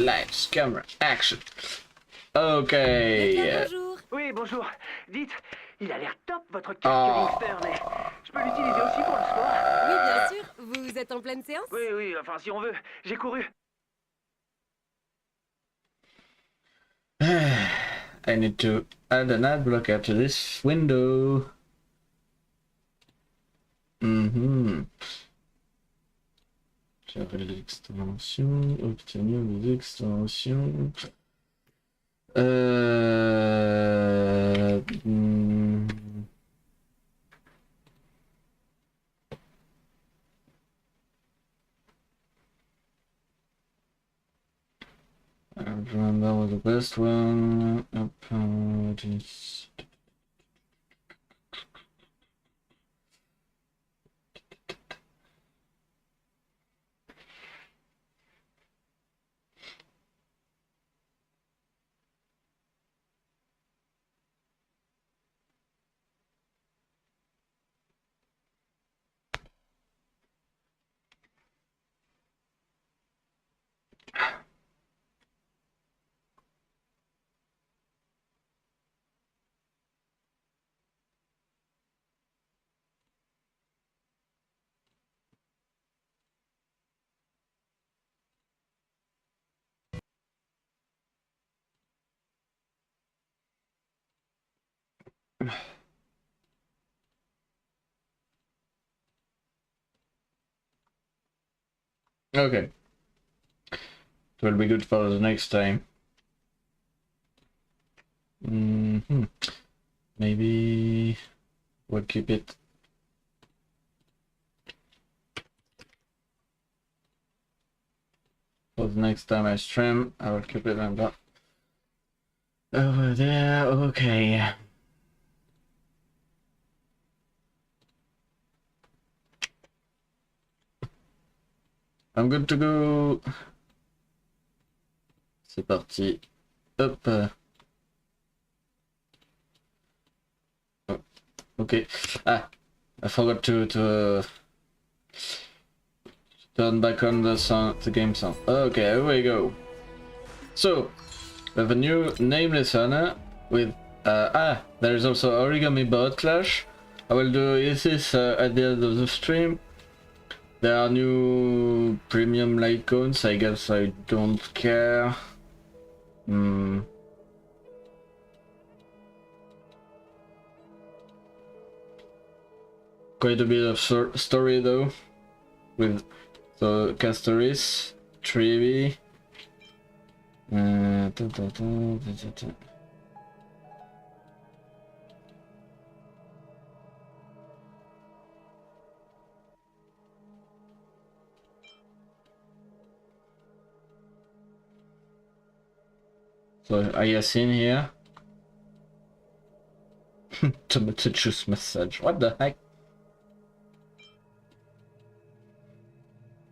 lights, camera, action. Ok. Bonjour. Oui, bonjour. Dites, il a l'air top votre casque Ringster, mais je peux l'utiliser aussi pour le sport? Oui, bien sûr. Vous êtes en pleine séance? Oui, enfin si on veut. J'ai couru. I need to add an ad blocker to this window. J'avais l'extension, obtenir des extensions. I remember that was the best one. This. Okay. It will be good for the next time. Maybe we'll keep it. For the next time I stream, I will keep it on that. Over there, okay. I'm good to go. C'est parti. Hop. Oh, okay. Ah, I forgot to turn back on the sound, the game sound. Okay, here we go. So, we have a new nameless honor with there is also origami board clash. I will do this at the end of the stream. There are new premium light cones. I guess I don't care. Quite a bit of story though, with the Castoris, Trevi. So Ayasin here. Tomato juice massage. What the heck?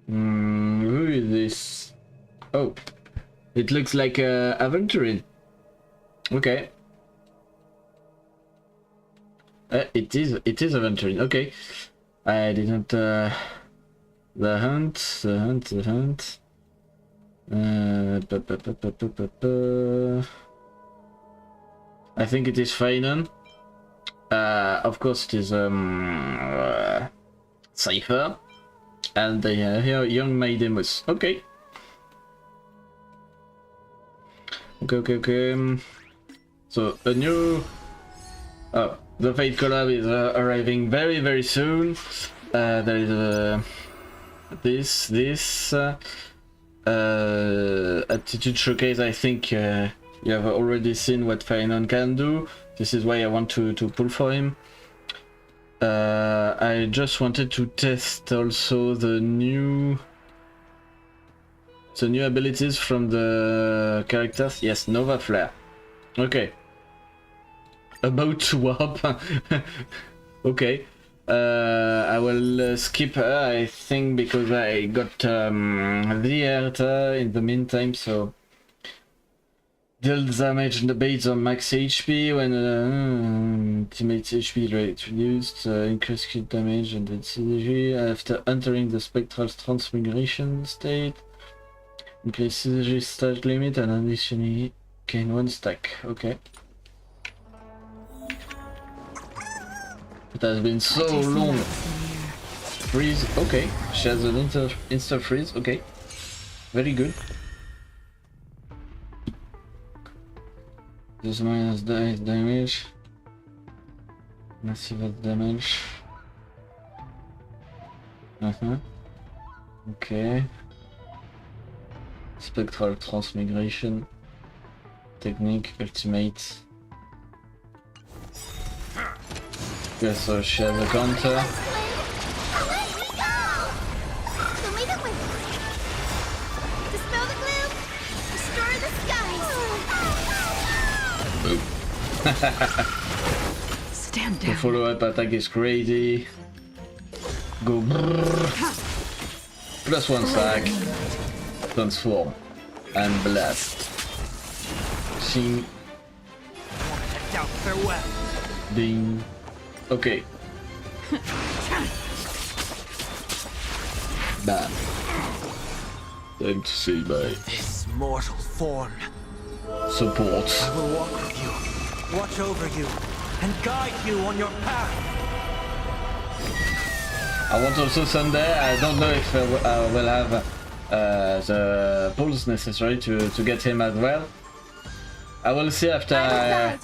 Who is this? Oh, it looks like Aventurine. Okay. It is Aventurine. Okay. I didn't. The hunt. I think it is Phainon. Of course it is Cypher. And here young Maidemus. Okay. Okay. So a new the Fate collab is arriving very soon. There is this Attitude Showcase. I think you have already seen what Phainon can do. This is why I want to pull for him. I just wanted to test also the new abilities from the characters. Yes, Nova Flare. Okay. About to warp. Okay. I will skip her, I think, because I got the Hertha in the meantime, so deal damage in the base on max HP when teammate's HP rate reduced, increase crit damage and the synergy after entering the spectral transmigration state. Increases stack limit and additionally gain 1 stack. Okay. It has been so long. Freeze. Okay. She has an insta freeze. Okay. Very good. This minus damage. Massive damage. Okay. Spectral transmigration. Technique. Ultimate. Yeah, so she has a counter. Stand The down. follow-up attack is crazy. Go brrrr. Plus 1 stack. Transform. And blast. Sing. Ding. Okay. Bam. Time to say bye. This mortal form. Support. I will walk with you, watch over you, and guide you on your path. I want also someday, I don't know if I will have the pulls necessary to get him as well. I will see after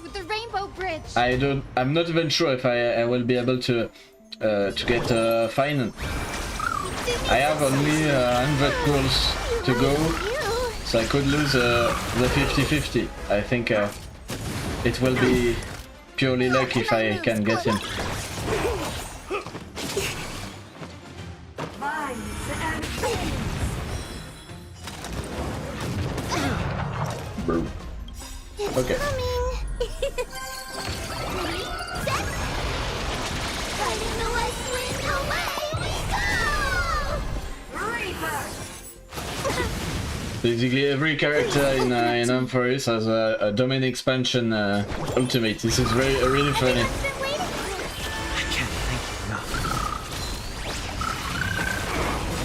with the rainbow bridge. I'm not even sure if I will be able to get Phainon. I have only 100 pulls to go, so I could lose the 50-50. I think it will be purely luck if I can get him. Boom. Okay. Basically every character in Amphoris has a domain expansion ultimate. This is really funny. I can't thank you enough.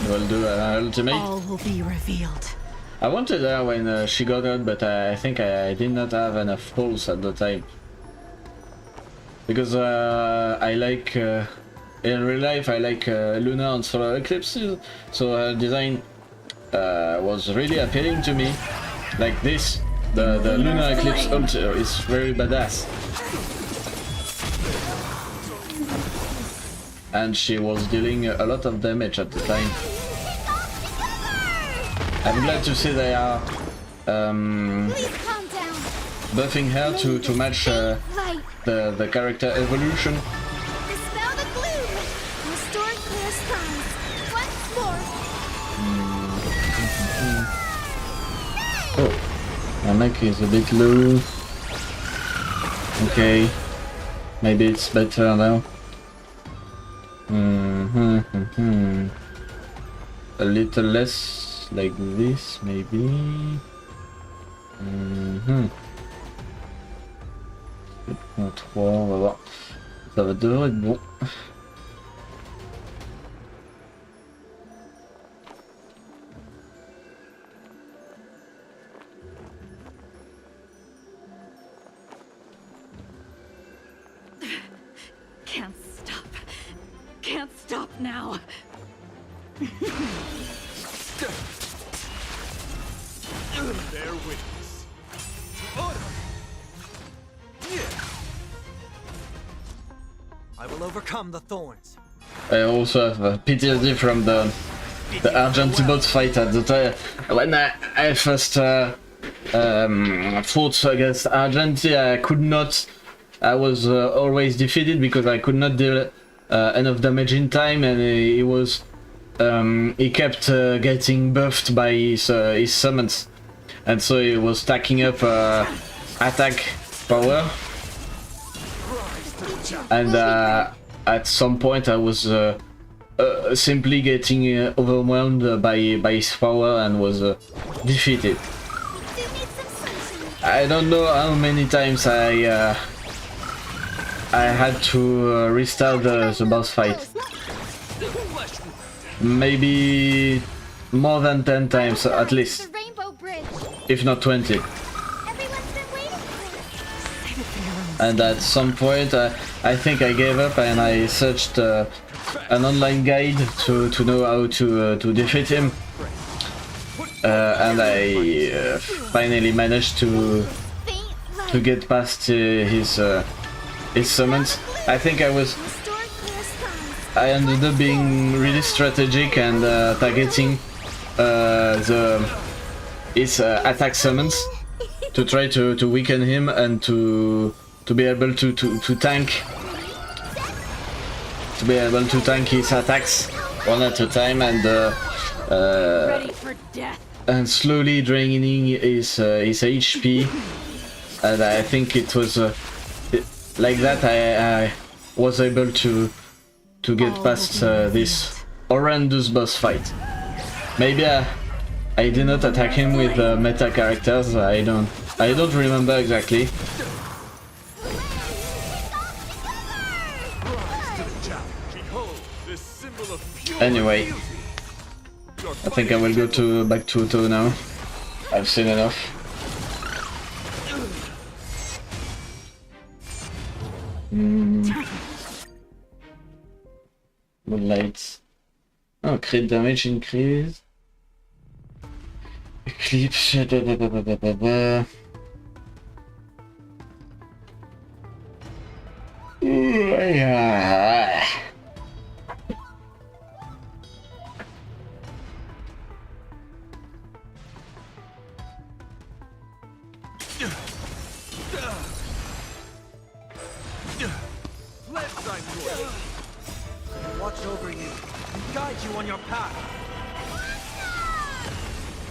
We'll do an ultimate. All will be revealed. I wanted her when she got out, but I think I did not have enough pulls at the time. Because I like, in real life, I like Luna on solar eclipses, so her design was really appealing to me. Like this, the Luna Eclipse ult is very badass. And she was dealing a lot of damage at the time. I'm glad to see they are buffing her to match the character evolution. Dispel the gloom. Restore clear skies. Once more. Oh, my mic is a bit low. Okay, maybe it's better now. A little less like this, maybe. 7.3, on va voir. Ça devrait être bon. Can't stop now. Bear witness. Order. I will overcome the thorns. I also have PTSD from the Argentibot fight at the time. When I first fought against Argenti, I could not. I was always defeated because I could not deal enough damage in time, and he was. He kept getting buffed by his summons, and so he was stacking up attack power. And at some point I was simply getting overwhelmed by his power and was defeated. I don't know how many times I had to restart the boss fight. Maybe more than 10 times at least. if not 20. Everyone's been waiting for Save it for your own. And at some point, I think I gave up and I searched an online guide to know how to defeat him. And I finally managed to faint get past his summons. I think Restore clear skies. I ended up being really strategic and targeting his attack summons to try to weaken him and to be able to tank his attacks one at a time Ready for death. and slowly draining his HP. And I think it was like that I was able to get past this horrendous boss fight. Maybe I did not attack him with meta characters. I don't remember exactly. Anyway, I think I will go back to Otto now. I've seen enough. Lights. Oh, crit damage increase. Eclipse. Yeah. Watch over you and guide you on your path.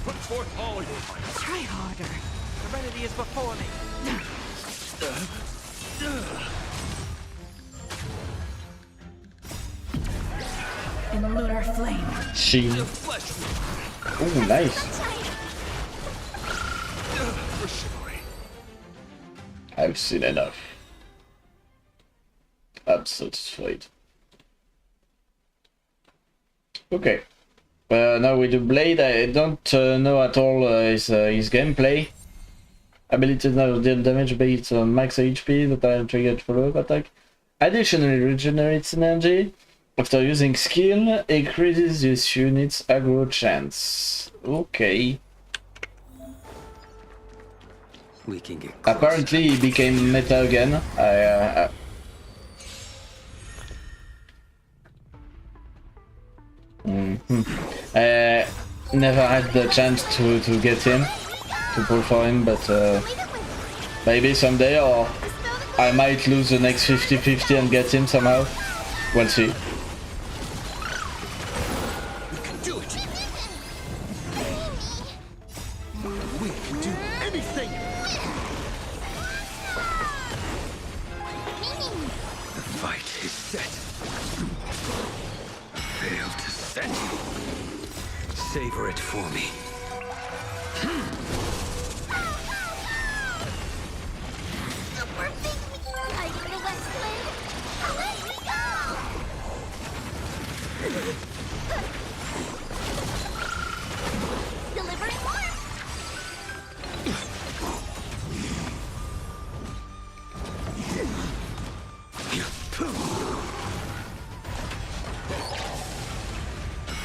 Put forth all your might. Try harder. Serenity is before me. In lunar flame. Sheen. Flesh Oh, nice. for chivalry. I've seen enough. I'm satisfied. Okay. Now with the blade, I don't know at all his gameplay. Ability now deal damage based on max HP that are triggered follow-up attack. Additionally regenerates energy. After using skill, increases this unit's aggro chance. Okay. We can get closer. Apparently he became meta again. Never had the chance to get him, to pull for him, but maybe someday, or I might lose the next 50-50 and get him somehow. We'll see. We can do it. We can do anything. The fight is set. Fail to set. Savor it for me. Super big hiding the west wind. Let me go! Delivering more.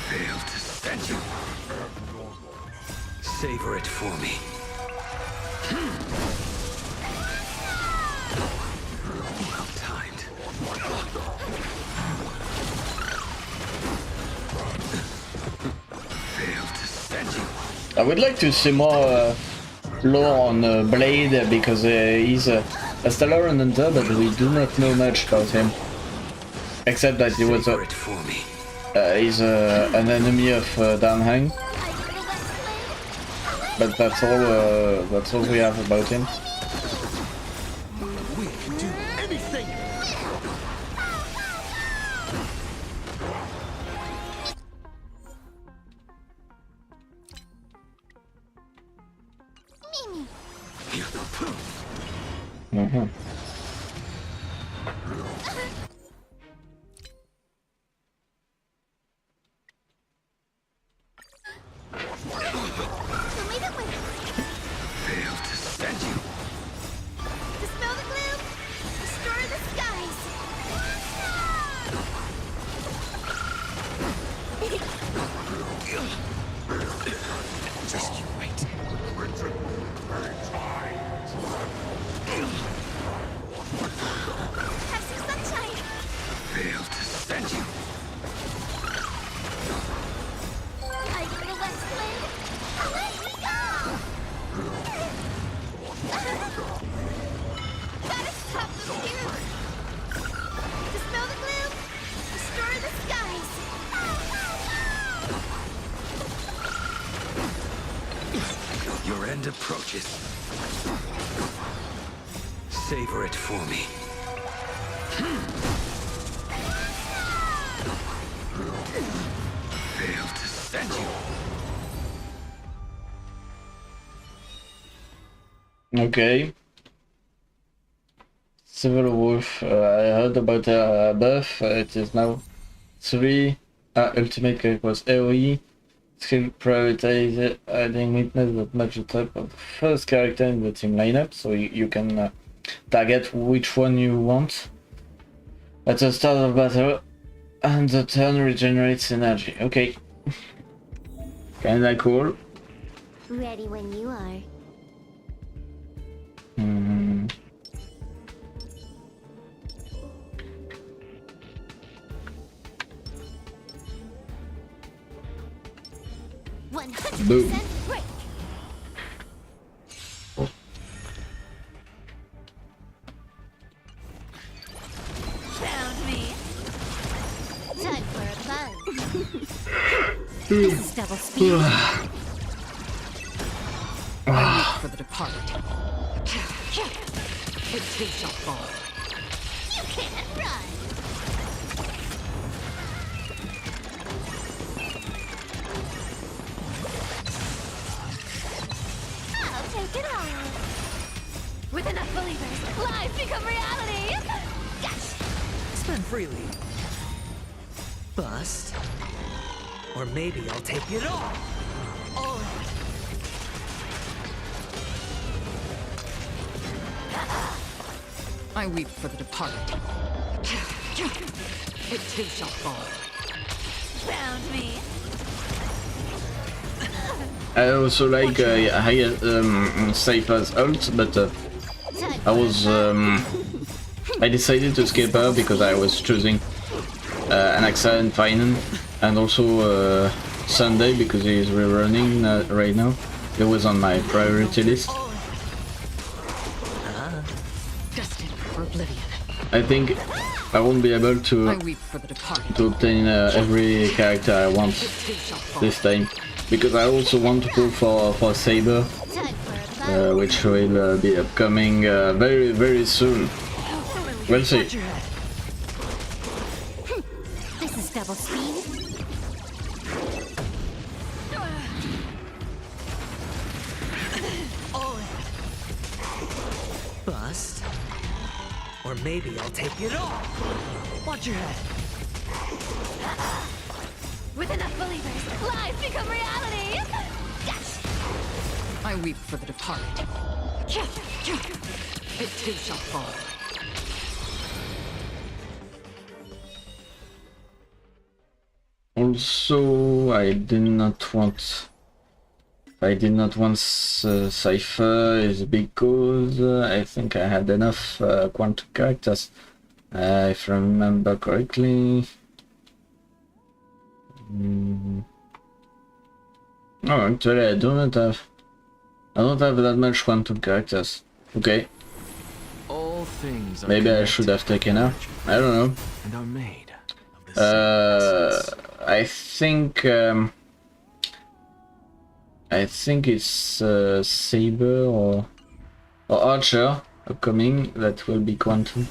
Fail to set. Savor it for me. Well timed. Fail to set. I would like to see more lore on Blade, because he's a stellar hunter, but we do not know much about him. Except that he was Savor it for me. he's an enemy of Danhang. But that's all we have about him. We can do anything. Mm-hmm. approaches. Savor it for me. Fail to send you. Okay. Civil Wolf, I heard about her buff, it is now 3. Ultimate character was AoE. Skill prioritize adding weakness that match the type of the first character in the team lineup, so you can target which one you want. At the start of battle, and the turn regenerates energy. Okay. Kinda cool. Ready when you are. Hmm. 100% Boom. break. Found me. Time for a fun. This is double speed. For the departed. It too shall fall. You can't run. I'll take it all. With enough believers, lives become reality. Gotcha. Spend freely. Bust. Or maybe I'll take it all. All I weep for the departed. It too shall fall. Found me. I also like Cypher's ult, but I decided to skip her because I was choosing Anaxa and Phainon, and also Sunday because he is rerunning right now. It was on my priority list. Destined for oblivion. I think I won't be able I to weep for the departed. obtain every character I want It too shall fall. this time, because I also want to go for Saber, Time for a fun. which will be upcoming very soon. We'll see. Watch your head. This is double speed. All Bust. Or maybe I'll take it all. Watch your head. with enough believers, lives become reality. Yes. I weep for the departed. It too shall fall. Also, I did not want Cypher is because I think I had enough quantum characters, if I remember correctly. Oh, actually, I don't have that much quantum characters. Okay, All things are maybe I should have taken her. I don't know. and are made of the same essence. I think it's Saber or Archer upcoming that will be quantum.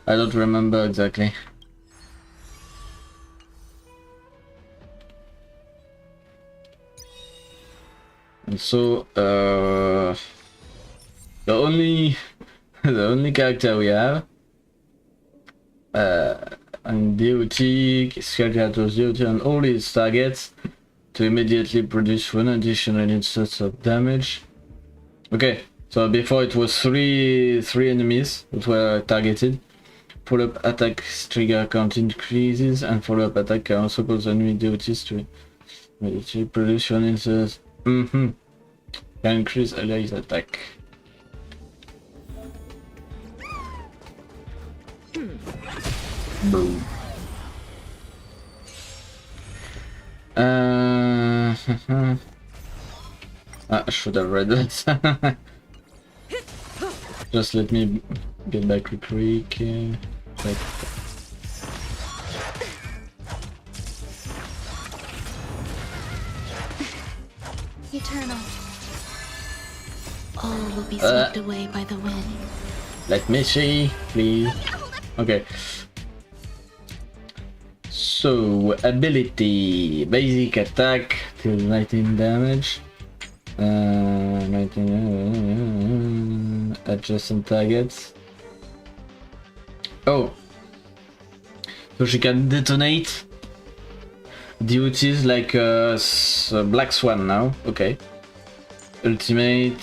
I don't remember exactly. And so the only character we have and DOT, Scalcator's DOT on all his targets to immediately produce one additional instance of damage. Okay, so before it was three enemies that were targeted. Follow-up attack trigger count increases, and follow-up attack can also cause enemy DOTs to immediately produce one instance. Can increase allies attack. Boom. I should have read that. Just let me get back real quick. Like, Eternal. All will be swept away by the wind. Let me see, please. Okay. So, ability. Basic attack, till 19 damage. 19... adjacent targets. Oh. So she can detonate duties like Black Swan now. Okay. Ultimate...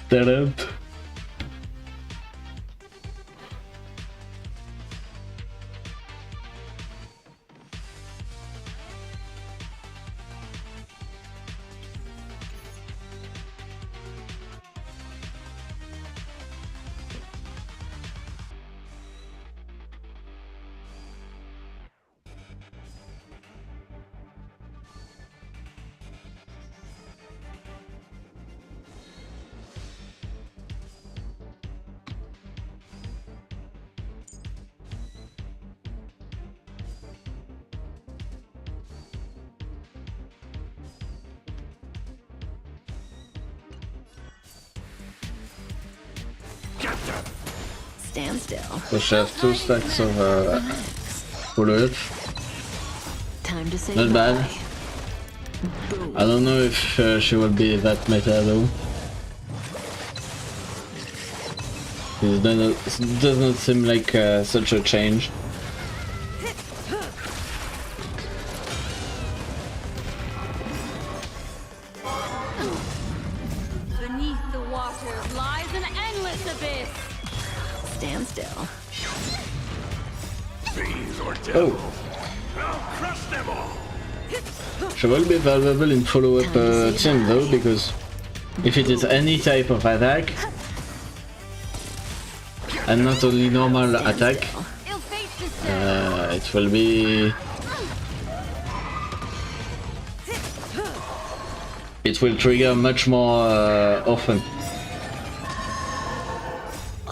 Talent. Stand still. So she has 2 stacks of full health. Time to say Not bad. bye. Boom. I don't know if she will be that meta though. It does not seem like such a change. Beneath the waters lies an endless abyss. Stand still. Oh! She will be valuable in follow-up team though, because if it is any type of attack, and not only normal attack, Ill fate to it will be... It will trigger much more often.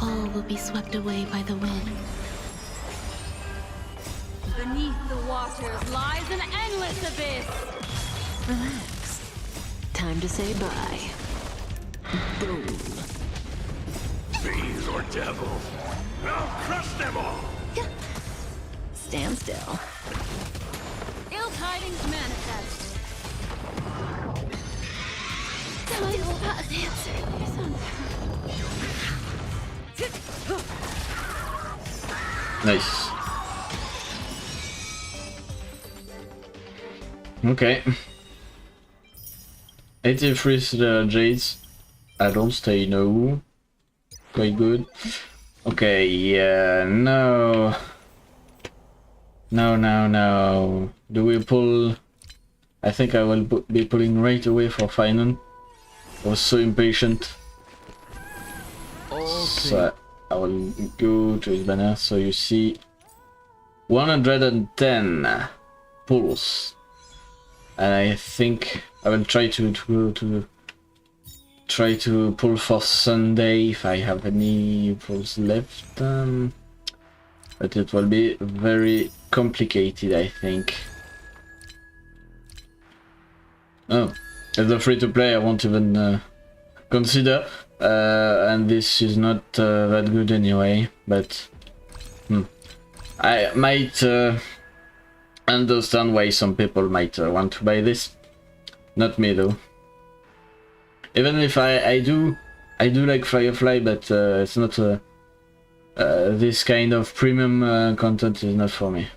All will be swept away by the wind. Beneath the waters lies an endless abyss. Relax. Time to say bye. Boom. Fiends or devils. I'll crush them all. Stand still. Ill tidings manifest. Something's about to answer. Nice. Okay. 83 jades. I don't stay no. Quite good. Okay, yeah, no. No. Do we pull? I think I will be pulling right away for Phainon. I was so impatient. So I will go to his banner so you see 110 pulls. And I think I will try to pull for Sunday if I have any pulls left. But it will be very complicated, I think. Oh, as a free-to-play I won't even consider, and this is not that good anyway, but I might understand why some people might want to buy this. Not me though. Even if I do like Firefly, but it's not this kind of premium content is not for me.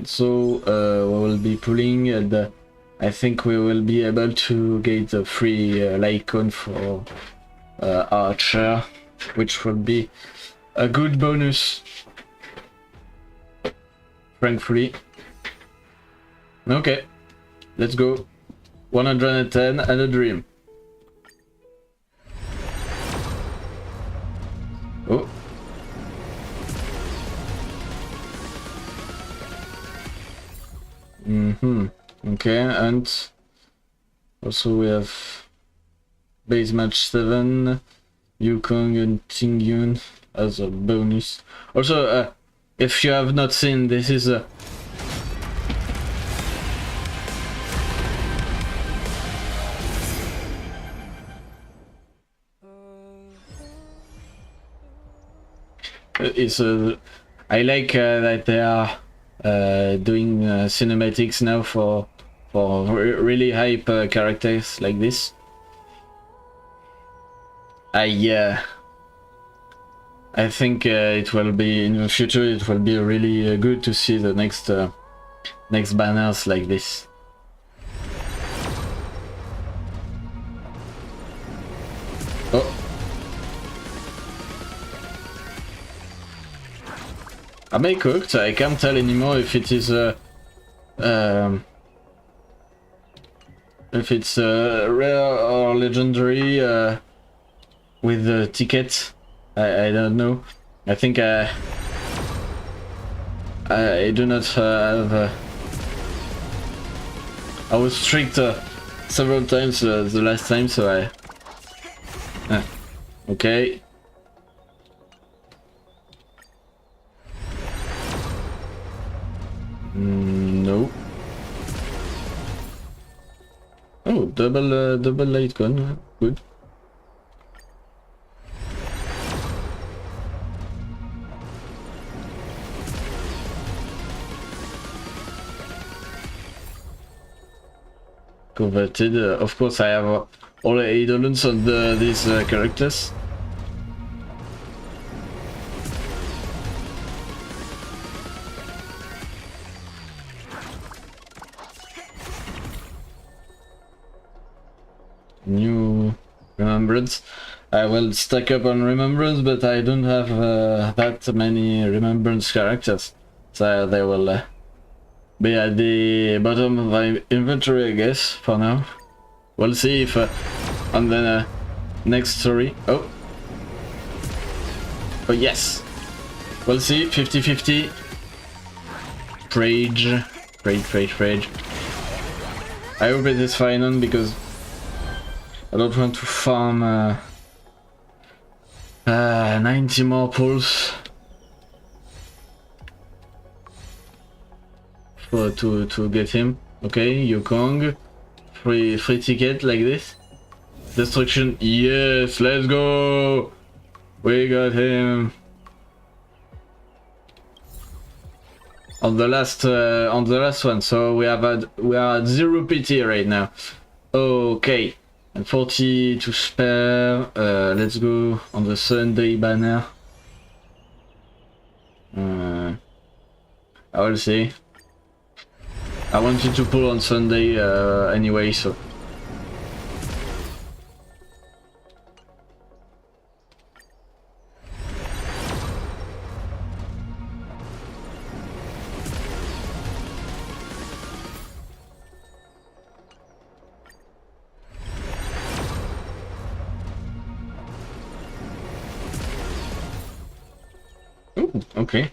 So we will be pulling, and I think we will be able to get the free Lycon for Archer, which will be a good bonus, frankly. Okay, let's go. 110 and a dream. Oh. Okay, and also we have base match 7, Yukong and Tingyun. as a bonus. Also, if you have not seen, this is a I like that they are doing cinematics now for really hype characters like this. I think it will be in the future. It will be really good to see the next banners like this. Oh. Am I cooked? I can't tell anymore if it is if it's rare or legendary with the ticket. I don't know. I think I do not have. I was tricked several times the last time, so I. Okay. No. Oh, double light gun. Good. Converted. Of course, I have all the eidolons on these characters. New remembrance. I will stack up on remembrance, but I don't have that many remembrance characters, so they will be at the bottom of my inventory, I guess, for now. We'll see if on the next story. Oh yes, we'll see. 50-50. Rage. I hope it is Phainon because I don't want to farm 90 more pulls to get him. Okay, Yukong, free ticket like this. Destruction, yes, let's go. We got him on the last one. So we are at 0 PT right now. Okay. And 40 to spare. Let's go on the Sunday banner. I will see. I wanted to pull on Sunday anyway, so. Ooh, okay.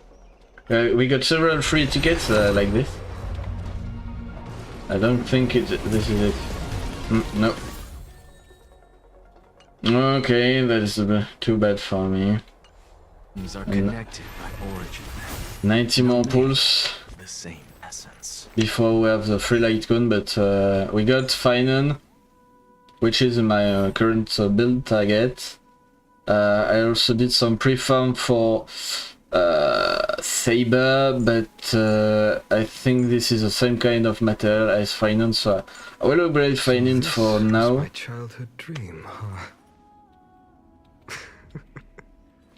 We got several free tickets like this. I don't think this is it. No. Okay, that is too bad for me. These are connected by origin. 90 more pulls. The same essence. Before we have the free light gun, but we got Phainon, which is my current build target. I also did some pre-farm for Saber, but I think this is the same kind of material as Phainon, so I will upgrade Phainon for now. My childhood dream, huh?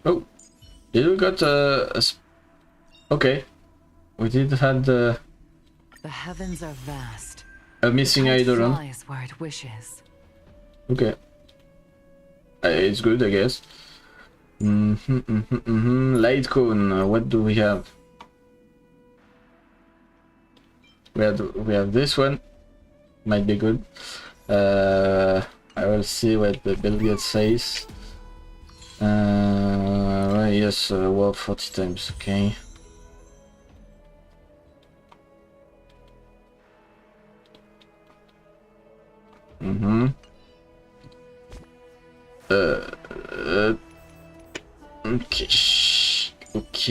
Oh, did we got okay, we did had The heavens are vast. a missing eidolon. Flies where it wishes. Okay, it's good, I guess. Light cone. What do we have? We have this one. Might be good. I will see what the build guide says. Right, yes, warp 40 times. Okay. Okay.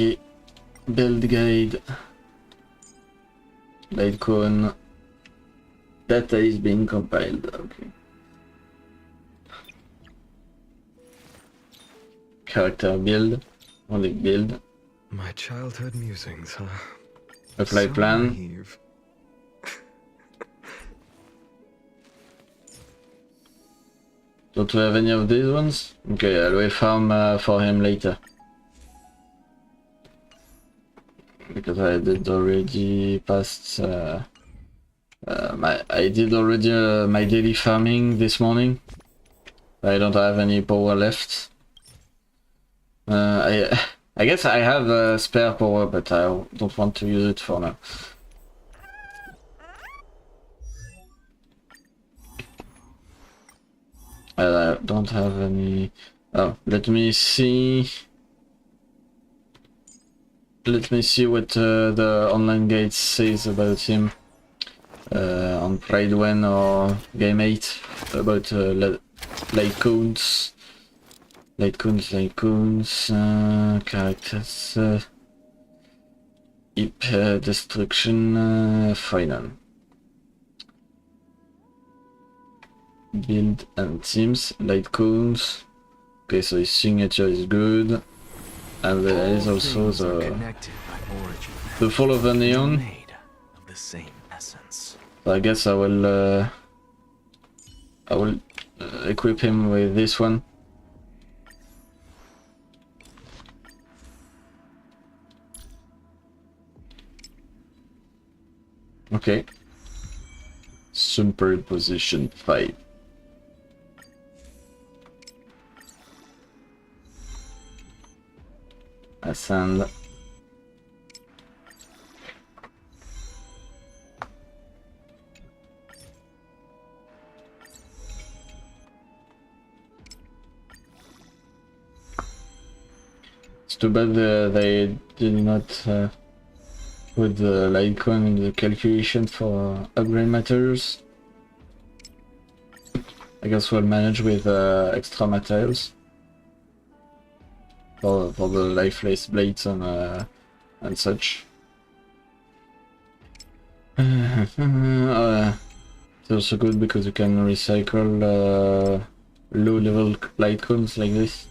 Okay. Build guide. Litecoin. Data is being compiled. Okay. Character build. Only build. My childhood musings, huh? A flight So plan. naive. Don't we have any of these ones? Okay, I'll wait farm for him later. Because I did already past I did already my daily farming this morning. I don't have any power left. I guess I have a spare power, but I don't want to use it for now. I don't have any. Oh, let me see. Let me see what the online guide says about him on Pride 1 or Game 8 about Litecoins. Litecoins, characters, Hip Destruction, Phainon. Build and teams, Litecoins. Okay, so his signature is good. And there is also the Fall of the Neon. Made of the same essence. So I guess I will equip him with this one. Okay. Superposition 5. Ascend. It's too bad they did not put the Litecoin in the calculation for upgrade materials. I guess we'll manage with extra materials for the lifeless blades and such. It's also good because you can recycle low-level Litecoins like this.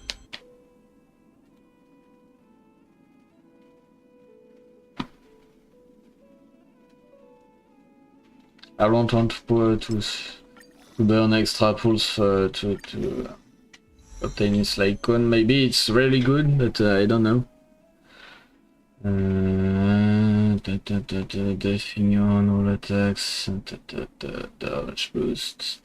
I don't want to burn extra pulls to obtain his Litecoin. Maybe it's really good, but I don't know. Phainon, all attacks, dodge boost.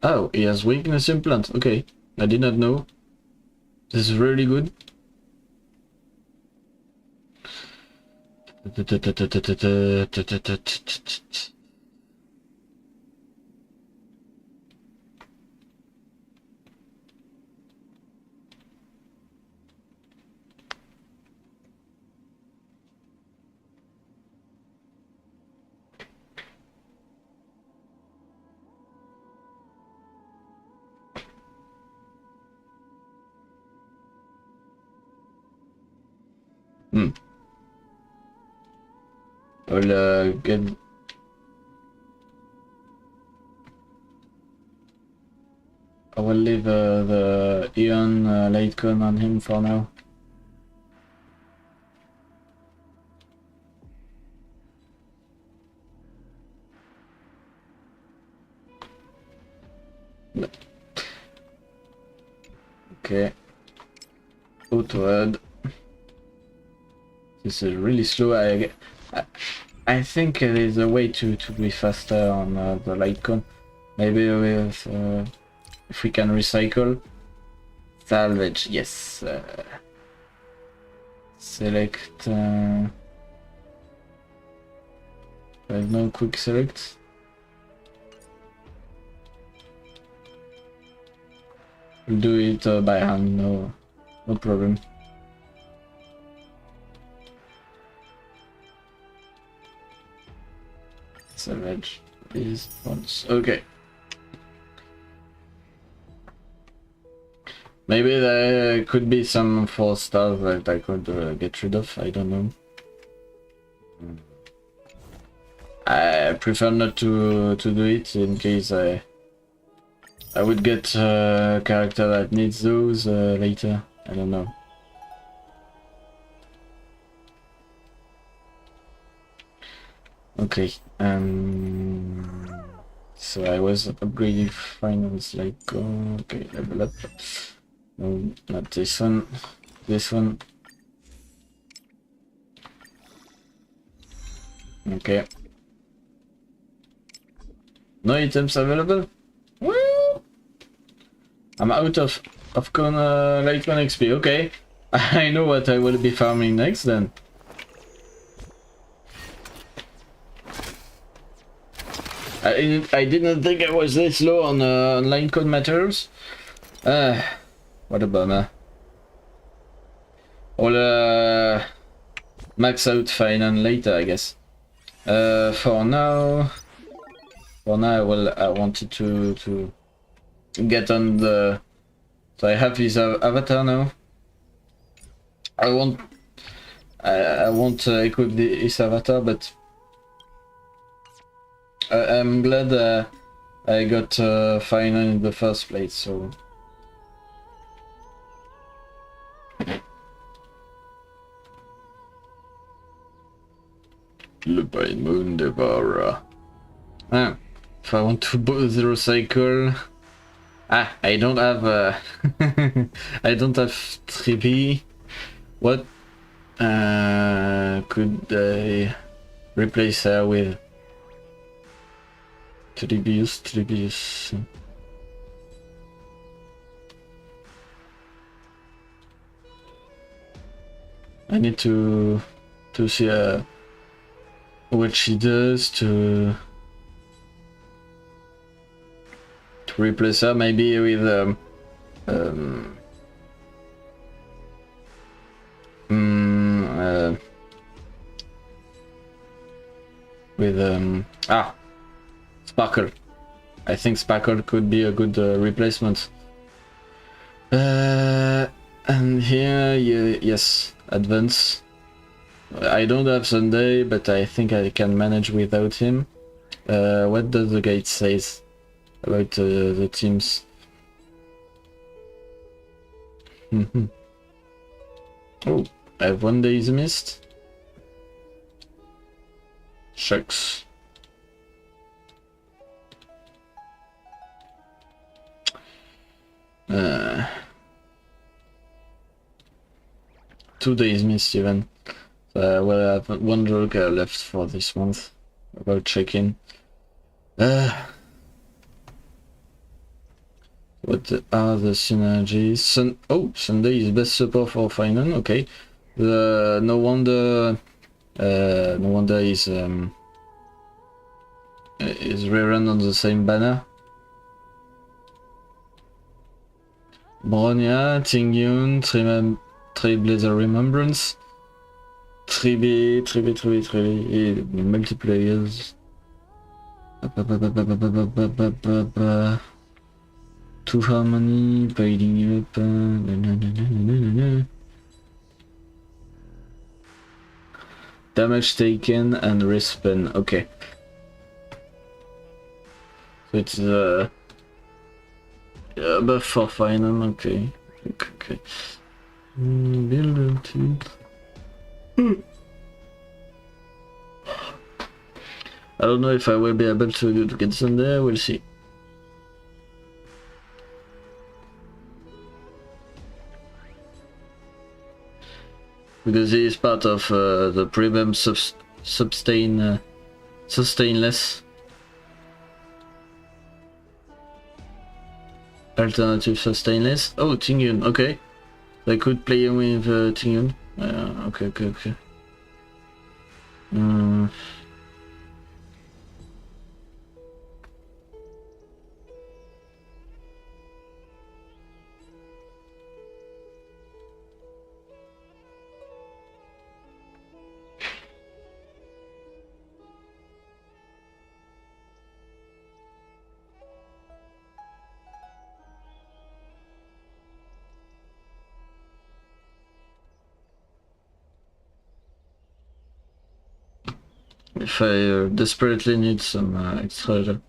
Oh, he has weakness implant. Okay, I did not know. This is really good. I'll get. I will leave the Ion Litecoin on him for now. No. Okay. Auto add. This is really slow. I think there's a way to be faster on the Litecoin. Maybe with if we can recycle. Salvage, yes. Select. There's no quick select. We'll do it by hand. No problem. Salvage these ones. Okay. Maybe there could be some 4 stars that I could get rid of, I don't know. I prefer not to do it in case I would get a character that needs those later. I don't know. Okay. So I was upgrading finance like okay, level up. No, not this one. This one. Okay. No items available? Woo! I'm out of Litecoin XP, okay. I know what I will be farming next then. I didn't think I was this low on Litecoin materials. What a bummer. I'll max out Phainon later, I guess. For now, I wanted to get on the. So I have his avatar now. I won't equip his avatar, but I'm glad I got Phainon in the first place. So. Le Paimon Devourer. Ah, if I want to build the recycle. Ah, I don't have I don't have 3B. What could I replace her with? Tribius. I need to see what she does to replace her, maybe with Sparkle. I think Sparkle could be a good replacement. And here, yes, Advance. I don't have Sunday, but I think I can manage without him. What does the guide says about the teams? Oh, I have 1 day's missed. Shucks. Uh, 2 days missed even. Well, I have 1 joker left for this month. About check-in. What are the synergies? Sunday is best support for Phainon. Okay. No wonder is rerun on the same banner. Bronya, Tingyun, Trailblazer Remembrance, 3B, multiplayers. Two Harmony, Biding Up, damage taken and respawn. Okay. So it's buff for Phainon. Okay. Build it. I don't know if I will be able to get some there. We'll see. Because he is part of the premium sustainless alternative sustainless. Oh, Tingyun, okay. I could play him with Tingyun. Okay. If I desperately need some extra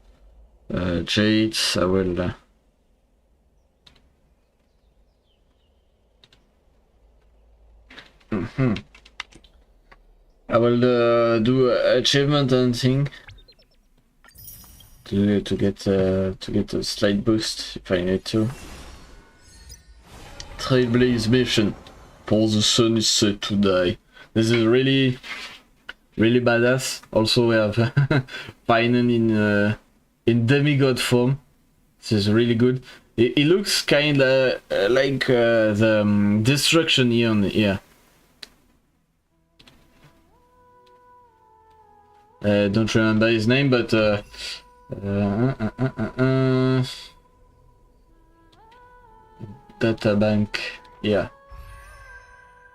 jades, I will. I will do achievement hunting to get a slight boost if I need to. Trailblaze mission. For the sun is set to die. This is really badass. Also we have Phainon in demigod form. This is really good. It looks kinda like the Destruction Eon here. Don't remember his name, but databank, yeah.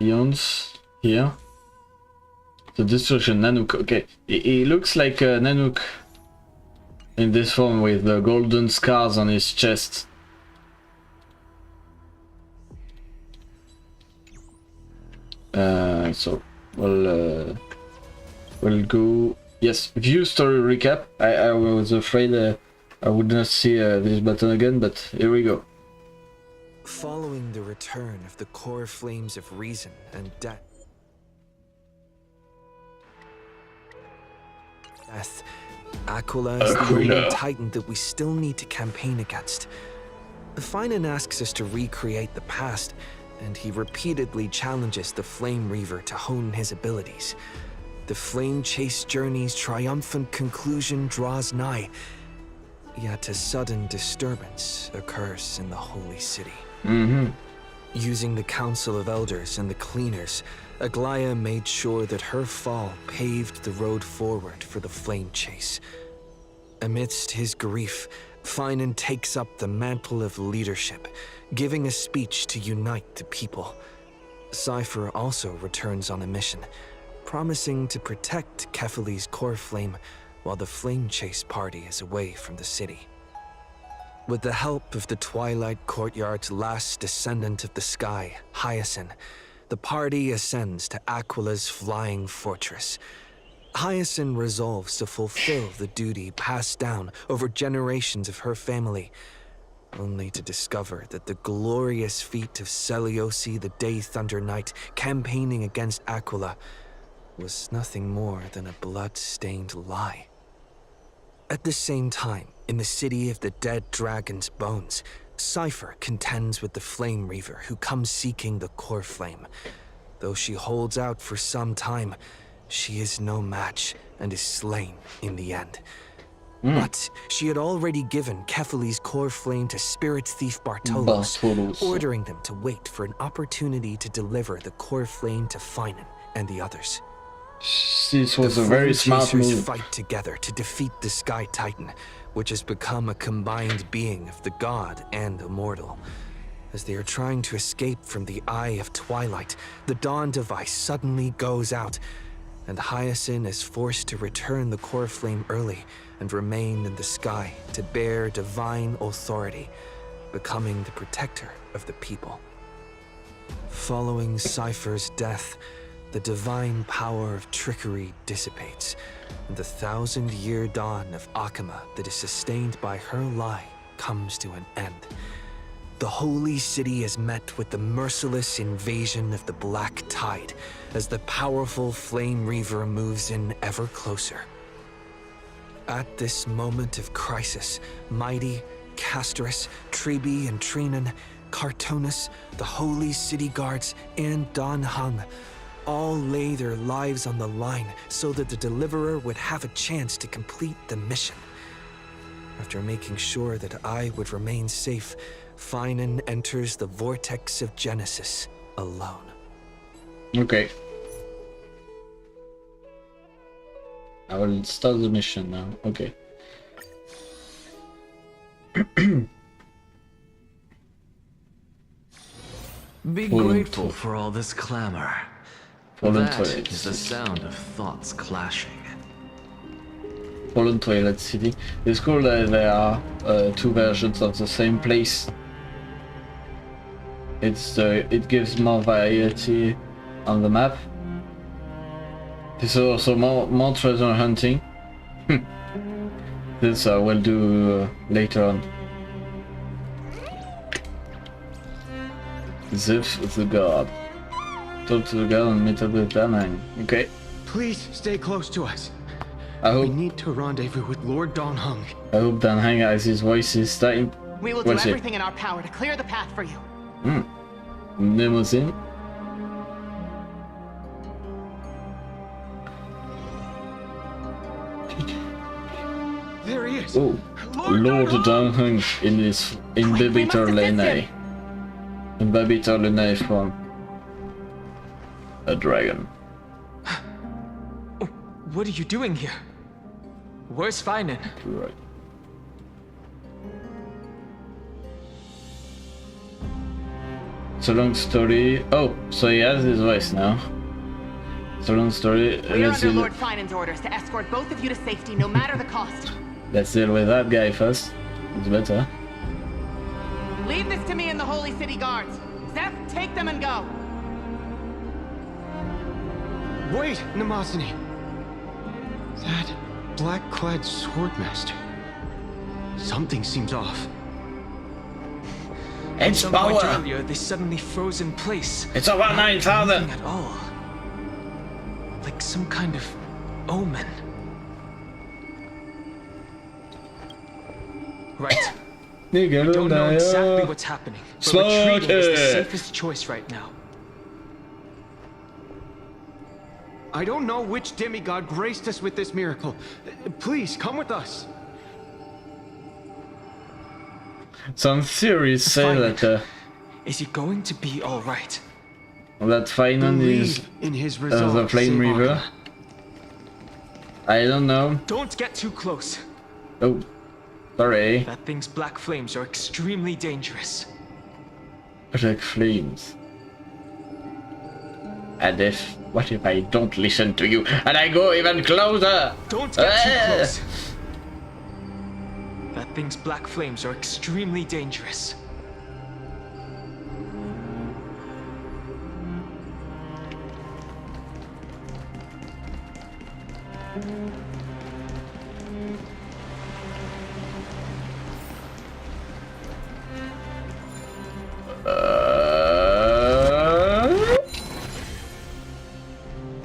Eons here. The Destruction Nanook. Okay, he looks like a Nanook in this form with the golden scars on his chest. So we'll go. Yes, view story recap. I was afraid I would not see this button again, but here we go. Following the return of the core flames of reason and death, Aquila is the only titan that we still need to campaign against. Phainon asks us to recreate the past, and he repeatedly challenges the Flame Reaver to hone his abilities. The Flame Chase journey's triumphant conclusion draws nigh, yet a sudden disturbance occurs in the Holy City. Using the Council of Elders and the Cleaners, Aglaia made sure that her fall paved the road forward for the Flame Chase. Amidst his grief, Phainon takes up the mantle of leadership, giving a speech to unite the people. Cypher also returns on a mission, promising to protect Kefali's core flame while the Flame Chase party is away from the city. With the help of the Twilight Courtyard's last descendant of the sky, Hyacinth, the party ascends to Aquila's flying fortress. Hyacinth resolves to fulfill the duty passed down over generations of her family, only to discover that the glorious feat of Seliosi the Day Thunder Knight campaigning against Aquila was nothing more than a blood-stained lie. At the same time, in the city of the dead dragon's bones, Cypher contends with the Flame Reaver who comes seeking the core flame. Though she holds out for some time, she is no match and is slain in the end. But she had already given Kefali's core flame to Spirit Thief Bartolos, ordering them to wait for an opportunity to deliver the core flame to Phainon and the others. This was a very smart move. Fight together to defeat the Sky Titan, which has become a combined being of the god and immortal. As they are trying to escape from the Eye of Twilight, the Dawn device suddenly goes out, and Hyacinth is forced to return the core flame early and remain in the sky to bear divine authority, becoming the protector of the people. Following Cypher's death, the divine power of trickery dissipates, and the 1,000-year dawn of Akama that is sustained by her lie comes to an end. The Holy City is met with the merciless invasion of the Black Tide as the powerful Flame Reaver moves in ever closer. At this moment of crisis, Mighty, Casterus, Tribi and Trinan, Cartonus, the Holy City Guards, and Don Hung all lay their lives on the line so that the Deliverer would have a chance to complete the mission. After making sure that I would remain safe, Phainon enters the vortex of Genesis alone. Okay. I will start the mission now. Okay. Be grateful for all this clamor. Fallen That Twilight is the sound of thoughts clashing. Fallen Twilight City. It's cool that there are two versions of the same place. It gives more variety on the map. There's also more treasure hunting. This I will do later on. Ziff the god. Talk to the god and meet up with Danhang. Okay. Please stay close to us. I We hope need to rendezvous with Lord Don Hung. Danhang has his voice this time. We will do What's it? everything in our power to clear the path for you. Limousine. There he is. Oh, Lord Danhang in this in Quick, we must Babitor assist Lene. him. In Babitor Lene from a dragon. What are you doing here? Where's Phainon? Right. It's a long story. Oh, so he has his voice now. It's a long story. We are Let's under deal, Lord Phainon's orders to escort both of you to safety, no matter the cost. let's deal with that guy first. It's better. Leave this to me and the Holy City Guards. Zeph, take them and go. Wait, Namazani. That black-clad swordmaster. Something seems off. It's Some point power! earlier, they suddenly froze in place. It's over 9,000! Nothing at all. Like some kind of omen. Right. We Don't know exactly what's happening, but retreating is the safest choice right now. I don't know which demigod graced us with this miracle. Please, come with us. Some theories say that Is he going to be all right? Phainon is Believe in his the resolve. Flame save Reaver. Honkë. I don't know. Don't get too close. Oh, sorry. That thing's black flames are extremely dangerous. Black flames. And what if I don't listen to you and I go even closer? Don't get too Ah! close. That thing's black flames are extremely dangerous.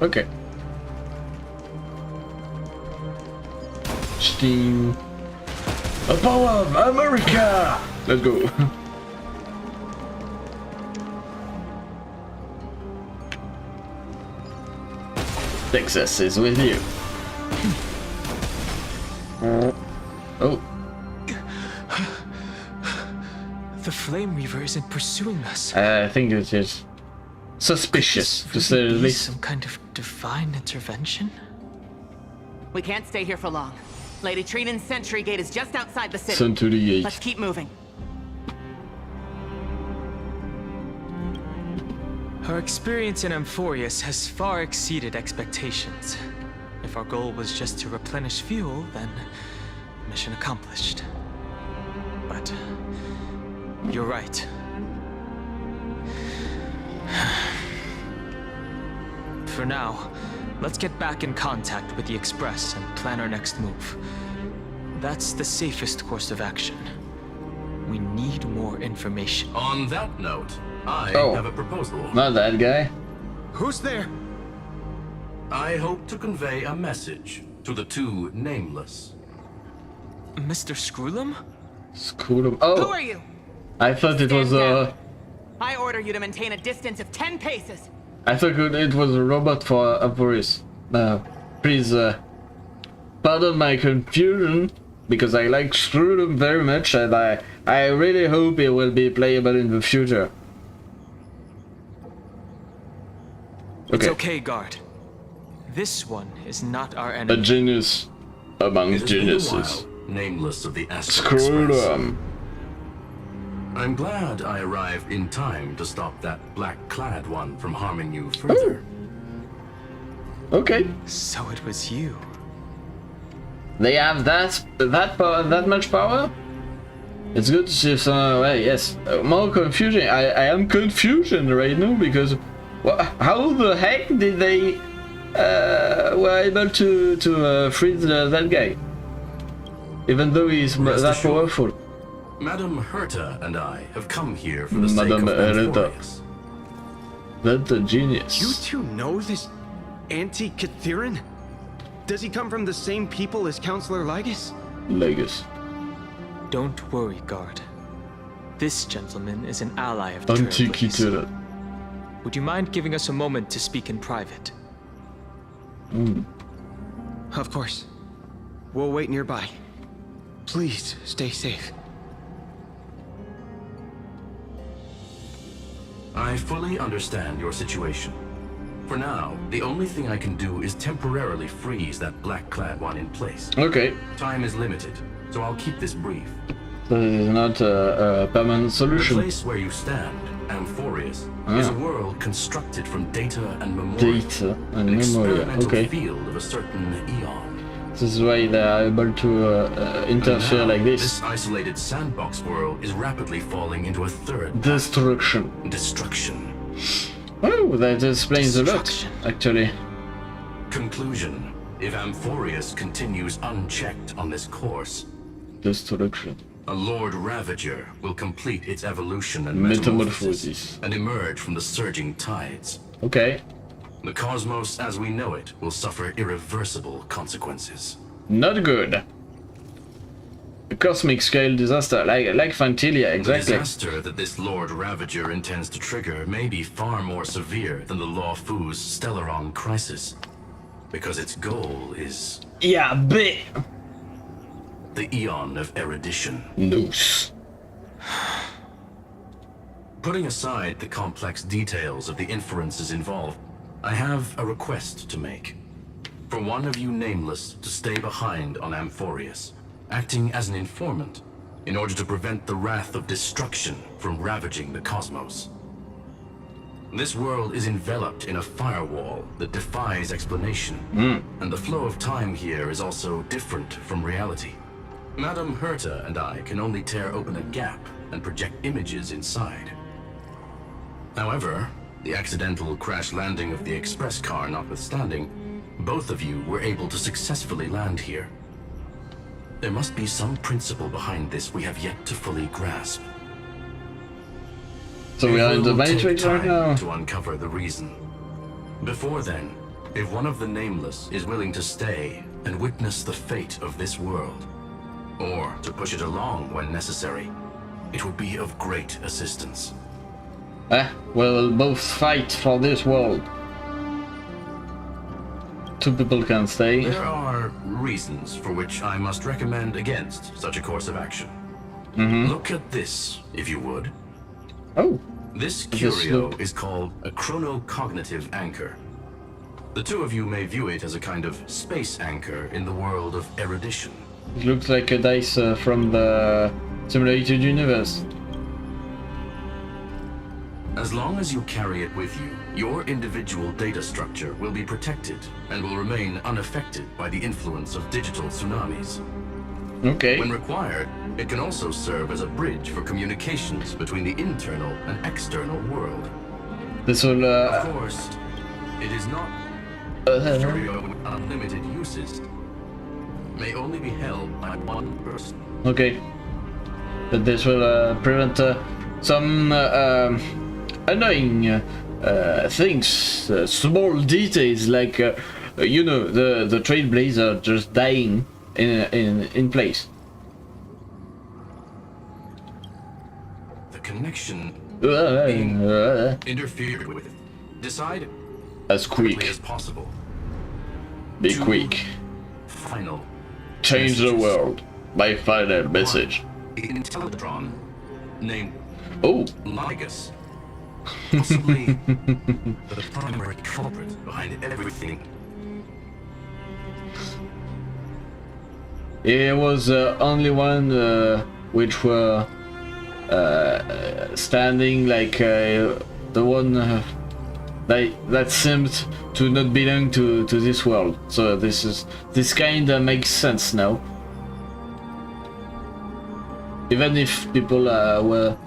Okay. Steam. The power of America! Let's go. Texas is with you. Oh, The Flame Reaver isn't pursuing us. I think it is suspicious, to say the Could this least. some kind of divine intervention? We can't stay here for long. Lady Trinan's sentry gate is just outside the city. Send to the gate. Let's keep moving. Our experience in Amphorius has far exceeded expectations. If our goal was just to replenish fuel, then mission accomplished. But you're right. For now, let's get back in contact with the Express and plan our next move. That's the safest course of action. We need more information. On that note, I Oh. have a proposal. Not that guy. Who's there? I hope to convey a message to the two nameless. Mr. Screwlum? School of... Who Oh, are you? I thought it was Stand a... down. I order you to maintain a distance of 10 paces. I thought it was a robot for Boris. Please, pardon my confusion, because I like Screwdom very much, and I really hope it will be playable in the future. It's okay, guard. This one is not our A enemy. genius among It has been a geniuses. while, nameless of the Astral Express. Screwdom. I'm glad I arrived in time to stop that black-clad one from harming you further. Okay. So it was you. They have that much power? It's good to see some, well, yes, more confusion. I am confusion right now because how the heck did they were able to freeze that guy, even though he's that powerful. Madame Herta and I have come here for the sake Madame of Herta. Amphorius. That's a genius. You two know this anti-Catherin? Does he come from the same people as Counselor Lygus? Legus. Don't worry, guard. This gentleman is an ally of Trailblaze. Antiquité. Would you mind giving us a moment to speak in private? Of course. We'll wait nearby. Please stay safe. I fully understand your situation. For now, the only thing I can do is temporarily freeze that black-clad one in place. Okay. Time is limited, so I'll keep this brief. That is not a permanent The solution. place where you stand, Amphorius, is a world constructed from data and memoria. Data and An memoria. experimental Okay. field of a certain eon. This is why they are able to interfere Now, like this. This isolated sandbox world is rapidly falling into a third Destruction. destruction. Oh, that explains a lot, Destruction. actually. Conclusion: if Amphorius continues unchecked on this course, Destruction. a Lord Ravager will complete its evolution and Metamorphosis. and emerge from the surging tides. Okay. The cosmos as we know it will suffer irreversible consequences. Not good. A cosmic scale disaster, like Fantilia, The exactly. disaster that this Lord Ravager intends to trigger may be far more severe than the Law Fu's Stellaron crisis, because its goal is Yeah, bit. the Eon of Erudition. Noose. Putting aside the complex details of the inferences involved, I have a request to make. For one of you nameless to stay behind on Amphorius, acting as an informant, in order to prevent the wrath of destruction from ravaging the cosmos. This world is enveloped in a firewall that defies explanation, and the flow of time here is also different from reality. Madame Herta and I can only tear open a gap and project images inside. However, the accidental crash landing of the express car notwithstanding, both of you were able to successfully land here. There must be some principle behind this we have yet to fully grasp. So we are in the It will take Matrix right time now? to uncover the reason. Before then, if one of the Nameless is willing to stay and witness the fate of this world, or to push it along when necessary, it would be of great assistance. We'll both fight for this world. Two people can stay. There are reasons for which I must recommend against such a course of action. Look at this, if you would. Oh, This This curio look- is called a chronocognitive anchor. The two of you may view it as a kind of space anchor in the world of erudition. it looks like a dice from the simulated universe. As long as you carry it with you, your individual data structure will be protected and will remain unaffected by the influence of digital tsunamis. Okay. When required, it can also serve as a bridge for communications between the internal and external world. This will Of course, it is not curio with unlimited uses. May only be held by one person. okay. But this will prevent some annoying things, small details like you know, the Trailblazer just dying in place. The connection As interfered with. Decide as quick. quickly as possible. Be Two quick. Final. Change the messages. world. My final message. Intellatron, named Oh, Lygus. Possibly the primary culprit behind everything. it was only one which were standing like the one that seemed to not belong to this world. So this kinda makes sense now. Even if people were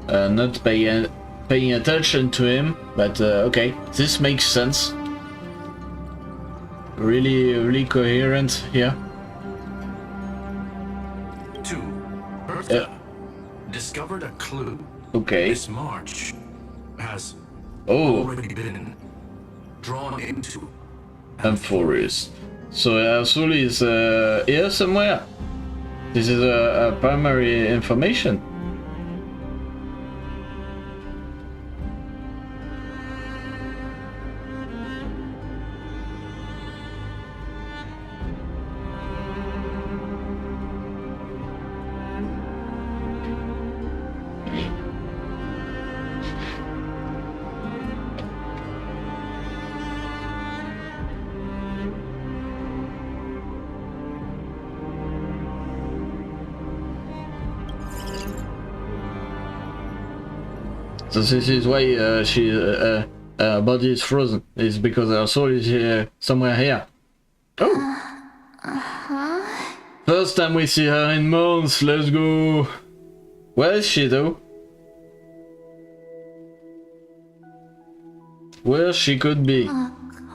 not paying attention to him, but okay, this makes sense. really coherent here. 2. Bertha discovered a clue. Okay. This march has Oh, already been drawn into. I'm furious. So Azul is here somewhere. This is a primary information. So this is why she body is frozen. It's because her soul is somewhere here. Oh. First time we see her in months. Let's go. Where is she though? Where she could be?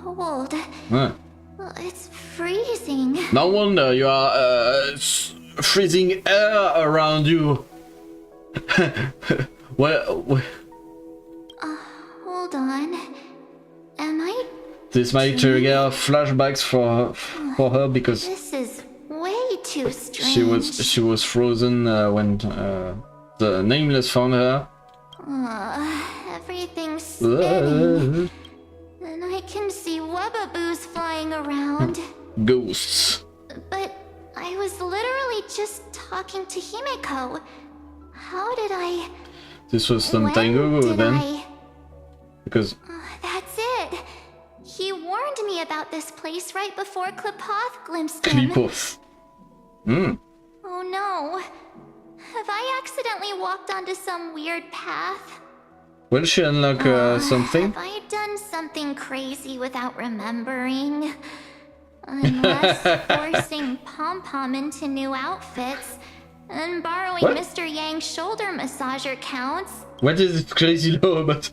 Cold. Huh. It's freezing. No wonder you are freezing air around you. Well, Hold on. Am I? this might trigger flashbacks for her because This is way too strange. she was frozen when the Nameless found her. Everything's spinning. And I can see webbaboos flying around. Ghosts. But I was literally just talking to Himeko. How did I... This was some when time ago did then, I... because That's it. He warned me about this place right before Klipoth glimpsed him. Klipoth. Hmm. Oh no. Have I accidentally walked onto some weird path? Will she unlock something? Have I done something crazy without remembering? Unless forcing Pom-Pom into new outfits and borrowing What? Mr. Yang's shoulder massager counts. What is this crazy law about?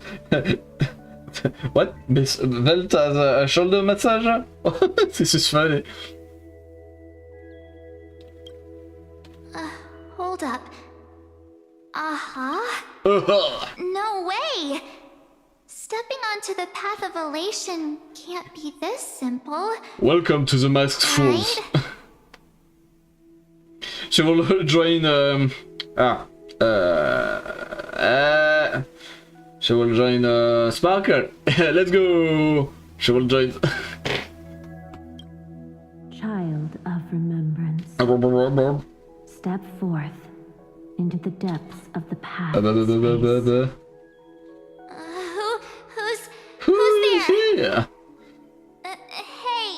What? Miss Welt has a shoulder massager? This is funny. Hold up. Uh-huh. Uh-huh. No way! Stepping onto the path of elation can't be this simple. Welcome to the Masked Fools. She will join she will join Sparkle. Let's go. She will join. Child of remembrance, step forth into the depths of the past. Who's there? Here? Hey,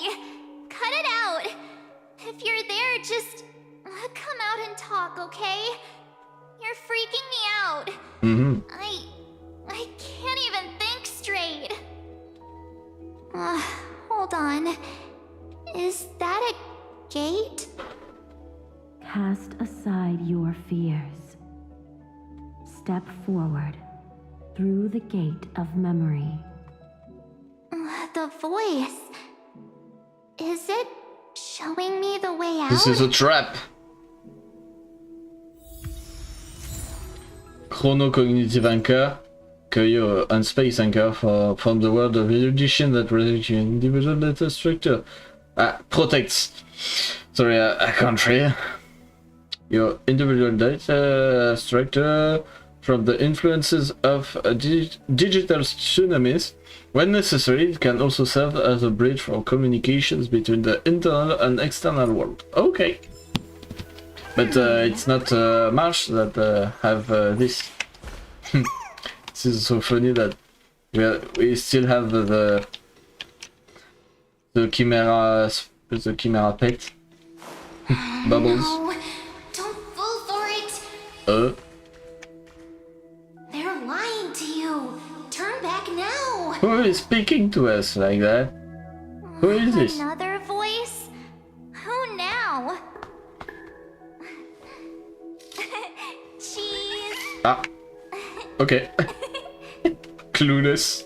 cut it out. If you're there, just come out and talk, okay? You're freaking me out. Mm-hmm. I can't even think straight. Hold on. Is that a gate? Cast aside your fears. Step forward through the gate of memory. The voice. Is it showing me the way out? This is a trap. Chronocognitive anchor. Curio and space anchor from the world of erudition that protects your individual data structure. Protects. Sorry, I can't read. Your individual data structure from the influences of digital tsunamis. When necessary, it can also serve as a bridge for communications between the internal and external world. Okay. But it's not Marsh that have this. This is so funny that we still have the chimera pet bubbles. No, don't fall for it. They're lying to you. Turn back now. Who is speaking to us like that? Who is this? Another voice? Who now? Cheese. Ah. Okay. Clueless.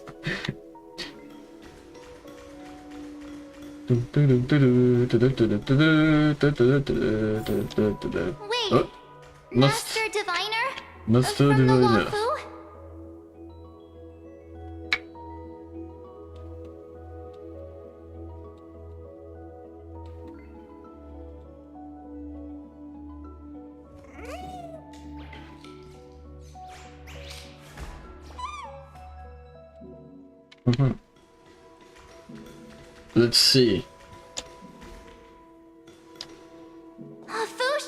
Wait, Master Diviner? Master From the Diviner. Wafu? Let's see. Fush?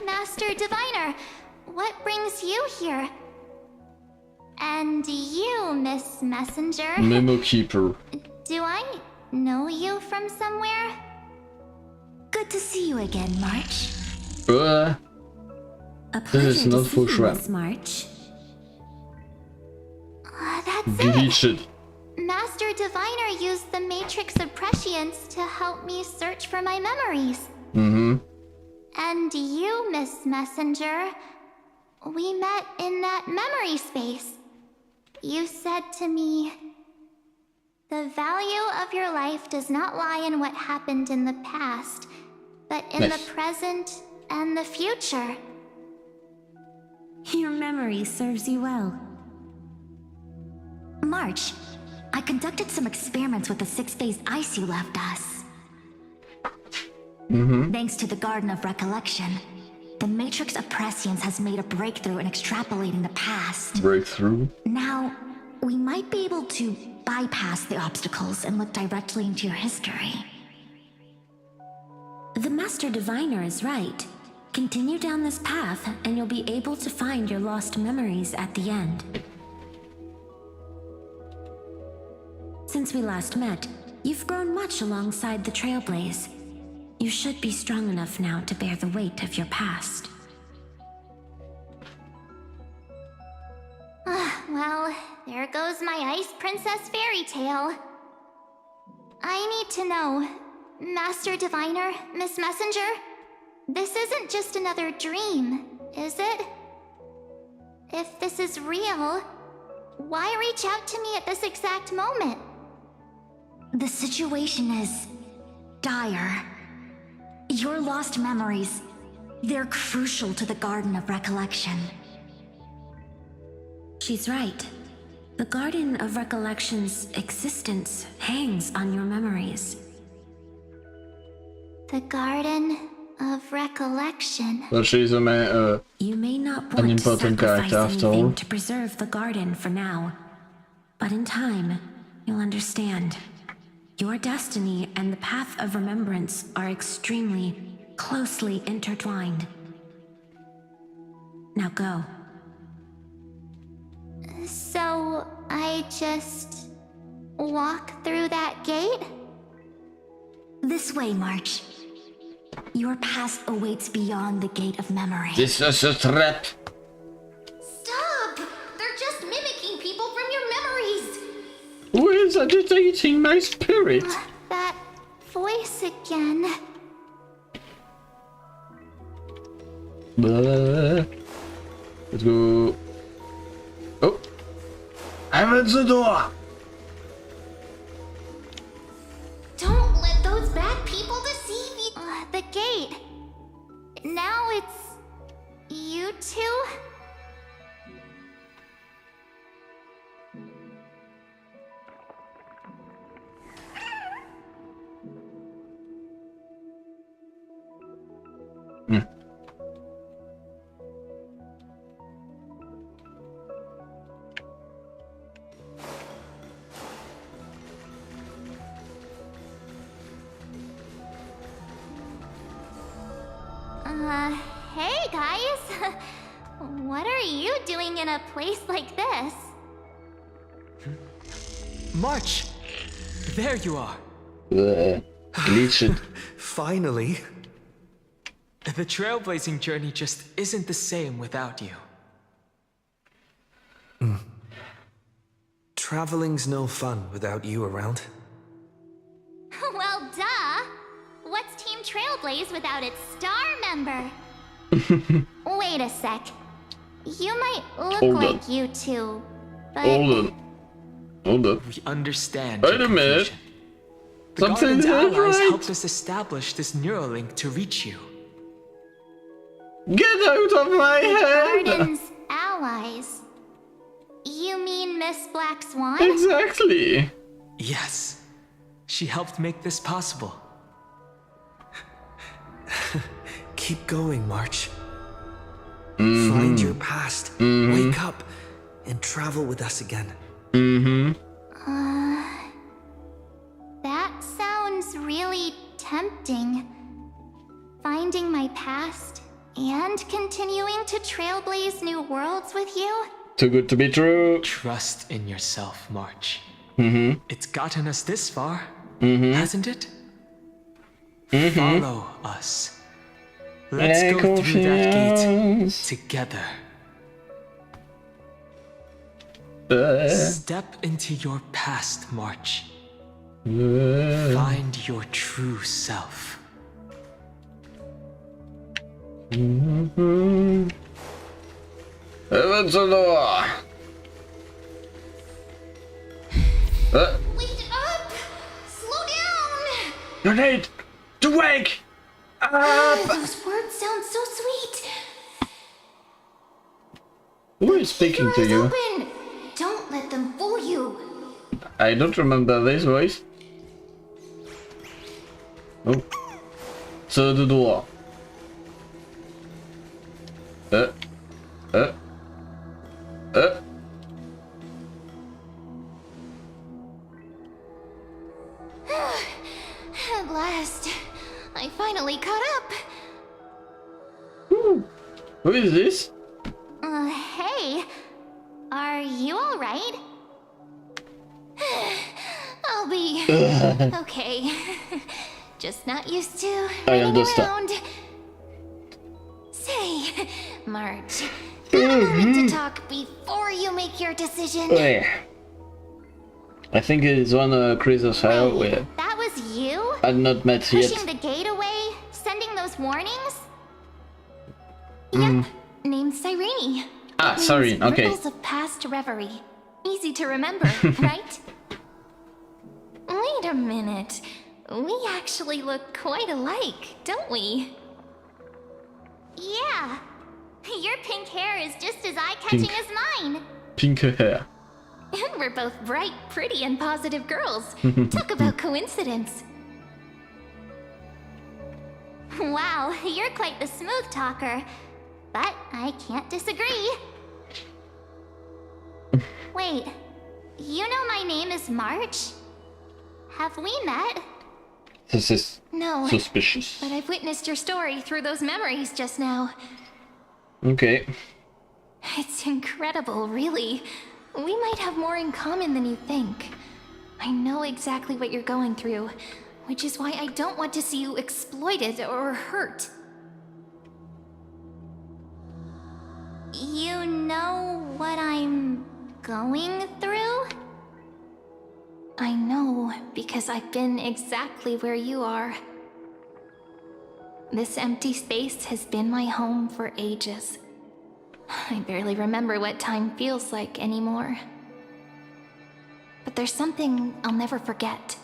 Master Diviner, what brings you here? And you, Miss Messenger? Memo Keeper. Do I know you from somewhere? Good to see you again, March. A A This pleasure is to not see for you, Shram. Miss March. That's it! Glitched. Master Diviner used the Matrix of Prescience to help me search for my memories. Mm-hmm. And you, Miss Messenger, we met in that memory space. You said to me, the value of your life does not lie in what happened in the past, but in Nice. the present and the future. Your memory serves you well. March, I conducted some experiments with the six-phase ice you left us. Thanks to the Garden of Recollection, the Matrix of Prescience has made a breakthrough in extrapolating the past. Breakthrough. Now, we might be able to bypass the obstacles and look directly into your history. The Master Diviner is right. Continue down this path, and you'll be able to find your lost memories at the end. Since we last met, you've grown much alongside the Trailblaze. You should be strong enough now to bear the weight of your past. Well, there goes my Ice Princess fairy tale. I need to know, Master Diviner, Miss Messenger, this isn't just another dream, is it? If this is real, why reach out to me at this exact moment? The situation is dire. Your lost memories, they're crucial to the Garden of Recollection. She's right. The Garden of Recollection's existence hangs on your memories. The Garden of Recollection. Well, she's a You may not An want to important sacrifice character after anything all. to preserve the garden for now. But in time, you'll understand. Your destiny and the path of remembrance are extremely, closely intertwined. Now go. So, I just walk through that gate? This way, March. Your past awaits beyond the Gate of Memory. This is a trap. Stop! They're just mimicking people from your memories! Who is agitating my spirit? That voice again. Blah. Let's go. Oh, I'm at the door. Don't let those bad people deceive you. The gate. Now it's you two? Hey guys. What are you doing in a place like this? March! There you are. Glitched. Finally. The trailblazing journey just isn't the same without you. Traveling's no fun without you around. Well, duh. What's Team Trailblaze without its star member? Wait a sec. You might look Hold like on. you two, but Hold on. Hold up. We understand Wait your a minute. confusion. The Something Garden's is allies right. helped us establish this Neuralink to reach you. Get out of my head! Garden's allies. You mean Miss Black Swan? Exactly. Yes, she helped make this possible. Keep going, March. Find your past, wake up, and travel with us again. That sounds really tempting. Finding my past and continuing to trailblaze new worlds with you? Too good to be true. Trust in yourself, March. Mm-hmm. It's gotten us this far, Mm-hmm. hasn't it? Mm-hmm. Follow us. Let's go through that gate together. Step into your past, March. Find your true self. Heaven's a door. Wake up! Slow down! You need to wake up! Those words sound so sweet. Who is speaking to Your eyes you? open. Don't let them fool you. I don't remember this voice. Oh. So the door. At last, I finally caught up. Who is this? Hey, are you all right? I'll be okay. Just not used to I running understand. around. Say, March, got a moment to talk before you make your decision. I think it is one Chris's hair with That was you? I've not met yet. Pushing the gate away? Sending those warnings? Yep, named Cyrene. Ah, It means sorry, okay. Ripples of past reverie. Easy to remember, right? Wait a minute. We actually look quite alike, don't we? Yeah. Your pink hair is just as eye-catching Pink. as mine. Pink hair. And we're both bright, pretty, and positive girls. Talk about coincidence. Wow, you're quite the smooth talker. But I can't disagree. Wait, you know my name is March? Have we met? This is No, suspicious. but I've witnessed your story through those memories just now. Okay. It's incredible, really. We might have more in common than you think. I know exactly what you're going through, which is why I don't want to see you exploited or hurt. You know what I'm going through? I know, because I've been exactly where you are. This empty space has been my home for ages. I barely remember what time feels like anymore. But there's something I'll never forget.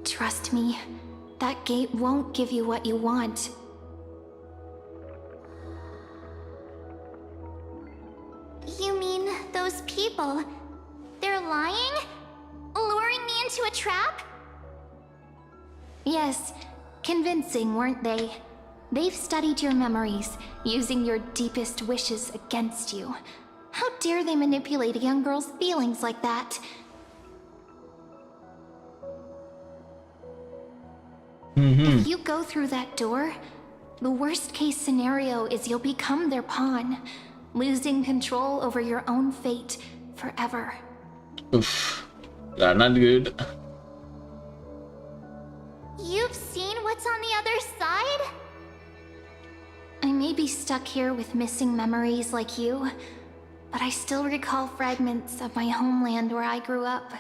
Trust me, that gate won't give you what you want. You mean those people? They're lying? Luring me into a trap? Yes, convincing, weren't they? They've studied your memories, using your deepest wishes against you. How dare they manipulate a young girl's feelings like that? If you go through that door, the worst case scenario is you'll become their pawn, losing control over your own fate forever. Oof. Yeah, not good. You've seen what's on the other side? I may be stuck here with missing memories like you, but I still recall fragments of my homeland where I grew up.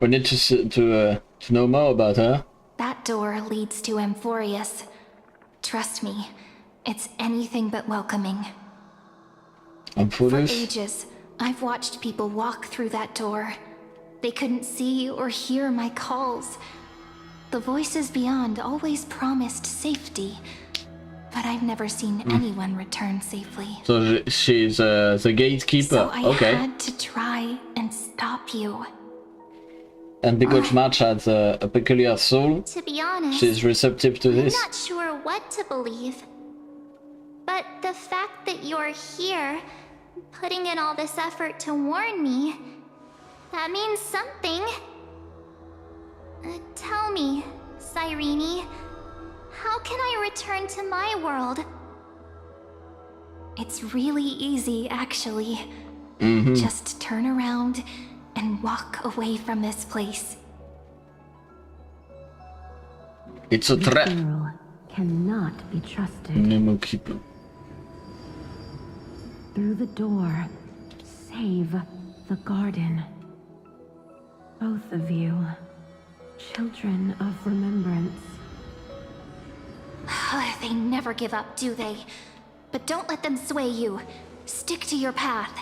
We need to know more about her. That door leads to Amphorius. Trust me, it's anything but welcoming. For Amphorius? ages, I've watched people walk through that door. They couldn't see or hear my calls. The voices beyond always promised safety, but I've never seen anyone return safely. So she's the gatekeeper. So I Okay. had to try and stop you. And because March has a peculiar soul, To be honest, she's receptive to I'm this. not sure what to believe. But the fact that you're here, putting in all this effort to warn me, that means something. Tell me, Cyrene, how can I return to my world? It's really easy, actually. Just turn around and walk away from this place. It's a trap. Girl cannot be trusted. Nemo keeper. Through the door, save the garden. Both of you, children of remembrance. They never give up, do they? But don't let them sway you. Stick to your path.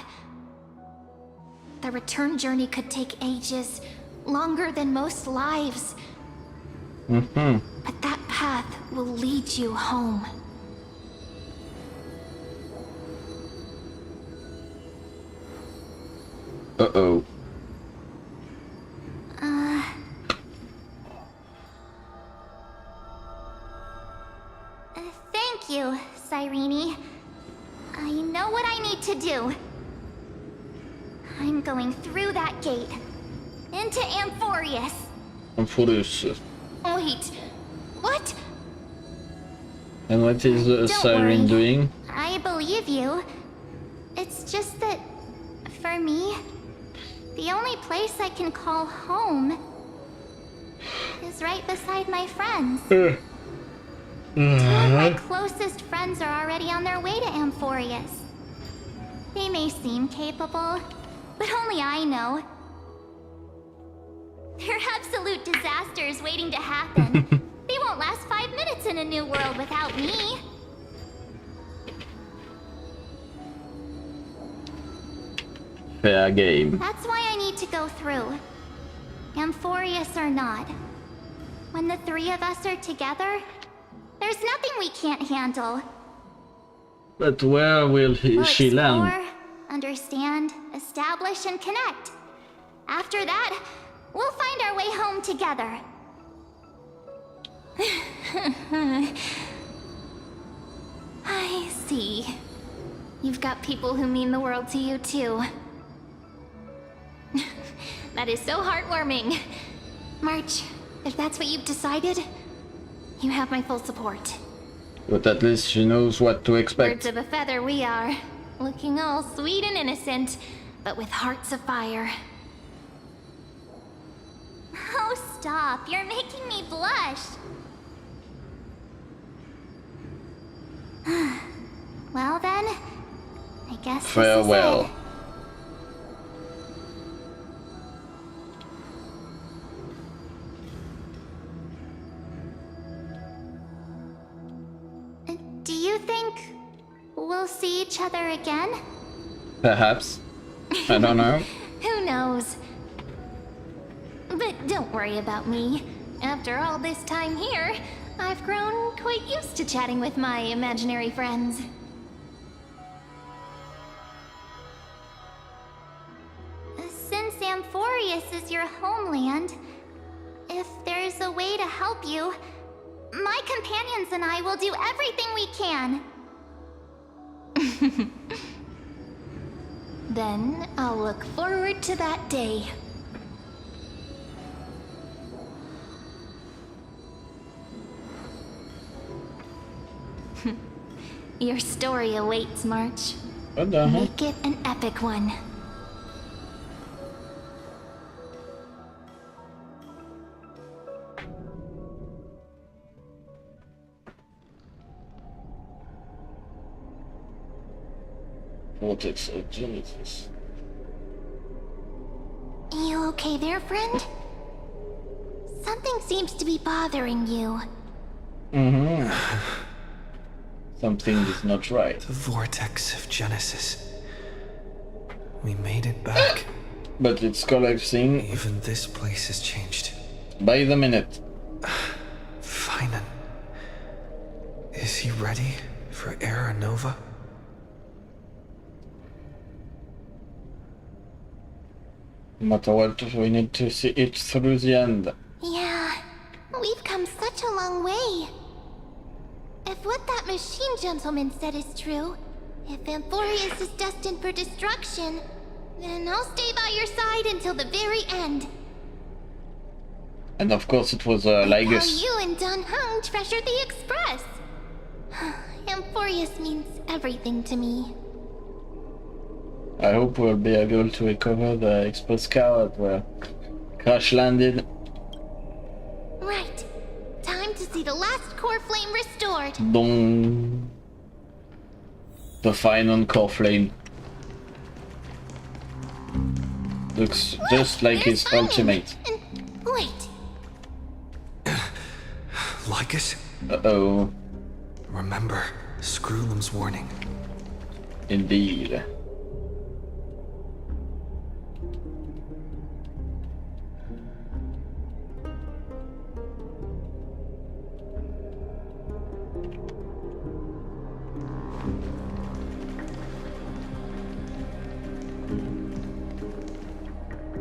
The return journey could take ages, longer than most lives. But that path will lead you home. Uh-oh. Thank you, Cyrene. I know what I need to do. I'm going through that gate. Into Amphorius. Amphorius. Wait, what? And what is Don't Siren worry. doing? I believe you. It's just that, for me, the only place I can call home is right beside my friends. Two of my closest friends are already on their way to Amphorius. They may seem capable, but only I know. They're absolute disasters waiting to happen. They won't last 5 minutes in a new world without me. Fair game. That's why I need to go through. Amphorius or not. When the three of us are together, there's nothing we can't handle. But where will We'll she explore, land? understand, establish, and connect. After that, we'll find our way home together. I see. You've got people who mean the world to you, too. That is so heartwarming. March, if that's what you've decided, you have my full support. But at least she knows what to Birds expect. of a feather we are. Looking all sweet and innocent, but with hearts of fire. Oh, stop. You're making me blush. Well then, I guess Farewell. this is it. Do you think we'll see each other again? Perhaps. I don't know. Who knows? But don't worry about me. After all this time here, I've grown quite used to chatting with my imaginary friends. Since Amphorius is your homeland, if there's a way to help you, my companions and I will do everything we can. Then I'll look forward to that day. Your story awaits, March. What the heck? Make it an epic one. What is a Genesis? You okay there, friend? Something seems to be bothering you. Something is not right. The vortex of Genesis. We made it back. but it's collapsing Even this place has changed. by the minute. Phainon. Is he ready for Era Nova? No matter what, we need to see it through the end. Yeah, we've come such a long way. If what that machine gentleman said is true, if Amphorius is destined for destruction, then I'll stay by your side until the very end. And of course it was Like Ligus. how you and Don Hung treasured the Express. Amphorius means everything to me. I hope we'll be able to recover the express car that were crash landed. Right. Time to see the last core flame restored. Dong. The Phainon core flame. Looks just like his Phainon. ultimate. And wait. Lycus? Uh-oh. Remember Screwlum's warning. Indeed.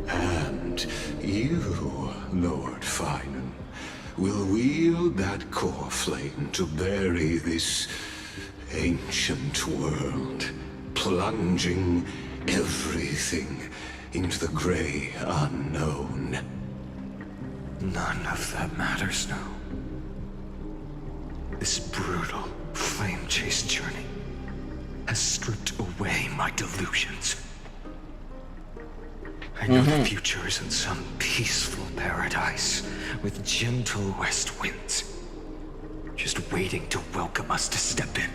And you, Lord Phainon, will wield that core flame to bury this ancient world, plunging everything into the gray unknown. None of that matters now. This brutal, flame-chased journey has stripped away my delusions. I know the future is in some peaceful paradise with gentle west winds, just waiting to welcome us to step in.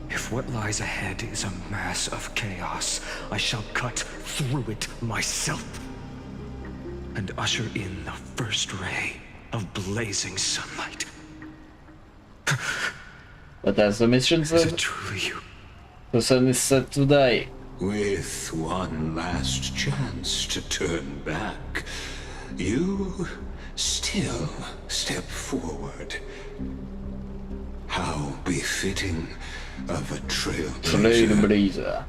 If what lies ahead is a mass of chaos, I shall cut through it myself and usher in the first ray of blazing sunlight. But as the mission Is it said, truly you? the sun is set to die. With one last chance to turn back, you still step forward. How befitting of a trailblazer. Trailblazer.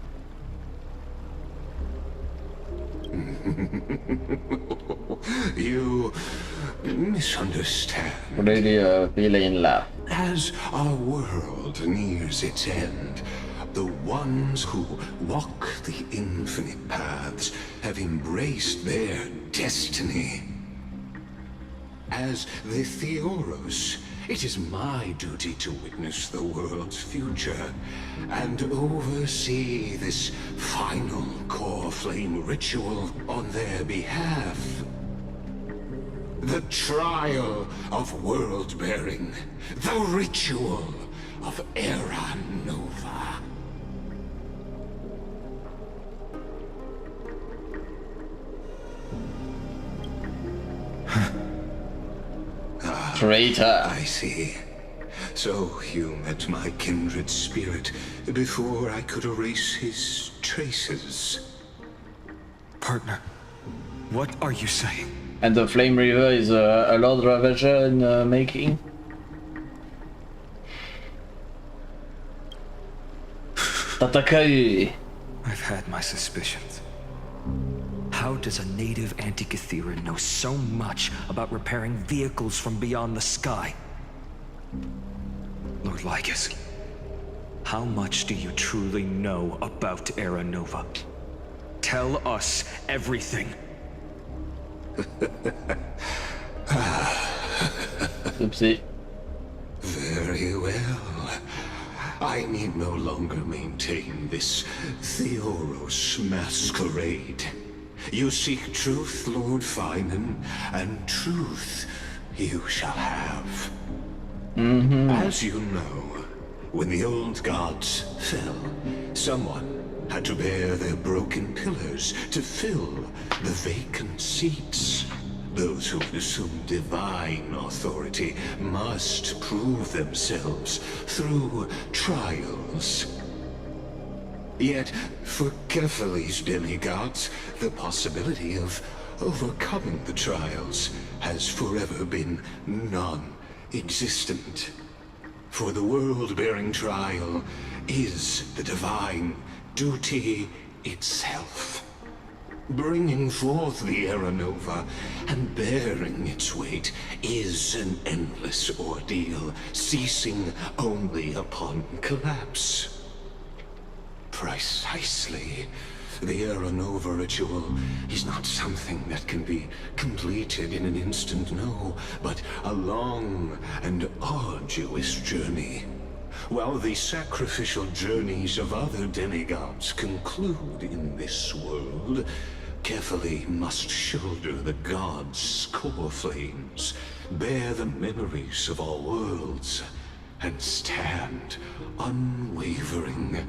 You misunderstand. Really a villain laugh. As our world nears its end, the ones who walk the infinite paths have embraced their destiny. As the Theoros, it is my duty to witness the world's future and oversee this final core flame ritual on their behalf. The trial of world-bearing, the ritual of Era Nova. Traitor. I see. So you met my kindred spirit before I could erase his traces. Partner, what are you saying? And the Flame River is a Lord Ravager in making. Tatakai! I've had my suspicions. How does a native Antikytheran know so much about repairing vehicles from beyond the sky? Lord Lycus, how much do you truly know about Era Nova? Tell us everything. Oopsie. Very well. I need no longer maintain this Theoros masquerade. You seek truth, Lord Phainon, and truth you shall have. As you know, when the old gods fell, someone had to bear their broken pillars to fill the vacant seats. Those who assume divine authority must prove themselves through trials. Yet, for Kephales's demigods, the possibility of overcoming the trials has forever been non-existent. For the world-bearing trial is the divine duty itself. Bringing forth the Era Nova and bearing its weight is an endless ordeal, ceasing only upon collapse. Precisely. The Era Nova ritual is not something that can be completed in an instant, no, but a long and arduous journey. While the sacrificial journeys of other demigods conclude in this world, Kephale must shoulder the gods' core flames, bear the memories of all worlds, and stand unwavering.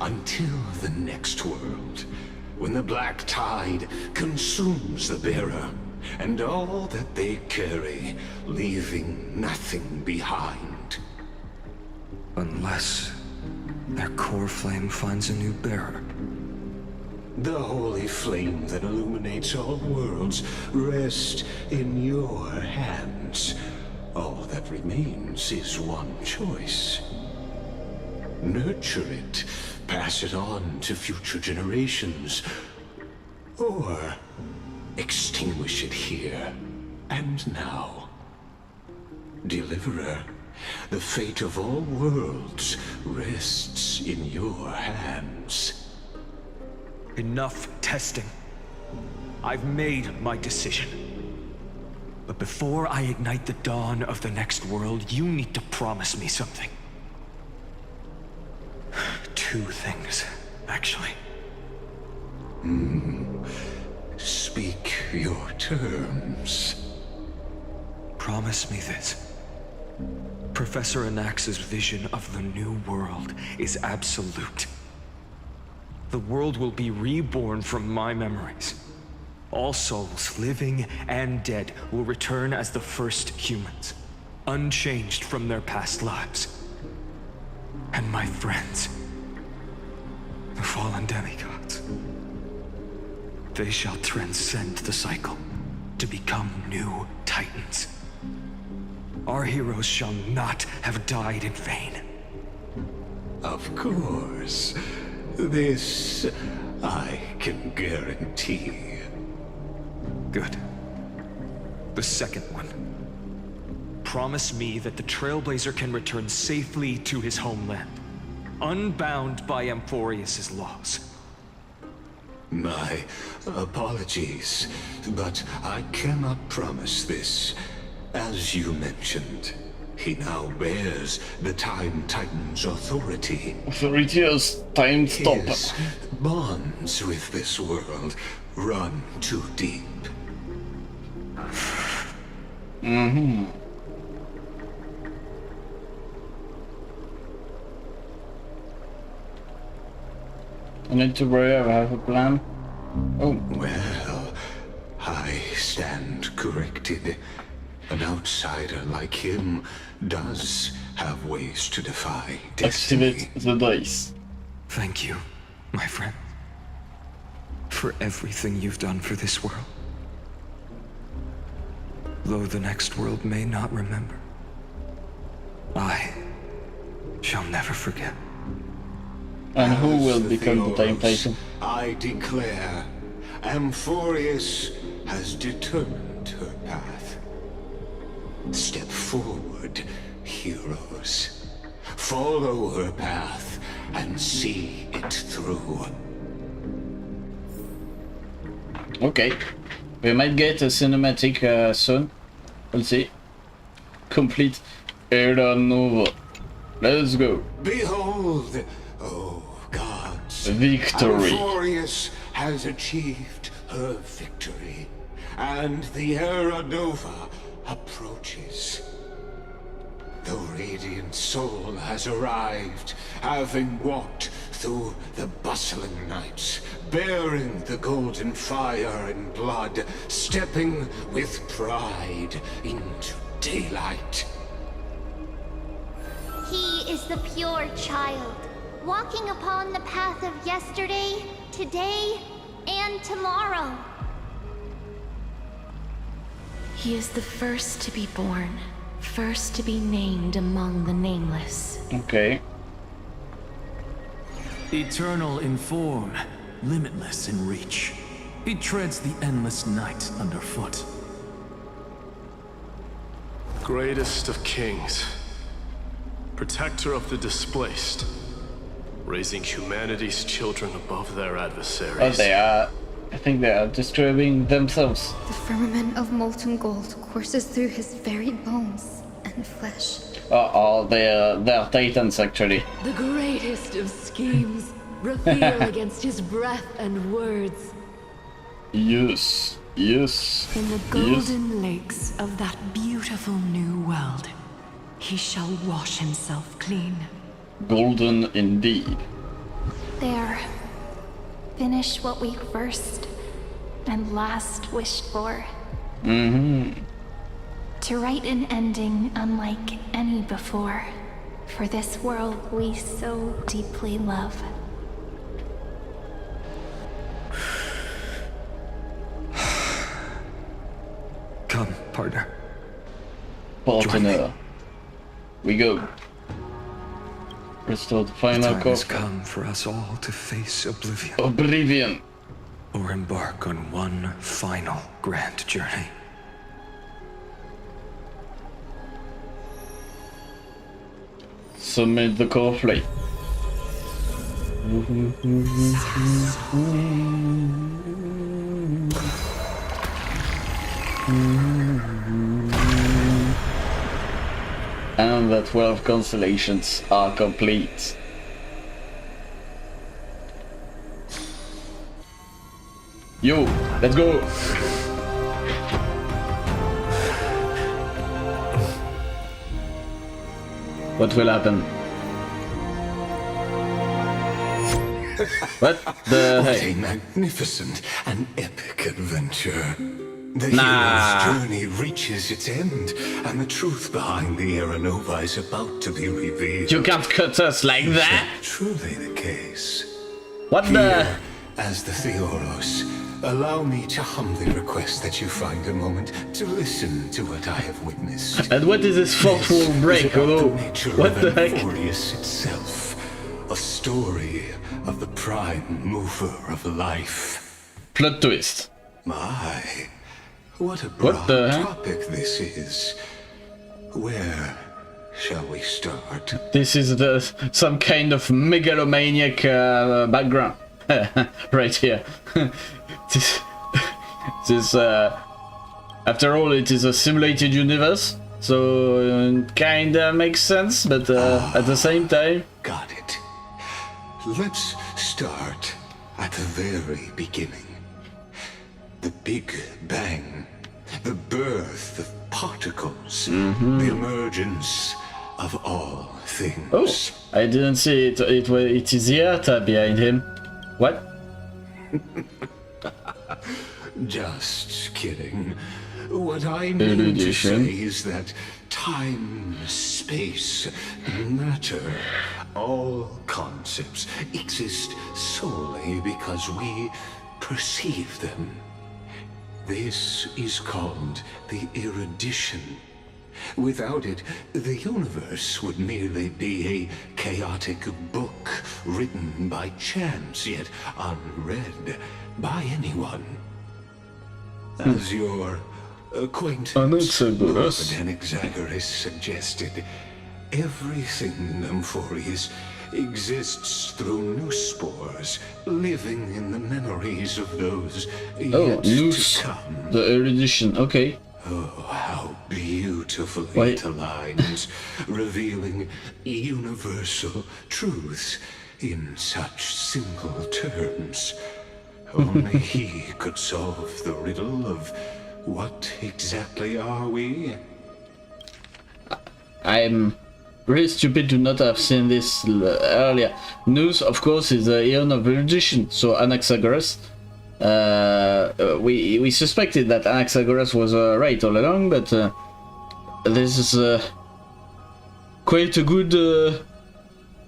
Until the next world, when the black tide consumes the bearer, and all that they carry, leaving nothing behind. Unless their core flame finds a new bearer. The holy flame that illuminates all worlds rests in your hands. All that remains is one choice. Nurture it, pass it on to future generations, or extinguish it here and now. Deliverer, the fate of all worlds rests in your hands. Enough testing. I've made my decision. But before I ignite the dawn of the next world, you need to promise me something. 2 things, actually. Speak your terms. Promise me this. Professor Anax's vision of the new world is absolute. The world will be reborn from my memories. All souls, living and dead, will return as the first humans, unchanged from their past lives. And my friends, the fallen demigods, they shall transcend the cycle to become new titans. Our heroes shall not have died in vain. Of course. This I can guarantee. Good. The second one. Promise me that the Trailblazer can return safely to his homeland, unbound by Amphorius' laws. My apologies, but I cannot promise this. As you mentioned, he now bears the Time Titan's authority. Authority as time stop. His bonds with this world run too deep. I need to worry, I have a plan. Oh. Well, I stand corrected. An outsider like him does have ways to defy destiny. Activate the dice. Thank you, my friend, for everything you've done for this world. Though the next world may not remember, I shall never forget. And who will become the Time Titan? I declare, Amphorius has determined her path. Step forward, heroes. Follow her path and see it through. Okay. We might get a cinematic soon. We'll see. Complete Era Nova. Let's go. Behold, oh gods. Victory. Amphorius has achieved her victory, and the Era Nova approaches. The radiant soul has arrived, having walked through the bustling nights, bearing the golden fire and blood, stepping with pride into daylight. He is the pure child, walking upon the path of yesterday, today, and tomorrow. He is the first to be born, first to be named among the nameless. Okay. Eternal in form, limitless in reach. He treads the endless night underfoot. Greatest of kings, protector of the displaced, raising humanity's children above their adversaries. Oh, they are. I think they are disturbing themselves. The firmament of molten gold courses through his very bones and flesh. Oh, they're titans actually. The greatest of schemes reveal against his breath and words. Yes, yes. In the golden lakes of that beautiful new world, he shall wash himself clean. Golden indeed. There. Finish what we first and last wished for. To write an ending unlike any before, for this world we so deeply love. Come, partner. Partner. We go. Restore the The final time has coffer. come for us all to face oblivion. Oblivion. Or embark on one final grand journey. Submit the core plate. And the 12 constellations are complete. Yo, let's go! What will happen? What the What heck? a magnificent and epic adventure. The Nah. hero's journey reaches its end, and the truth behind the Aeronova is about to be revealed. You can't cut us like that! Truly the case. What the? Here, as the Theoros, allow me to humbly request that you find a moment to listen to what I have witnessed. And what is this fourth wall break? Oh, what the heck? Amphorius itself, a story of the prime mover of life. Plot twist. My, what a What broad the heck? topic this is. Where shall we start? This is some kind of megalomaniac background. Right here. this after all, it is a simulated universe, so kinda makes sense, but at the same time. Got it. Let's start at the very beginning. The Big Bang, the birth of particles, the emergence of all things. Oh, I didn't see it. It is Yata behind him. What? Just kidding. What I mean to say is that time, space, matter, all concepts exist solely because we perceive them. This is called the erudition. Without it, the universe would merely be a chaotic book written by chance, yet unread by anyone. As your acquaintance Anaxagoras. Anaxagoras suggested, everything in Amphorius exists through new spores, living in the memories of those yet Noose. to come. The erudition. Okay. Oh, how beautifully Wait. it aligns, revealing universal truths in such simple terms. Only he could solve the riddle of what exactly are we? I'm really stupid to not have seen this earlier. News, of course, is the Eon of Erudition, so Anaxagoras. We suspected that Anaxagoras was right all along, but this is quite a good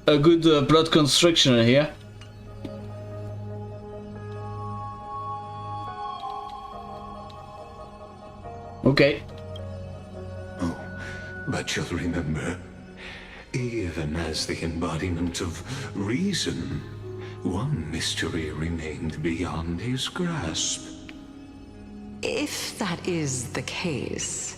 a good plot construction here. Okay. Oh, but you'll remember, even as the embodiment of reason, one mystery remained beyond his grasp. If that is the case,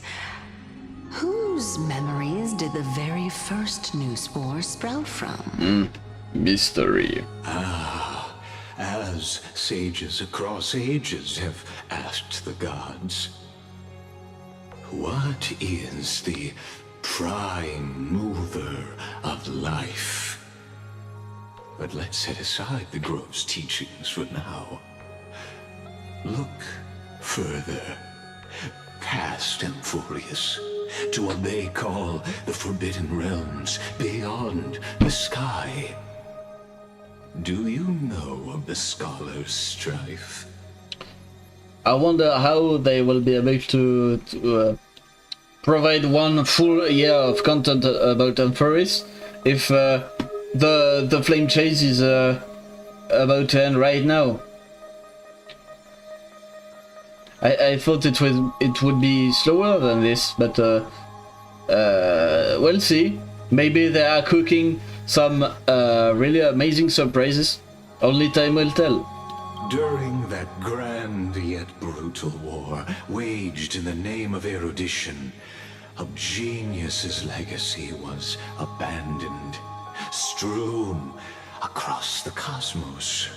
whose memories did the very first new spore sprout from? Mystery. Ah, as sages across ages have asked the gods, what is the prime mover of life? But let's set aside the Grove's teachings for now. Look further, past Amphorius, to what they call the Forbidden Realms beyond the sky. Do you know of the Scholar's Strife? I wonder how they will be able to provide one full year of content about Amphorius if the flame chase is about to end right now. I thought it would be slower than this, but we'll see. Maybe they are cooking some really amazing surprises. Only time will tell. During that grand yet brutal war, waged in the name of erudition, Genius's legacy was abandoned, strewn across the cosmos.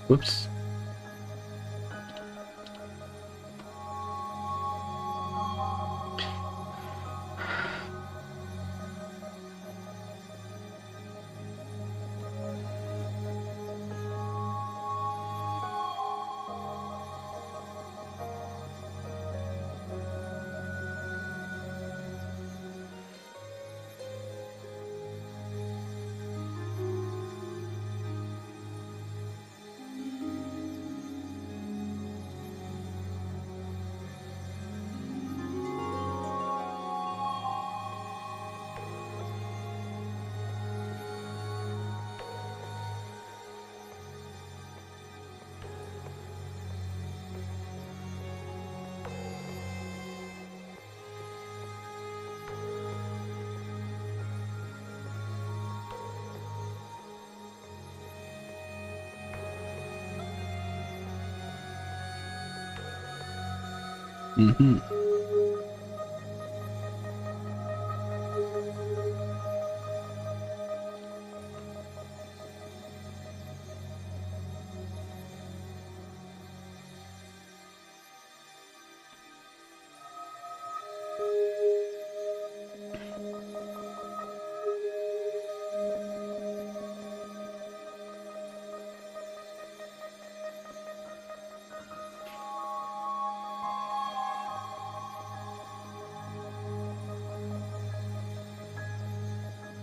Whoops. Mm-hmm.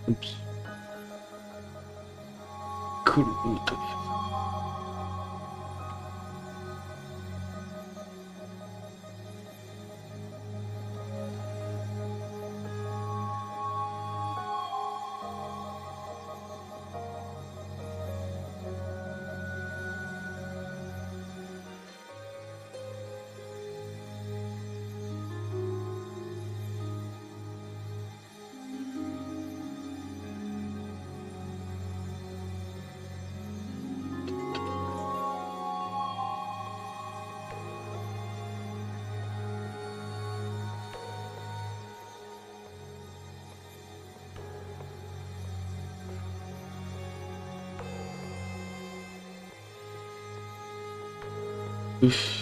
Oops. Cool. Oof.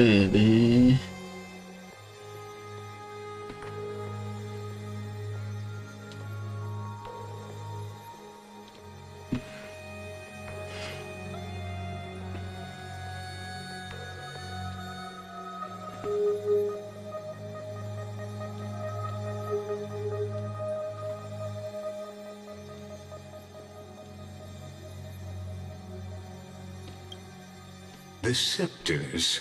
Eh ben... The scepters,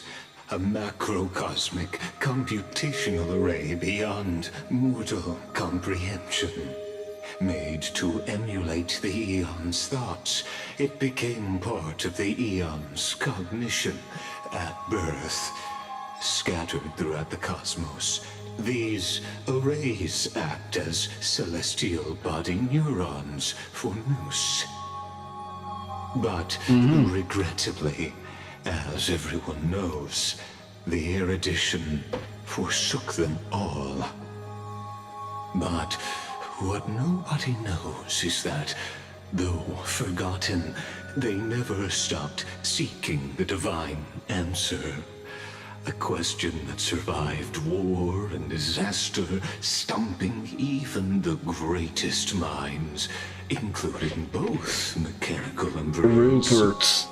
a macrocosmic computational array beyond mortal comprehension. Made to emulate the Eon's thoughts, it became part of the Eon's cognition at birth. Scattered throughout the cosmos, these arrays act as celestial body neurons for Nous. But regrettably, as everyone knows, the erudition forsook them all. But what nobody knows is that, though forgotten, they never stopped seeking the divine answer. A question that survived war and disaster, stumping even the greatest minds, including both mechanical and Ruperts.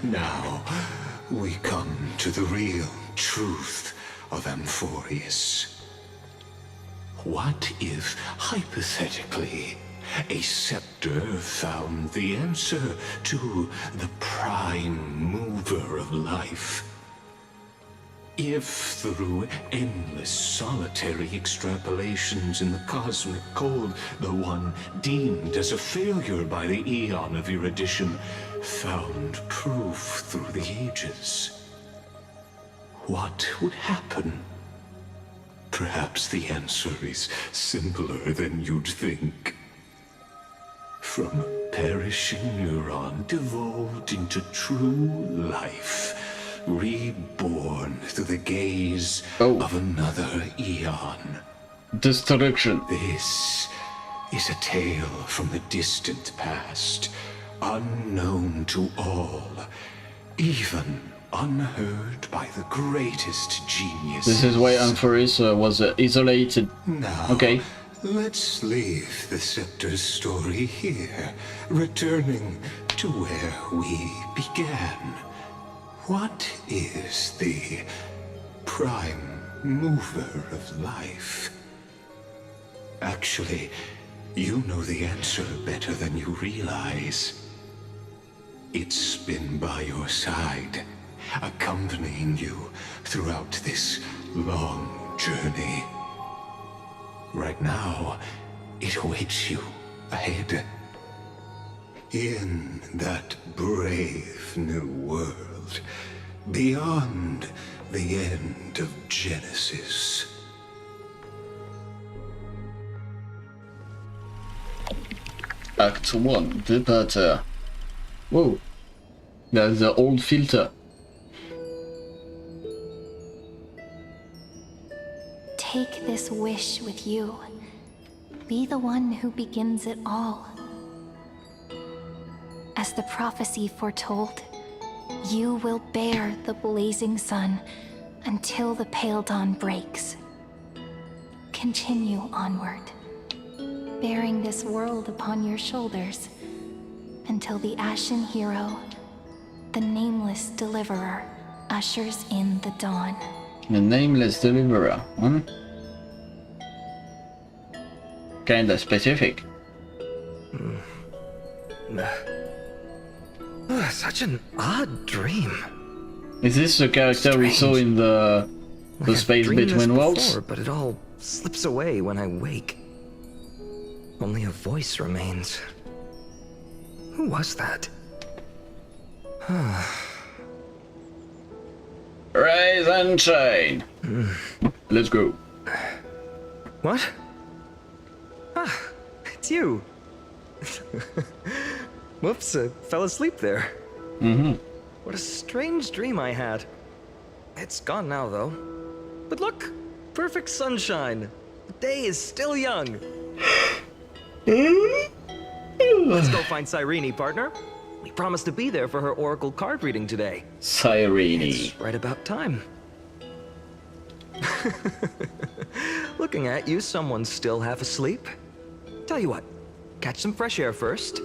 Now, we come to the real truth of Amphorius. What if, hypothetically, a scepter found the answer to the prime mover of life? If, through endless solitary extrapolations in the cosmic cold, the one deemed as a failure by the Eon of erudition found proof through the ages, what would happen? Perhaps the answer is simpler than you'd think. From a perishing neuron devolved into true life, reborn through the gaze of another Eon. Destruction. This is a tale from the distant past, unknown to all, even unheard by the greatest genius. This is why Amphorius was isolated. Now, okay. Let's leave the Scepter's story here, returning to where we began. What is the prime mover of life? Actually, you know the answer better than you realize. It's been by your side, accompanying you throughout this long journey. Right now, it awaits you ahead. In that brave new world, beyond the end of Genesis. Act 1, Departure. Whoa. That's the old filter. Take this wish with you. Be the one who begins it all. As the prophecy foretold, you will bear the blazing sun until the pale dawn breaks. Continue onward, bearing this world upon your shoulders, until the Ashen Hero, the Nameless Deliverer, ushers in the dawn. The Nameless Deliverer, huh? Kinda specific. Such an odd dream. Is this the character we saw in the Space Between Worlds? Before, but it all slips away when I wake. Only a voice remains. Who was that? Rise and shine. Let's go. What? Ah, it's you. Whoops, I fell asleep there. What a strange dream I had. It's gone now, though. But look, perfect sunshine. The day is still young. Let's go find Cyrene, partner. We promised to be there for her oracle card reading today. Cyrene. It's right about time. Looking at you, someone's still half asleep. Tell you what, catch some fresh air first.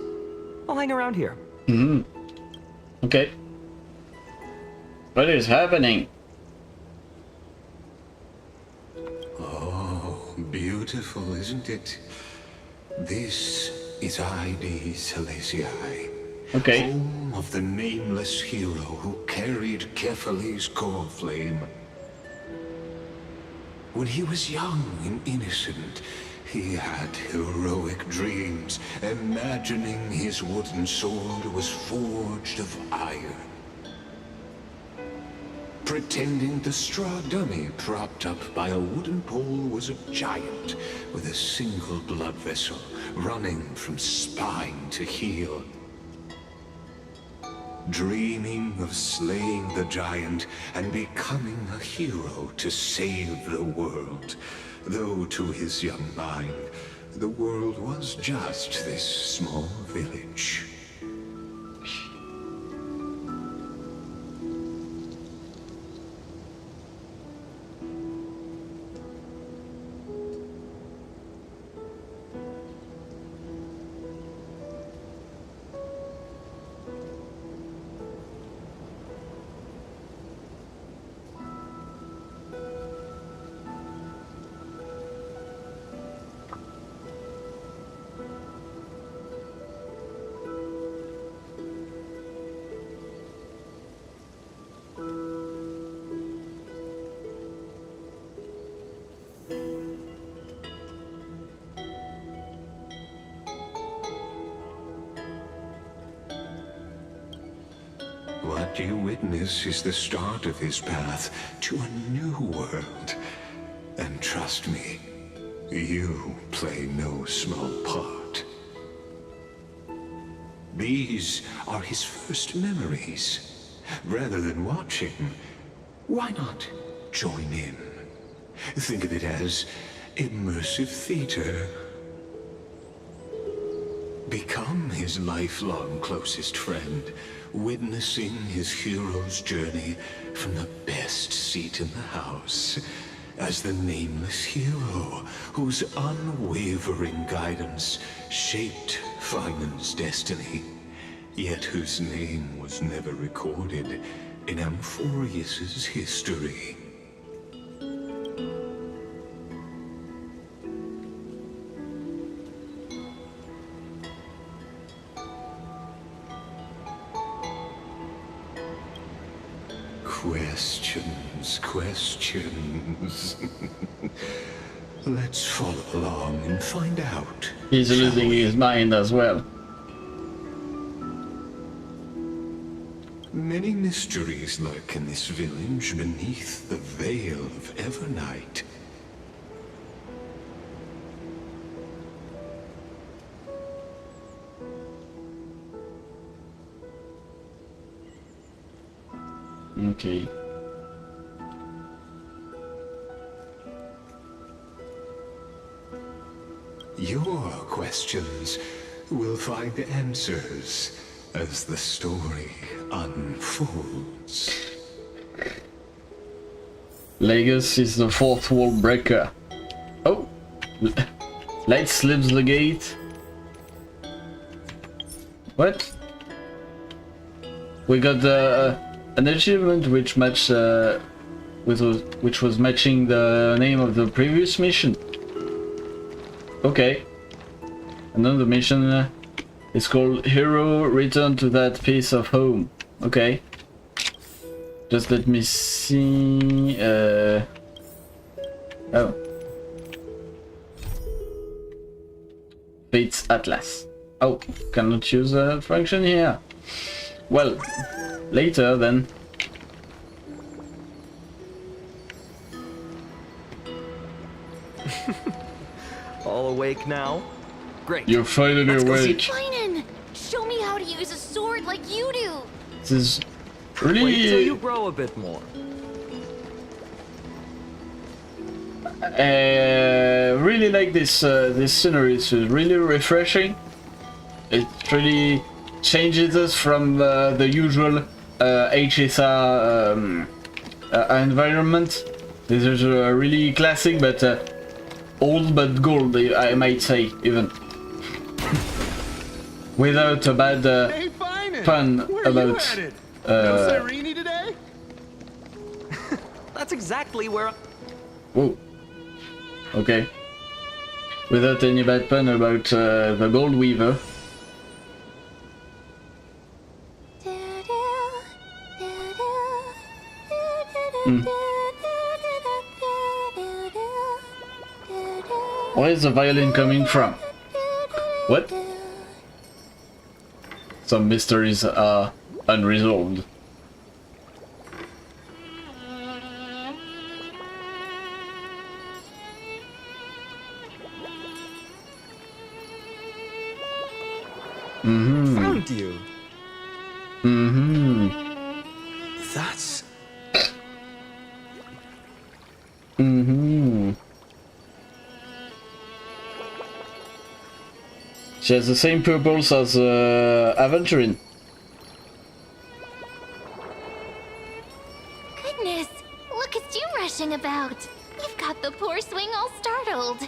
I'll hang around here. Okay. What is happening? Oh, beautiful, isn't it? This is ID Silesiae, Okay. Home of the nameless hero who carried Kefali's core flame. When he was young and innocent, he had heroic dreams, imagining his wooden sword was forged of iron. Pretending the straw dummy propped up by a wooden pole was a giant with a single blood vessel running from spine to heel. Dreaming of slaying the giant and becoming a hero to save the world. Though to his young mind, the world was just this small village. What you witness is the start of his path to a new world. And trust me, you play no small part. These are his first memories. Rather than watching, why not join in? Think of it as immersive theater. Become his lifelong closest friend, witnessing his hero's journey from the best seat in the house, as the nameless hero whose unwavering guidance shaped Phainon's destiny, yet whose name was never recorded in Amphorius's history. Questions. Let's follow along and find out. He's losing his mind as well. Many mysteries lurk in this village beneath the veil of Evernight. Okay. Your questions will find answers as the story unfolds. Legos is the fourth wall breaker. Oh! Light slips the gate. What? We got an achievement which matched which was matching the name of the previous mission. Okay. Another mission is called Hero Return to That Piece of Home. Okay. Just let me see. Oh. Fate's Atlas. Oh, cannot use a function here. Well, later then. All awake now? Great. You're finally awake. Phainon, show me how to use a sword like you do. This is really. Wait till you grow a bit more. Really like this this scenery. It's really refreshing. It really changes us from the usual HSR environment. This is really classic, but old but gold, I might say, even. Without a bad pun about. No Serene today? That's exactly where. Whoa. Okay. Without any bad pun about the Gold Weaver. Where is the violin coming from? What? Some mysteries are unresolved. Found you. That's... She has the same purples as Aventurine. Goodness, look at you rushing about. You've got the poor swing all startled.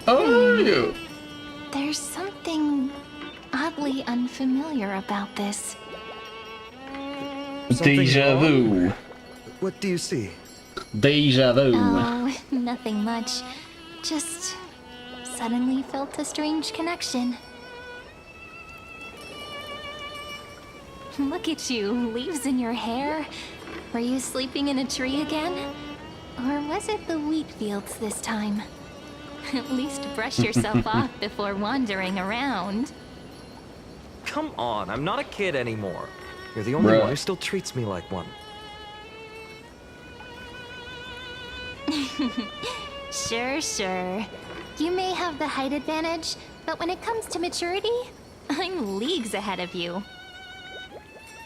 How are you? There's something oddly unfamiliar about this. Deja vu. What do you see? Deja vu. Oh, nothing much. Just suddenly felt a strange connection. Look at you, leaves in your hair. Were you sleeping in a tree again? Or was it the wheat fields this time? At least brush yourself off before wandering around. Come on, I'm not a kid anymore. You're the only one who still treats me like one. Sure. You may have the height advantage, but when it comes to maturity, I'm leagues ahead of you.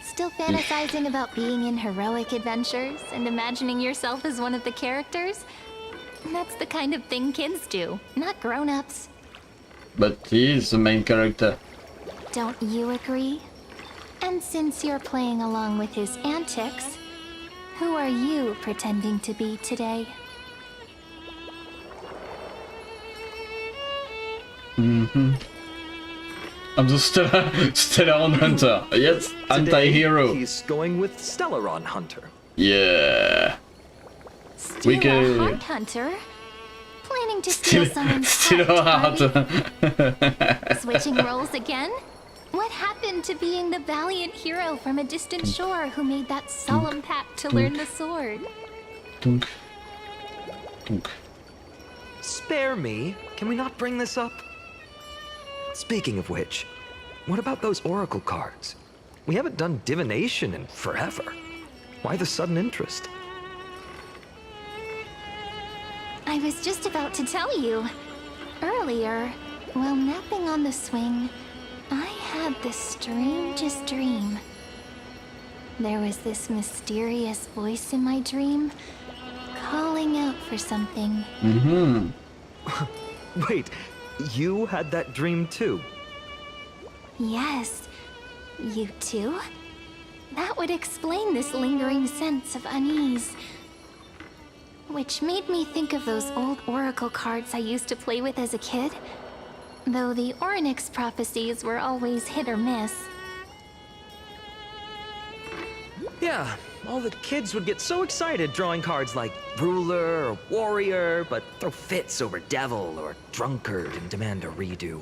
Still fantasizing about being in heroic adventures and imagining yourself as one of the characters? That's the kind of thing kids do, not grown-ups. But he is the main character. Don't you agree? And since you're playing along with his antics, who are you pretending to be today? I'm the Stellaron Hunter. Yes, anti-hero. He's going with Stellaron Hunter. Yeah. Still a heart hunter? Planning to steal someone's heart, right? Switching roles again? What happened to being the valiant hero from a distant shore who made that solemn pact to learn the sword? Dunk. Spare me. Can we not bring this up? Speaking of which, what about those oracle cards? We haven't done divination in forever. Why the sudden interest? I was just about to tell you. Earlier, while napping on the swing, I had the strangest dream. There was this mysterious voice in my dream, calling out for something. Wait, you had that dream too? Yes, you too? That would explain this lingering sense of unease. Which made me think of those old oracle cards I used to play with as a kid. Though the Ornyx prophecies were always hit or miss. Yeah, all the kids would get so excited drawing cards like ruler or warrior, but throw fits over devil or drunkard and demand a redo.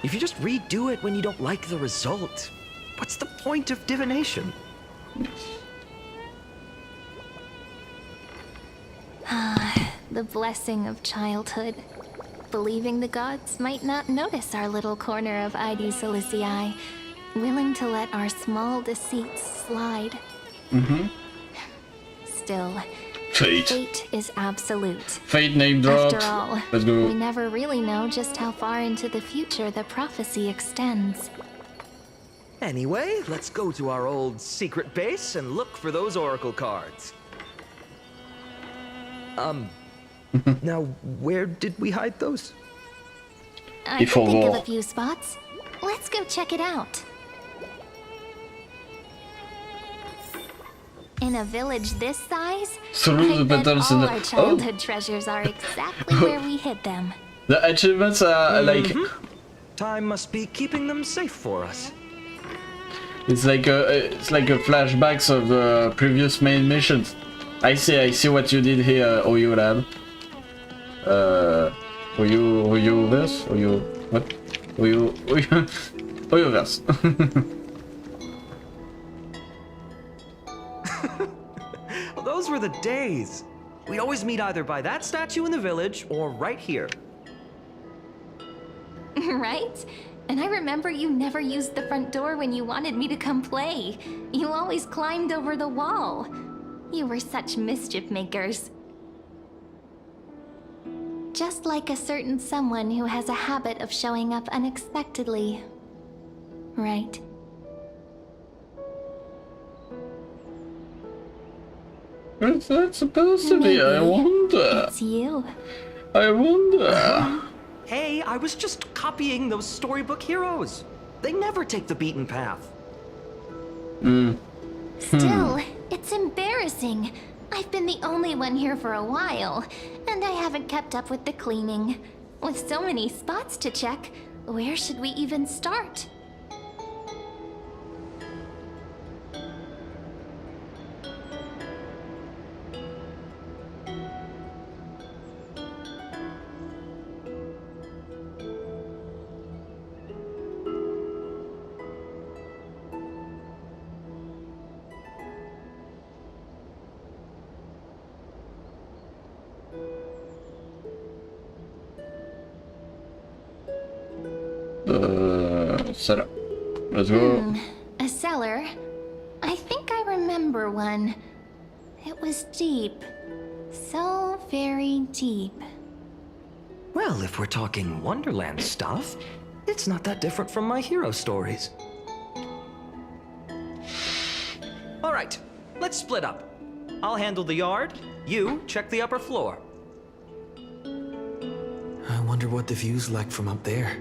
If you just redo it when you don't like the result, what's the point of divination? The blessing of childhood. Believing the gods might not notice our little corner of ID Silicii, willing to let our small deceits slide. Still, fate is absolute. Fate name dropped. After all, Let's go. we never really know just how far into the future the prophecy extends. Anyway, let's go to our old secret base and look for those oracle cards. Now, where did we hide those? I can think of a few spots. Let's go check it out. In a village this size, I bet all our childhood treasures are exactly where we hid them. The achievements are like... Time must be keeping them safe for us. It's like a flashbacks of previous main missions. I see what you did here, Oyo Lab. Oyoverse? Oyo... what? Oyoverse. Well, those were the days. We'd always meet either by that statue in the village or right here. Right? And I remember you never used the front door when you wanted me to come play. You always climbed over the wall. You were such mischief makers. Just like a certain someone who has a habit of showing up unexpectedly. Right? What's that supposed to be? I wonder. It's you. I wonder. Hey, I was just copying those storybook heroes. They never take the beaten path. Still, it's embarrassing. I've been the only one here for a while, and I haven't kept up with the cleaning. With so many spots to check, where should we even start? Set up. Let's go. A cellar? I think I remember one. It was deep. So very deep. Well, if we're talking Wonderland stuff, it's not that different from my hero stories. All right, let's split up. I'll handle the yard, you check the upper floor. I wonder what the view's like from up there.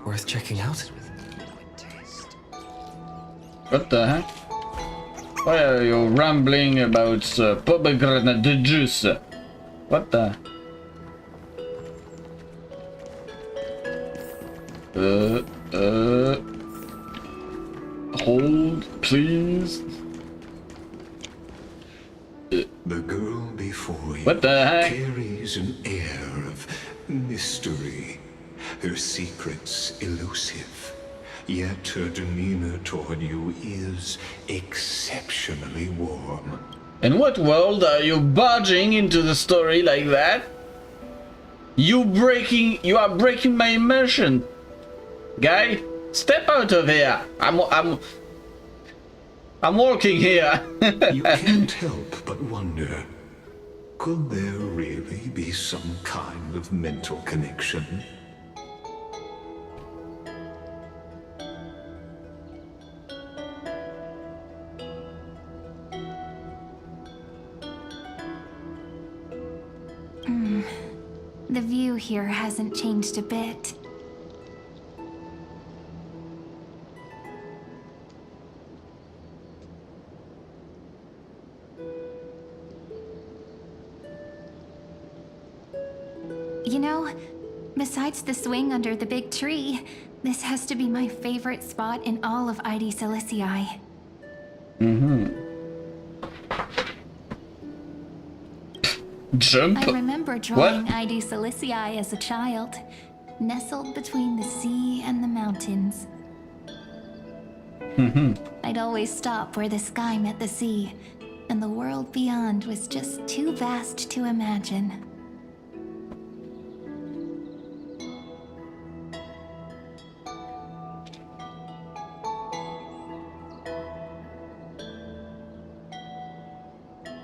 Worth checking out. What the heck? Why are you rambling about pomegranate juice? What the? Hold, please. The girl before you What the heck? carries an air of mystery. Her secrets elusive, yet her demeanor toward you is exceptionally warm. In what world are you barging into the story like that? You are breaking my immersion. Guy, step out of here. I'm walking here. You can't help but wonder, could there really be some kind of mental connection? The view here hasn't changed a bit. You know, besides the swing under the big tree, this has to be my favorite spot in all of ID Silicii. Jump? I remember drawing ID Silicii as a child, nestled between the sea and the mountains. I'd always stop where the sky met the sea, and the world beyond was just too vast to imagine.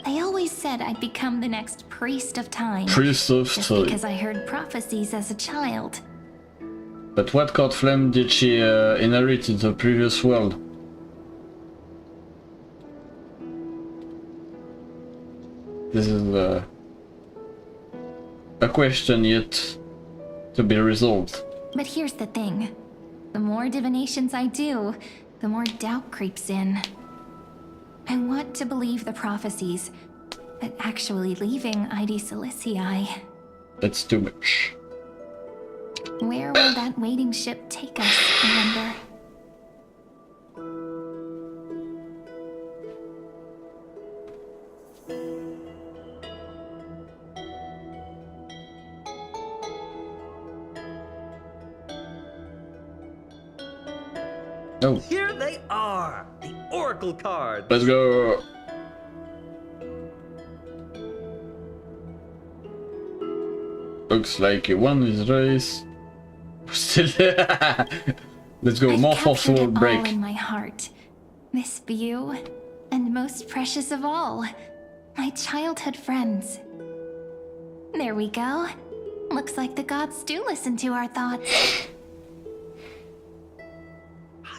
They always said I'd become the next priest of time. Priest of just time. because I heard prophecies as a child. But what court flame did she inherit in the previous world? This is a question yet to be resolved. But here's the thing. The more divinations I do, the more doubt creeps in. I want to believe the prophecies, but actually leaving ID Silicii, That's too much. where will that waiting ship take us, I wonder? Oh. Here they are, the Oracle cards. Let's go. Looks like one is raised. Still. Let's go. More forceful All break. in my heart. This view, and most precious of all, my childhood friends. There we go. Looks like the gods do listen to our thoughts.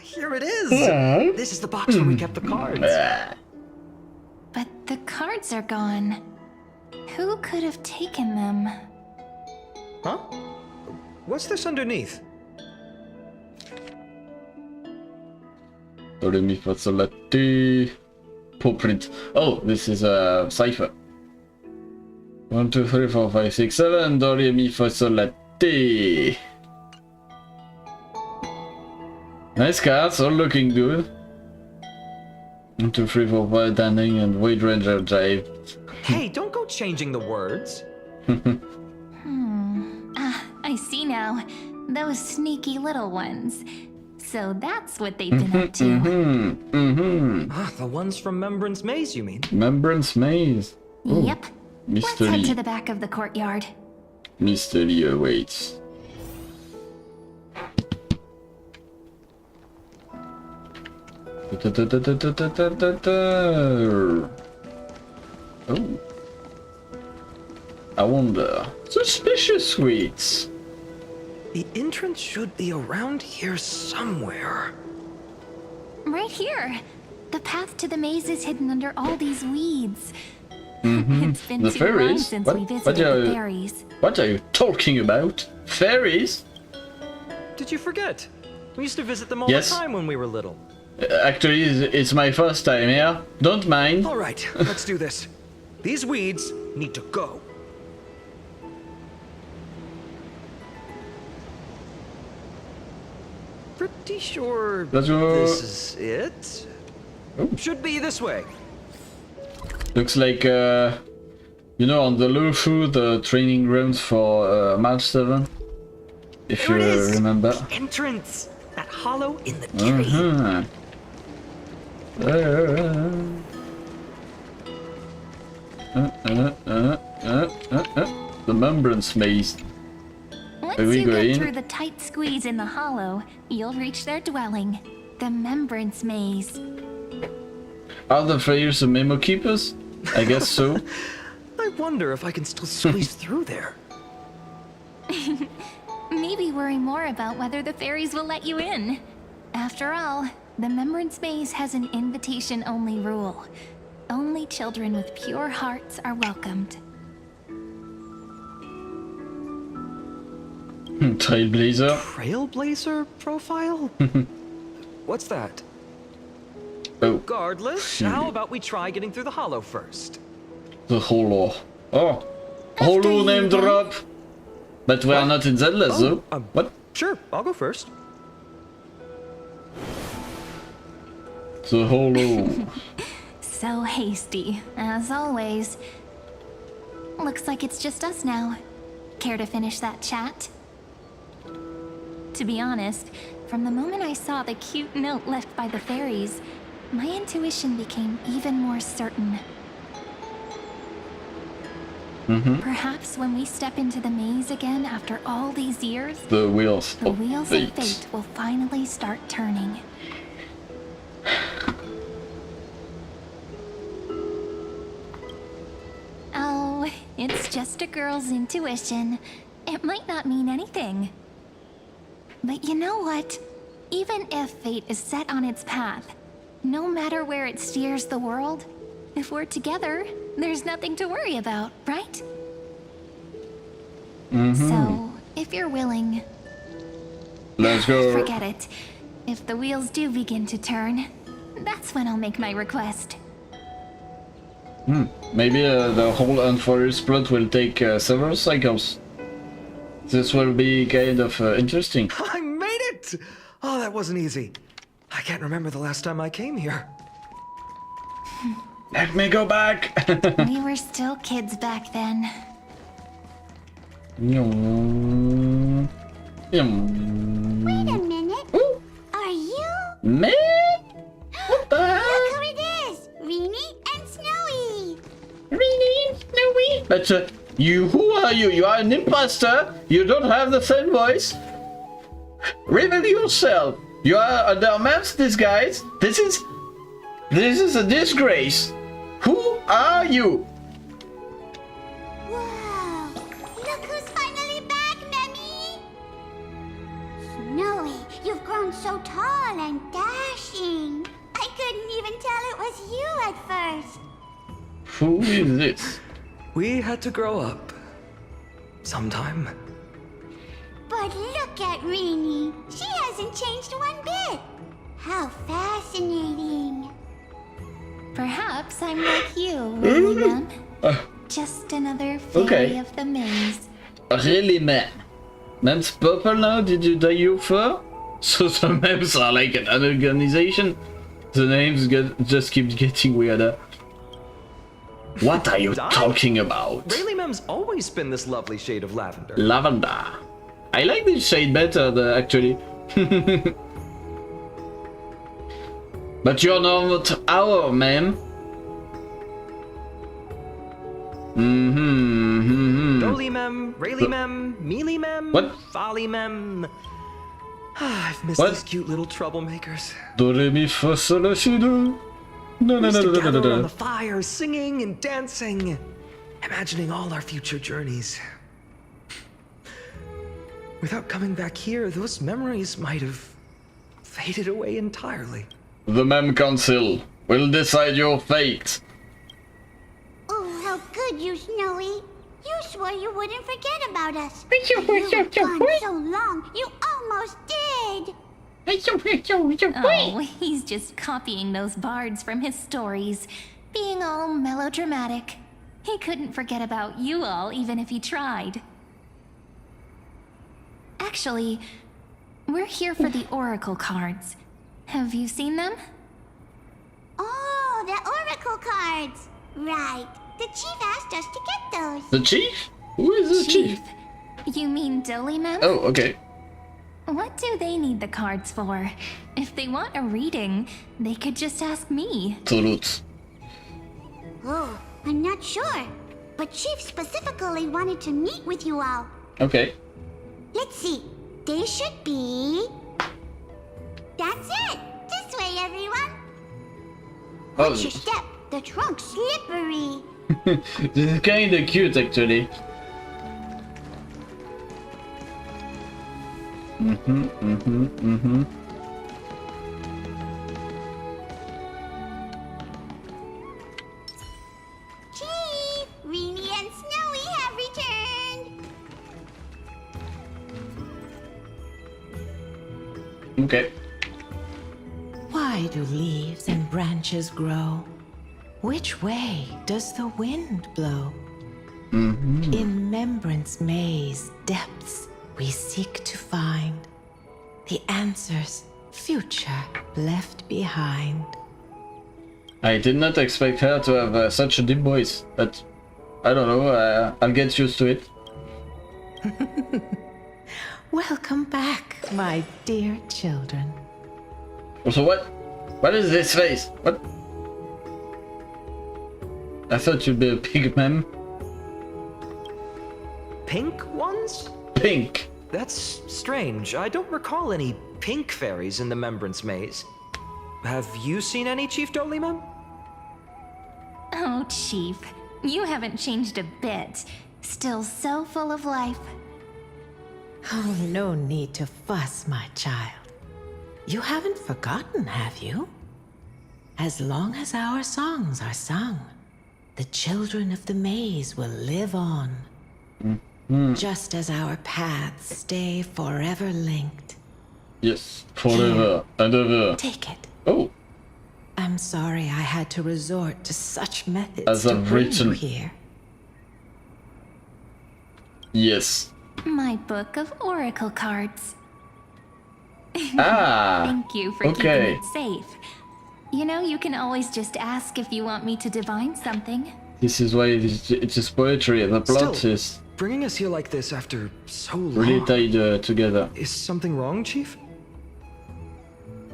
Here it is. This is the box where we kept the cards. But the cards are gone. Who could have taken them? Huh? What's this underneath? Do re mi fa sol la ti. Paw print. Oh, this is a cipher. 1, 2, 3, 4, 5, 6, 7. Do re mi fa sol la ti. Nice cards, all looking good. 1, 2, 3, 4, 5, Danning and Wade Ranger Jive. Hey, don't go changing the words. I see now. Those sneaky little ones. So that's what they've been up to. The ones from Membrance Maze, you mean? Membrance Maze. Ooh. Yep. Let's head to Mystery. the back of the courtyard. Mystery awaits. Oh. I wonder. Suspicious sweets. The entrance should be around here somewhere. Right here. The path to the maze is hidden under all these weeds. It's been The too long fairies? since What? we What visited are- the fairies. What are you talking about? Fairies? Did you forget? We used to visit them all Yes. the time when we were little. Actually, it's my first time here. Don't mind. All right, let's do this. These weeds need to go. Pretty sure Let's go. this is it. Should be this way. Looks like, you know, on the Lufu, the training grounds for March 7. If There you it is. remember. The entrance. That hollow in the tree. The Membrance Maze. Once Are we you get going? through the tight squeeze in the hollow, you'll reach their dwelling, the Membrance Maze. Are the fairies the memo keepers? I guess so. I wonder if I can still squeeze through there. Maybe worry more about whether the fairies will let you in. After all, the Membrance Maze has an invitation-only rule. Only children with pure hearts are welcomed. Trailblazer. Trailblazer profile? What's that? Oh, Regardless, how about we try getting through the hollow first? the Hollow. Oh, Hollow name drop. But we are not in Zelda, though. What? Sure, I'll go first. The Hollow. So hasty, as always. Looks like it's just us now. Care to finish that chat? To be honest, from the moment I saw the cute note left by the fairies, my intuition became even more certain. Perhaps when we step into the maze again after all these years, The wheels the of wheels fate. of fate will finally start turning. Oh, it's just a girl's intuition. It might not mean anything. But you know what? Even if fate is set on its path, no matter where it steers the world, if we're together, there's nothing to worry about, right? So, if you're willing, Let's go. forget it. If the wheels do begin to turn, that's when I'll make my request. Maybe the whole Unforest plot will take several cycles. This will be kind of interesting. I made it! Oh, that wasn't easy. I can't remember the last time I came here. Let me go back! We were still kids back then. Wait a minute. Are you? Man? What the hell? Look who it is! Rini and Snowy! Rini and Snowy? But who are you? You are an imposter. You don't have the same voice. Reveal yourself. You are under a mask disguise. This is a disgrace. Who are you? Whoa! Look who's finally back, Memmy! Snowy, you've grown so tall and dashing. I couldn't even tell it was you at first. Who is this? We had to grow up. Sometime. But look at Rini. She hasn't changed one bit. How fascinating. Perhaps I'm like you, really, Mem. Just another fairy of the maze. Really, man? Mem's purple now? Did you dye your fur? So the memes are like an organization? The names just keep getting weirder. What are you talking about? Rayleigh Mem's always been this lovely shade of lavender. Lavender. I like this shade better, actually. But you're not our ma'am. Dolly Mem, Rayleigh Mem, Mealy Mem, what? Folly Mem. I've missed these cute little troublemakers. Do re mi fa sol la si do. No, no, no, no, no, no, Around no. the fire, singing and dancing, imagining all our future journeys. Without coming back here, those memories might have faded away entirely. The Mem Council will decide your fate. Oh, how good you, Snowy. You swore you wouldn't forget about us. You've gone so long, you almost did. Oh, he's just copying those bards from his stories, being all melodramatic. He couldn't forget about you all, even if he tried. Actually, we're here for the Oracle cards. Have you seen them? Oh, the Oracle cards. Right. The chief asked us to get those. The chief? Who is the chief? You mean Dolly Mem? Oh, okay. What do they need the cards for? If they want a reading, they could just ask me. Absolut. Oh, I'm not sure. But Chief specifically wanted to meet with you all. Okay. Let's see. They should be... That's it! This way, everyone! Watch your step. The trunk's slippery. This is kinda cute, actually. Chief! Rini and Snowy have returned! Okay. Why do leaves and branches grow? Which way does the wind blow? In Remembrance Maze depths we seek to find the answers future left behind. I did not expect her to have such a deep voice, but I don't know, I'll get used to it. Welcome back, my dear children. So what? What is this face? What? I thought you'd be a pig mem. Pink ones? Pink. That's strange. I don't recall any pink fairies in the Remembrance Maze. Have you seen any, Chief Dolly Mem? Oh, Chief, you haven't changed a bit. Still so full of life. Oh, no need to fuss, my child. You haven't forgotten, have you? As long as our songs are sung, the children of the maze will live on. Just as our paths stay forever linked. Yes, forever and ever. Take it. Oh. I'm sorry I had to resort to such methods As to I've bring written. you here. Yes. My book of oracle cards. Ah. Thank you for keeping it safe. You know, you can always just ask if you want me to divine something. This is why it's just poetry. The plot Still, is bringing us here like this after so long. really tied together. Is something wrong, Chief?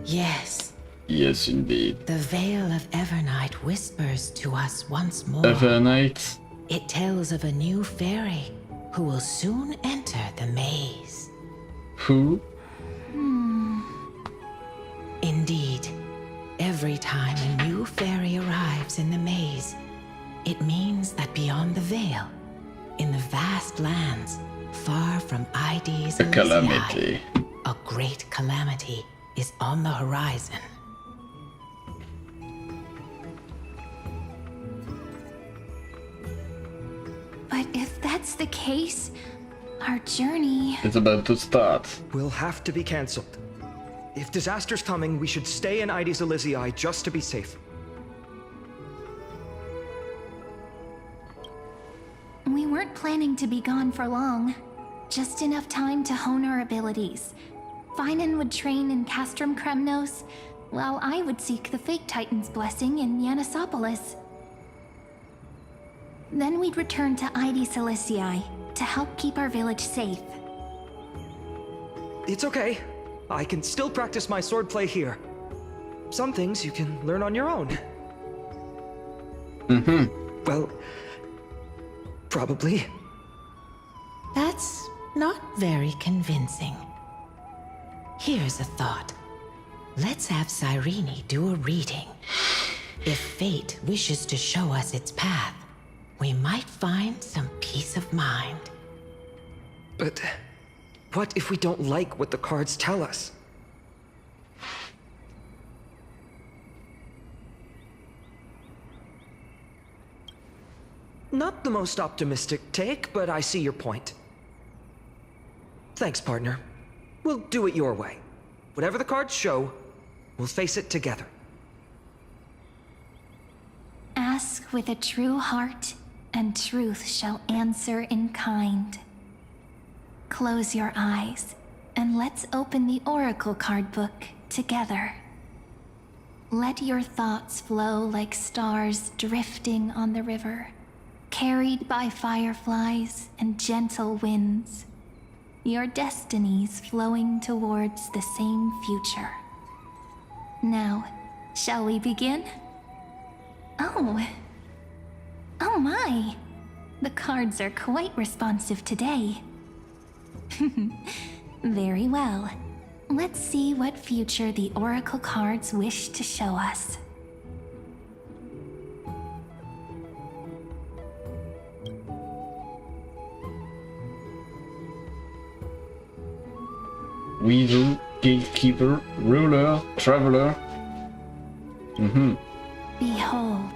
Yes. Yes, indeed. The Veil of Evernight whispers to us once more. Evernight? It tells of a new fairy who will soon enter the maze. Who? Indeed. Every time a new fairy arrives in the maze, it means that beyond the veil, in the vast lands, far from ID's A calamity. a great calamity is on the horizon. But if that's the case, our journey... It's about to start. Will have to be cancelled. If disaster's coming, we should stay in Ides Elysiae just to be safe. We weren't planning to be gone for long. Just enough time to hone our abilities. Phainon would train in Castrum Kremnos, while I would seek the Fake Titan's blessing in Yanisopolis. Then we'd return to Ides Elysiae to help keep our village safe. It's okay. I can still practice my swordplay here. Some things you can learn on your own. Well, probably. That's not very convincing. Here's a thought. Let's have Cyrene do a reading. If fate wishes to show us its path, we might find some peace of mind. But what if we don't like what the cards tell us? Not the most optimistic take, but I see your point. Thanks, partner. We'll do it your way. Whatever the cards show, we'll face it together. Ask with a true heart, and truth shall answer in kind. Close your eyes, and let's open the Oracle card book together. Let your thoughts flow like stars drifting on the river, carried by fireflies and gentle winds. Your destinies flowing towards the same future. Now, shall we begin? Oh my! The cards are quite responsive today. Very well. Let's see what future the Oracle cards wish to show us. Weasel, Gatekeeper, Ruler, Traveler. Behold,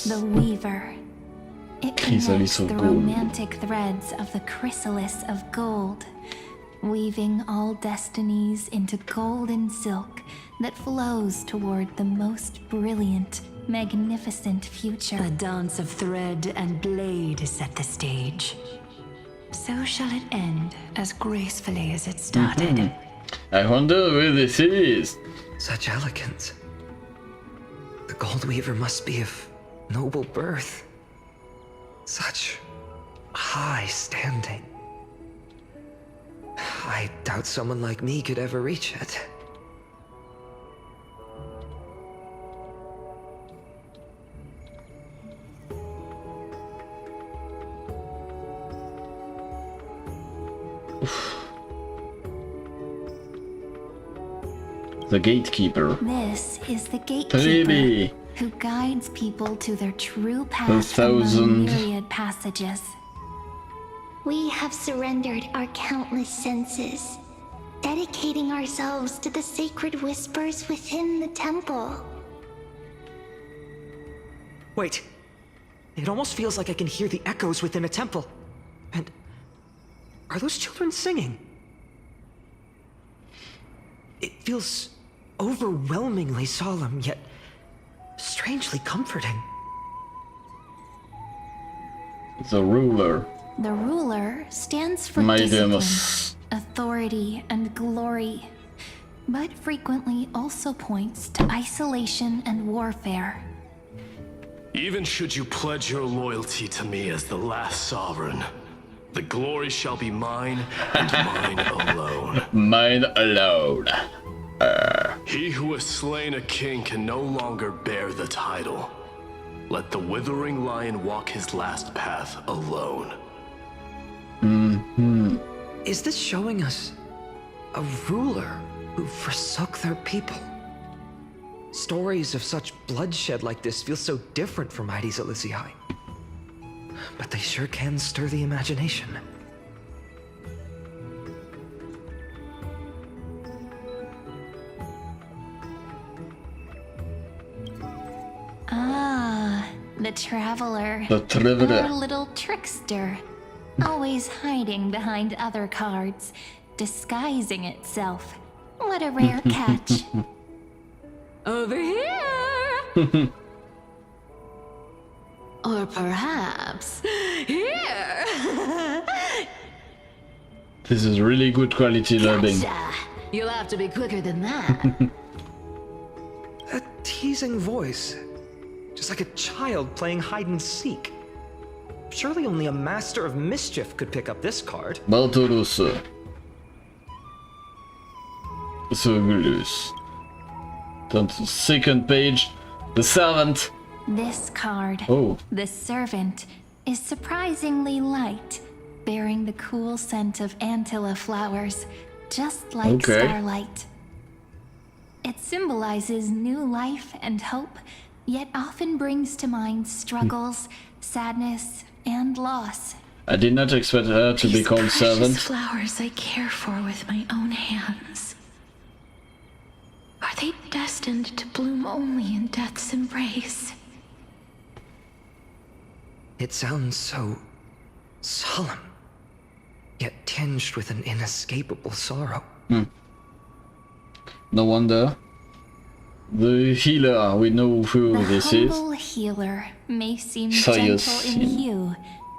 the Weaver. It Chrysalis connects of the gold. romantic threads of the chrysalis of gold, weaving all destinies into golden silk that flows toward the most brilliant, magnificent future. A dance of thread and blade set the stage. So shall it end as gracefully as it started. I wonder where this is. Such elegance. The Gold Weaver must be of noble birth. Such high standing. I doubt someone like me could ever reach it. The Gatekeeper. This is the Gatekeeper, Baby. who guides people to their true The path among thousand. myriad passages. We have surrendered our countless senses, dedicating ourselves to the sacred whispers within the temple. Wait. It almost feels like I can hear the echoes within a temple. And are those children singing? It feels overwhelmingly solemn, yet strangely comforting. The Ruler. The ruler stands for My discipline, goodness. authority, and glory, but frequently also points to isolation and warfare. Even should you pledge your loyalty to me as the last sovereign, the glory shall be mine and mine alone. Mine alone. He who has slain a king can no longer bear the title. Let the withering lion walk his last path alone. Is this showing us a ruler who forsook their people? Stories of such bloodshed like this feel so different from Heidi's Elysiae. But they sure can stir the imagination. Ah, the traveler. The traveler. Our little trickster. Always hiding behind other cards, disguising itself. What a rare catch. Over here! Or perhaps here! This is really good quality dubbing. Gotcha. You'll have to be quicker than that. A teasing voice. Just like a child playing hide and seek. Surely only a master of mischief could pick up this card. Balturus. Sugulus. Then to second page, the servant. This card, Oh. the servant, is surprisingly light, bearing the cool scent of Antilla flowers, just like starlight. It symbolizes new life and hope, yet often brings to mind struggles, sadness, and loss. I did not expect her to be called servant. Flowers I care for with my own hands. Are they destined to bloom only in death's embrace? It sounds so solemn, yet tinged with an inescapable sorrow. No wonder. The healer, we know who this The is. humble healer may seem Fires. gentle in hue,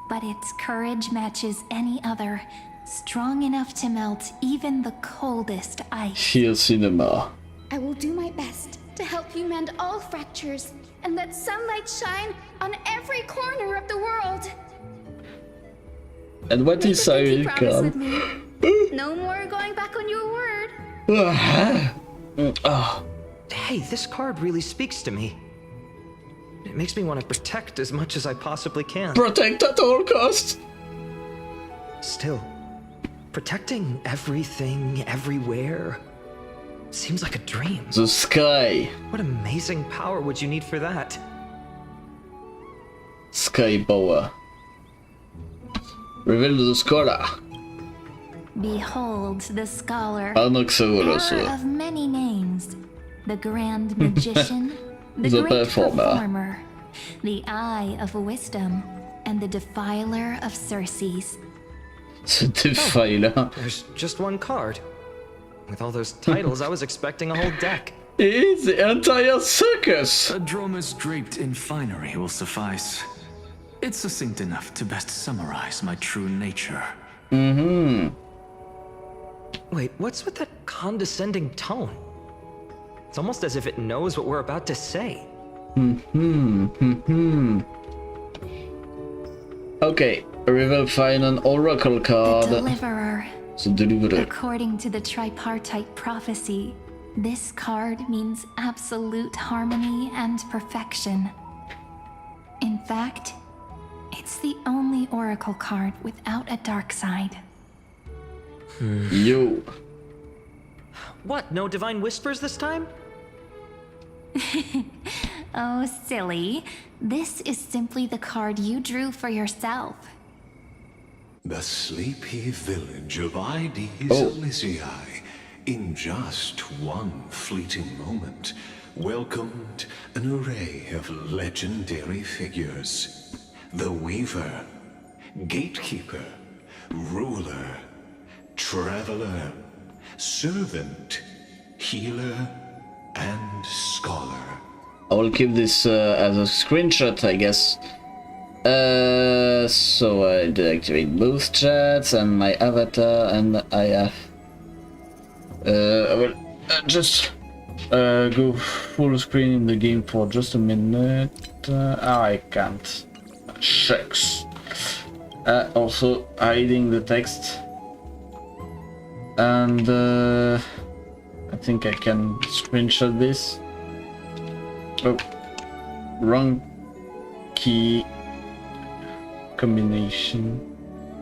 but its courage matches any other, strong enough to melt even the coldest ice. Heal cinema. I will do my best to help you mend all fractures and let sunlight shine on every corner of the world. And what is Make a pinky promise with Cyril? me. No more going back on your word. Hey, this card really speaks to me. It makes me want to protect as much as I possibly can. Protect at all costs. Still, protecting everything, everywhere, seems like a dream. The sky. What amazing power would you need for that? Sky power. Reveal the scholar. Behold the scholar, Anoxaurus. bearer of many names, the grand magician, the The great performer. performer, the eye of wisdom, and the defiler of Circes. The defiler. There's just one card. With all those titles, I was expecting a whole deck. It's the entire circus. A dromus draped in finery will suffice. It's succinct enough to best summarize my true nature. Wait, what's with that condescending tone? It's almost as if it knows what we're about to say. Okay, reveal Phainon Oracle The card. deliverer. The deliverer. According to the tripartite prophecy, this card means absolute harmony and perfection. In fact, it's the only oracle card without a dark side. Yo. What, no divine whispers this time? Oh, silly. This is simply the card you drew for yourself. The sleepy village of Heidi's Elysiae, in just one fleeting moment, welcomed an array of legendary figures. The Weaver, Gatekeeper, Ruler, Traveler, Servant, Healer, and Scholar. I will keep this as a screenshot, I guess. So I deactivate both chats and my avatar, and I have. I will just go full screen in the game for just a minute. I can't. Shucks. Also hiding the text. And I think I can screenshot this. Oh, wrong key combination.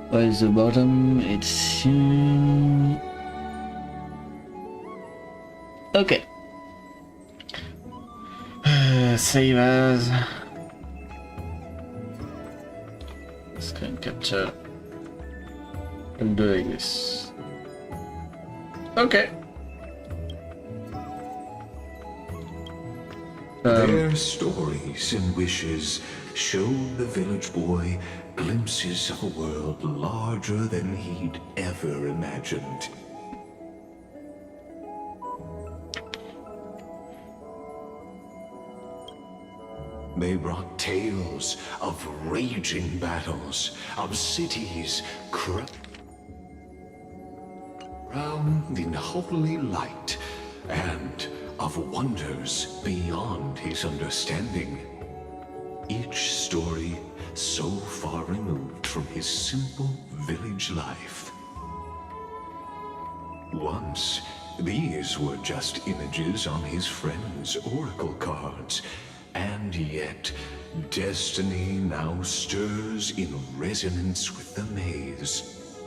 Where is the bottom? It's okay. Save as screen capture. I'll do like this. Okay. Their stories and wishes showed the village boy glimpses of a world larger than he'd ever imagined. They brought tales of raging battles, of cities crowned in holy light, and of wonders beyond his understanding. Each story so far removed from his simple village life. Once, these were just images on his friend's oracle cards, and yet destiny now stirs in resonance with the maze.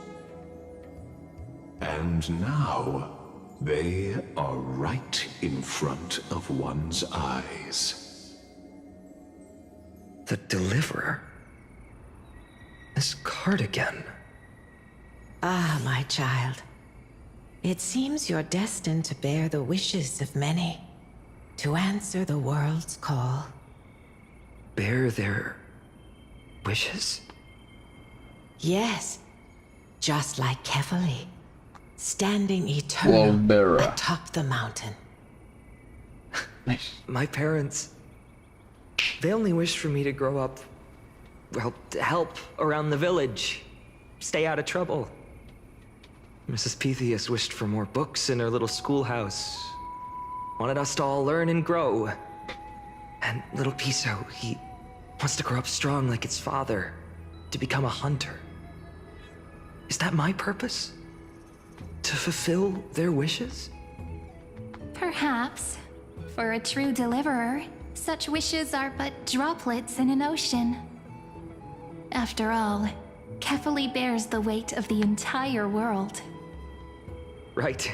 And now, they are right in front of one's eyes. The Deliverer? This card again. Ah, my child. It seems you're destined to bear the wishes of many, to answer the world's call. Bear their wishes? Yes, just like Kefali, standing eternal atop the mountain. Nice. My parents, they only wished for me to grow up, well, to help around the village, stay out of trouble. Mrs. Pythias wished for more books in her little schoolhouse, wanted us to all learn and grow. And little Piso, he wants to grow up strong like its father, to become a hunter. Is that my purpose? To fulfill their wishes? Perhaps. For a true deliverer, such wishes are but droplets in an ocean. After all, Kefali bears the weight of the entire world. Right.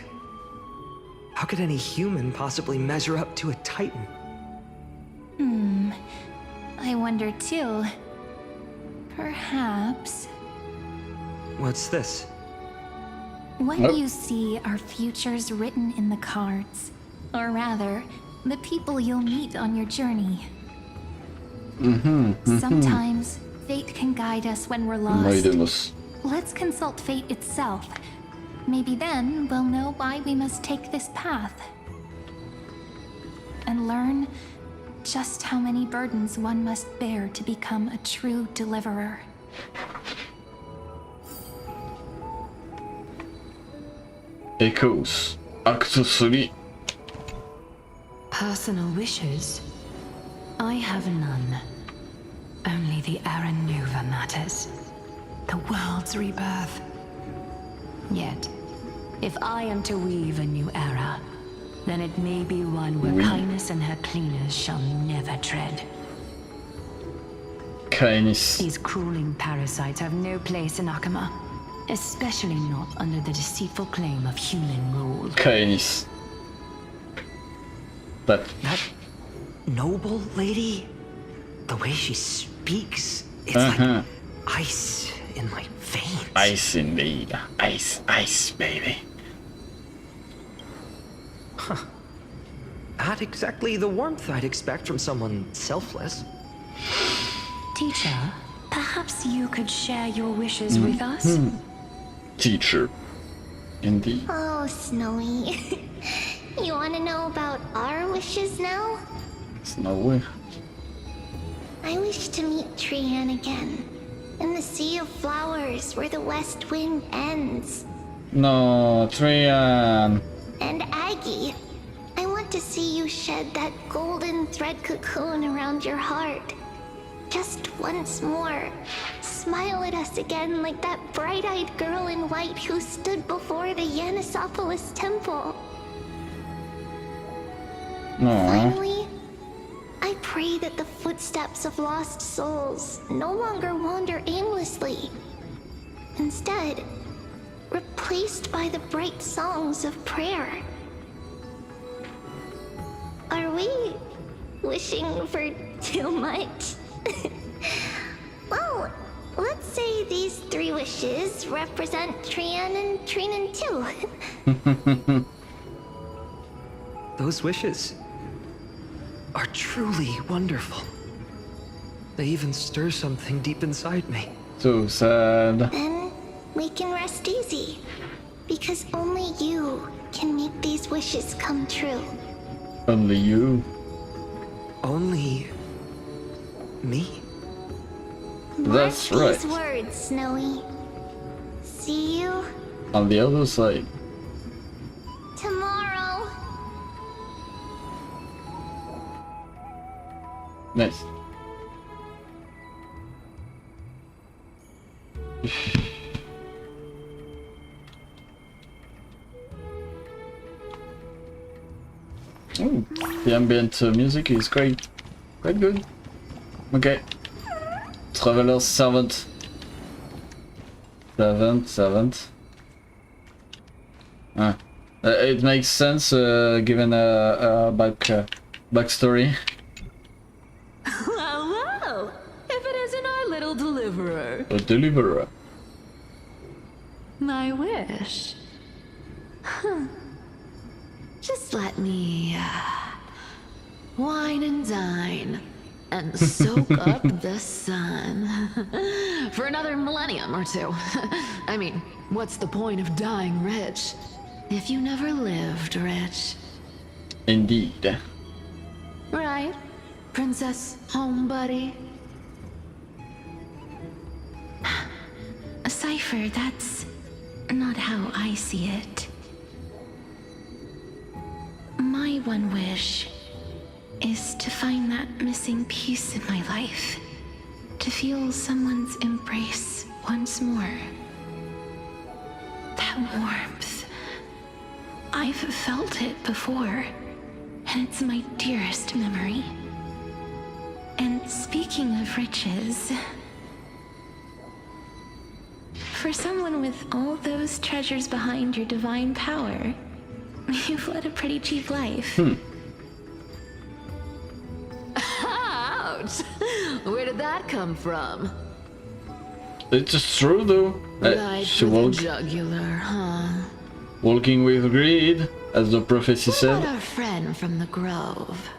How could any human possibly measure up to a Titan? I wonder too. Perhaps... What's this? What you see are futures written in the cards. Or rather, the people you'll meet on your journey. Sometimes, fate can guide us when we're lost. Let's consult fate itself. Maybe then we'll know why we must take this path. And learn just how many burdens one must bear to become a true deliverer. Echoes. Act 3. Personal wishes? I have none. Only the Aranuva matters. The world's rebirth. Yet, if I am to weave a new era, then it may be one where kindness and her cleaners shall never tread. Kindness. These crawling parasites have no place in Akama, especially not under the deceitful claim of human rule. Kindness. But that noble lady, the way she speaks, it's like ice in my veins. Ice indeed. Ice, ice, baby. Huh. Not exactly the warmth I'd expect from someone selfless. Teacher, perhaps you could share your wishes with us? Teacher. Indeed. Oh, Snowy. You want to know about our wishes now? Snowy. I wish to meet Trian again. In the sea of flowers where the west wind ends. No, Trian. And Aggie, I want to see you shed that golden thread cocoon around your heart. Just once more. Smile at us again like that bright-eyed girl in white who stood before the Yanisopolis temple. Finally, I pray that the footsteps of lost souls no longer wander aimlessly. Instead, replaced by the bright songs of prayer. Are we wishing for too much? Well, let's say these 3 wishes represent Trian and Trinan too. Those wishes are truly wonderful. They even stir something deep inside me. So sad. Then we can rest easy, because only you can make these wishes come true. Only you. Only me? That's Mark right. these words, Snowy. See you On the other side. tomorrow. Nice. Ooh, the ambient music is quite good. Okay. Traveler's servant. Servant. It makes sense given a backstory. Well, if it isn't our little deliverer. A deliverer. My wish. Just let me wine and dine and soak up the sun for another millennium or 2. I mean, what's the point of dying rich if you never lived rich? Indeed. Right, Princess Homebuddy? Cypher, that's not how I see it. My one wish is to find that missing piece in my life. To feel someone's embrace once more. That warmth. I've felt it before, and it's my dearest memory. And speaking of riches, for someone with all those treasures behind your divine power, you've led a pretty cheap life. Ouch! Where did that come from? It's just true though. Right She for the walked, jugular, huh? walking with greed, as the prophecy What said. about our friend from the Grove?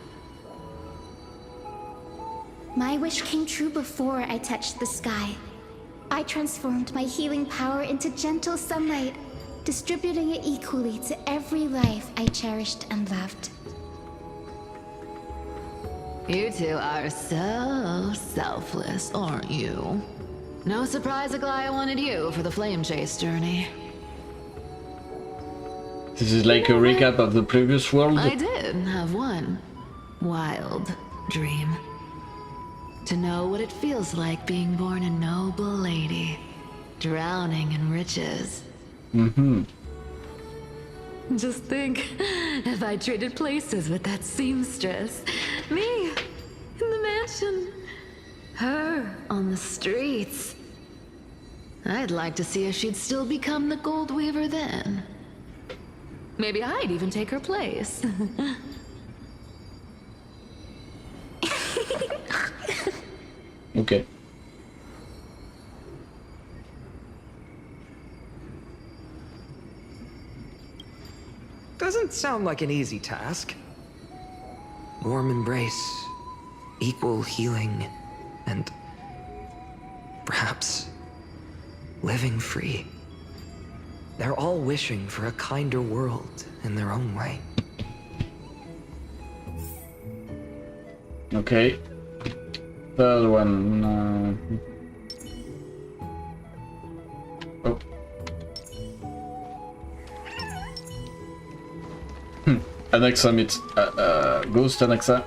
My wish came true before I touched the sky. I transformed my healing power into gentle sunlight, distributing it equally to every life I cherished and loved. You two are so selfless, aren't you? No surprise Aglaya wanted you for the flame chase journey. This is like a recap of the previous world. I did have one wild dream. To know what it feels like being born a noble lady, drowning in riches. Just think, if I traded places with that seamstress, me in the mansion, her on the streets. I'd like to see if she'd still become the gold weaver then. Maybe I'd even take her place. Okay. Doesn't sound like an easy task. Warm embrace, equal healing, and perhaps living free. They're all wishing for a kinder world in their own way. Okay. Third one. Oh. Anaxa meets Ghost Anaxa.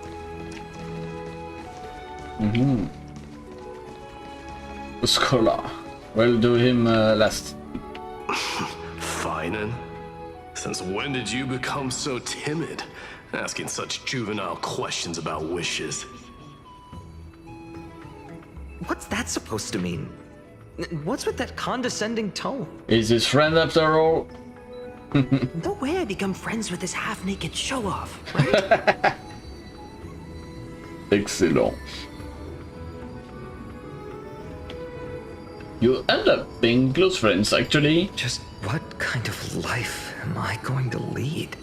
Scholar. We'll do him last. Phainon? Since when did you become so timid Asking such juvenile questions about wishes. What's that supposed to mean? What's with that condescending tone? He's his friend after all. No way I become friends with this half-naked show-off, right? Excellent. You end up being close friends, actually. Just what kind of life am I going to lead?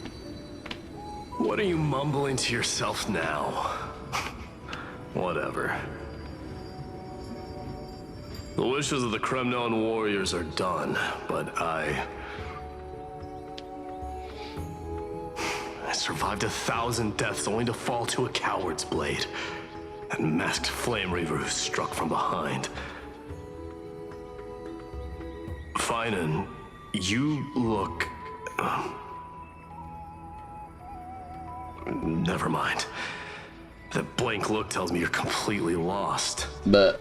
What are you mumbling to yourself now? Whatever. The wishes of the Kremnon warriors are done, but I survived 1,000 deaths only to fall to a coward's blade. That masked flame reaver who struck from behind. Phainon, you look... Never mind. That blank look tells me you're completely lost. But...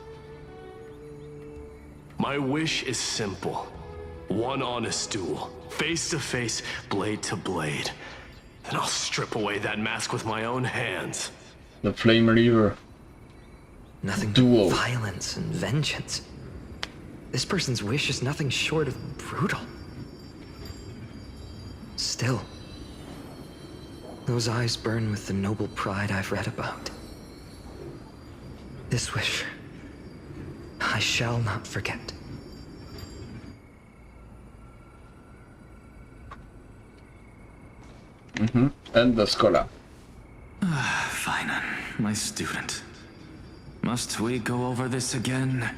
My wish is simple. One honest duel. Face to face, blade to blade. Then I'll strip away that mask with my own hands. The Flame Reaver. Nothing Duel. but violence and vengeance. This person's wish is nothing short of brutal. Still, those eyes burn with the noble pride I've read about. This wish, I shall not forget. And the scholar. Phainon, my student. Must we go over this again?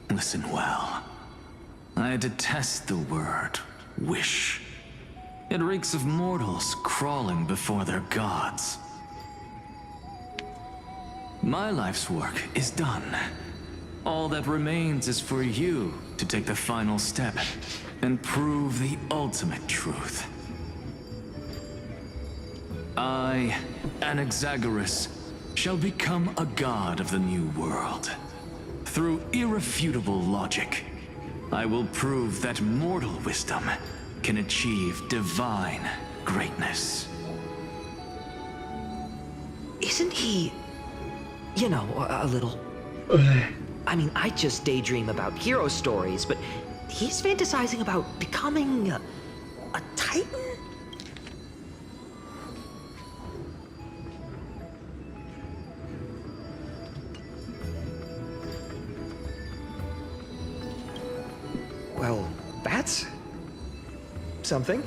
Listen well. I detest the word wish. It reeks of mortals crawling before their gods. My life's work is done. All that remains is for you to take the final step and prove the ultimate truth. I, Anaxagoras, shall become a god of the new world. Through irrefutable logic, I will prove that mortal wisdom can achieve divine greatness. Isn't he, you know, a little... I mean, I just daydream about hero stories, but he's fantasizing about becoming a titan? Well, that's something.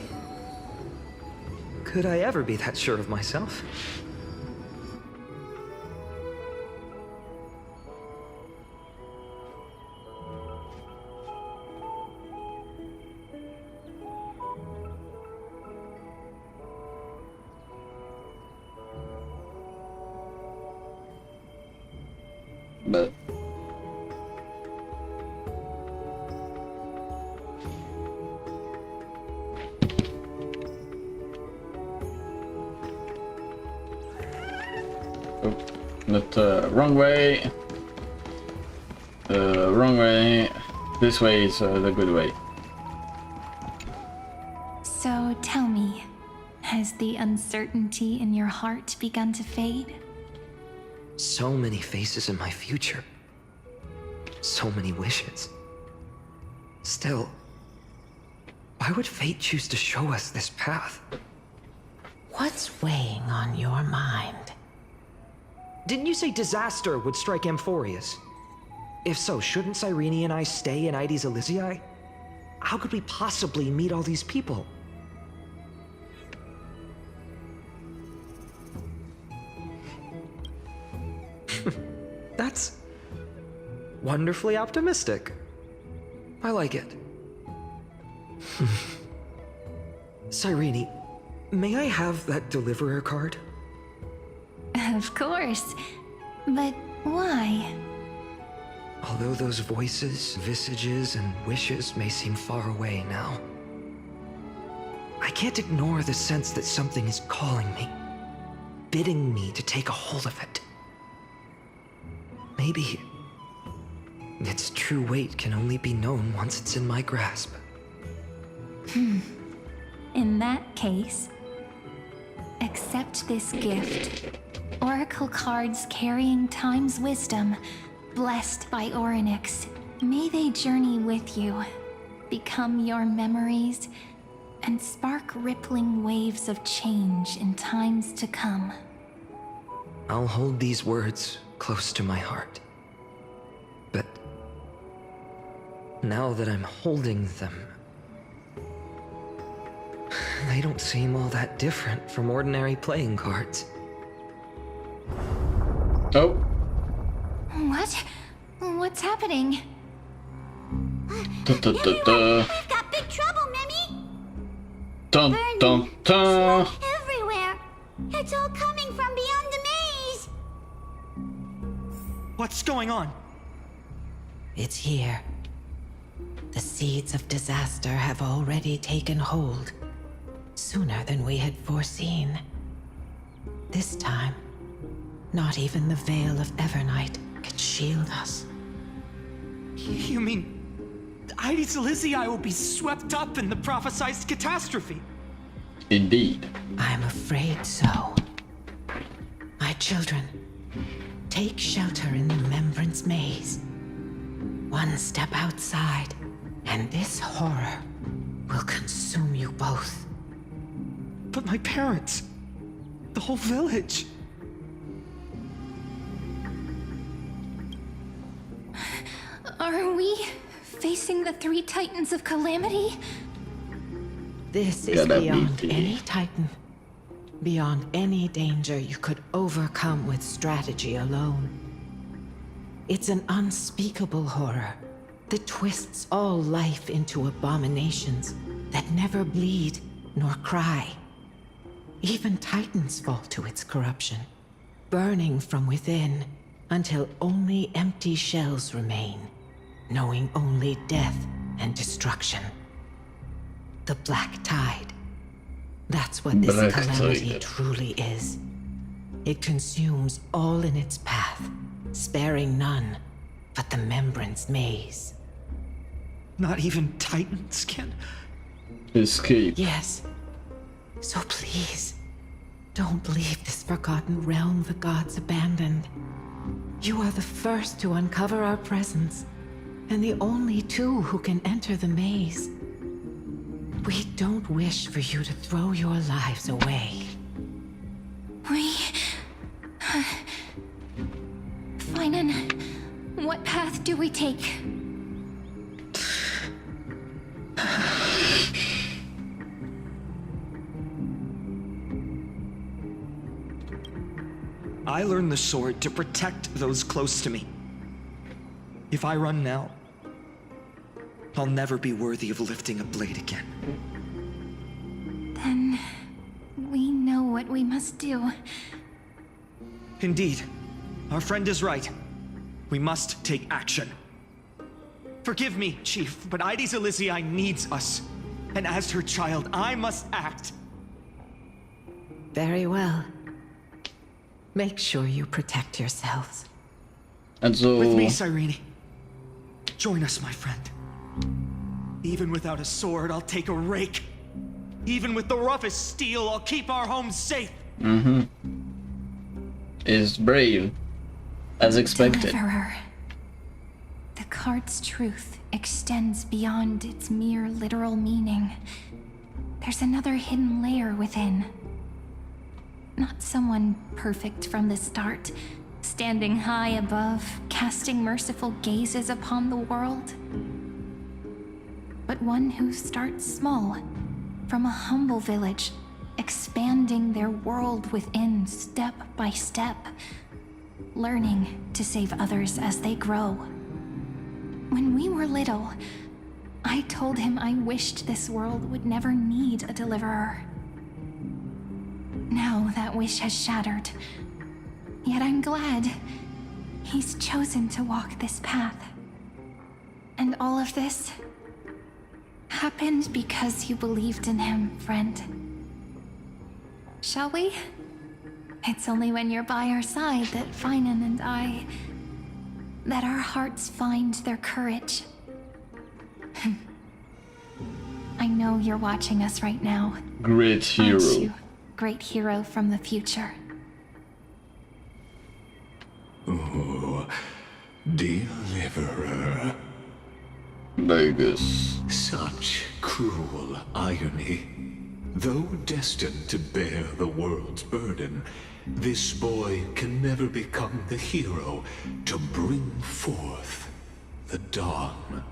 Could I ever be that sure of myself? But... Oh, not wrong way. Wrong way. This way is the good way. So tell me, has the uncertainty in your heart begun to fade? So many faces in my future. So many wishes. Still, why would fate choose to show us this path? What's weighing on your mind? Didn't you say disaster would strike Amphorius? If so, shouldn't Cyrene and I stay in Ides Elysiae? How could we possibly meet all these people? That's wonderfully optimistic. I like it. Cyrene, may I have that deliverer card? Of course. But why? Although those voices, visages, and wishes may seem far away now, I can't ignore the sense that something is calling me, bidding me to take a hold of it. Maybe its true weight can only be known once it's in my grasp. In that case, accept this gift. Oracle cards carrying time's wisdom, blessed by Orynyx. May they journey with you, become your memories, and spark rippling waves of change in times to come. I'll hold these words close to my heart. But now that I'm holding them, they don't seem all that different from ordinary playing cards. Oh. What? What's happening? We've got big trouble, Mimi! Dun dun dun! Smoke everywhere! It's all coming from beyond the maze! What's going on? It's here. The seeds of disaster have already taken hold, sooner than we had foreseen. This time, not even the veil of Evernight can shield us. You mean Ides Elysiae will be swept up in the prophesized catastrophe? Indeed. I'm afraid so. My children, take shelter in the Remembrance Maze. One step outside, and this horror will consume you both. But my parents, the whole village. Are we facing the three titans of calamity? This is beyond any titan. Beyond any danger you could overcome with strategy alone. It's an unspeakable horror that twists all life into abominations that never bleed nor cry. Even titans fall to its corruption, burning from within until only empty shells remain, knowing only death and destruction. The Black Tide. That's what this calamity truly is. It consumes all in its path, sparing none but the Remembrance Maze. Not even titans can escape. Yes. So please, don't leave this forgotten realm the gods abandoned. You are the first to uncover our presence, and the only two who can enter the maze. We don't wish for you to throw your lives away. Phainon, what path do we take? I learned the sword to protect those close to me. If I run now, I'll never be worthy of lifting a blade again. Then we know what we must do. Indeed, our friend is right. We must take action. Forgive me, Chief, but Ides Elysiae needs us. And as her child, I must act. Very well. Make sure you protect yourselves. And so... With me, Cyrene. Join us, my friend. Even without a sword, I'll take a rake. Even with the roughest steel, I'll keep our home safe. Mm-hmm. Is brave, as expected. Deliverer. The card's truth extends beyond its mere literal meaning. There's another hidden layer within. Not someone perfect from the start, standing high above, casting merciful gazes upon the world. But one who starts small, from a humble village, expanding their world within step by step, learning to save others as they grow. When we were little, I told him I wished this world would never need a deliverer. Now that wish has shattered. Yet I'm glad he's chosen to walk this path. And all of this happened because you believed in him, friend. Shall we? It's only when you're by our side that Phainon and I... that our hearts find their courage. I know you're watching us right now. Great hero. Aren't you? Great hero from the future. Oh, deliverer. Vegas. Such cruel irony. Though destined to bear the world's burden, this boy can never become the hero to bring forth the dawn.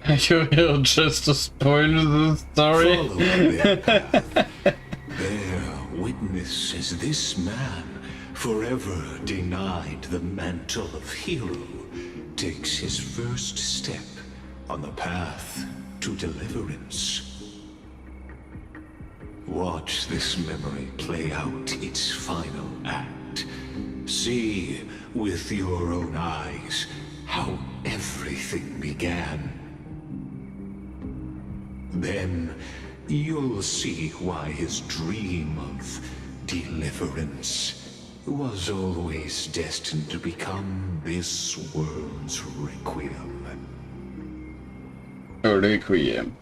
You're here just to spoil the story? Follow their path. Bear witness as this man, forever denied the mantle of hero, takes his first step on the path to deliverance. Watch this memory play out its final act. See with your own eyes how everything began. Then you'll see why his dream of deliverance was always destined to become this world's requiem. A requiem.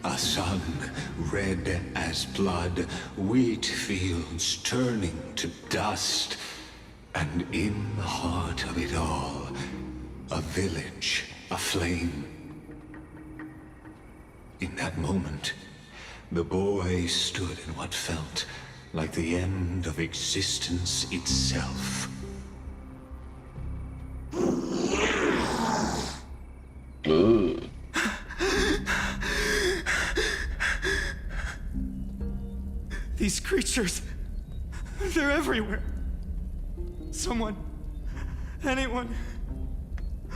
A sun red as blood, wheat fields turning to dust, and in the heart of it all, a village aflame. In that moment, the boy stood in what felt like the end of existence itself. Ugh. These creatures, they're everywhere. Someone, anyone,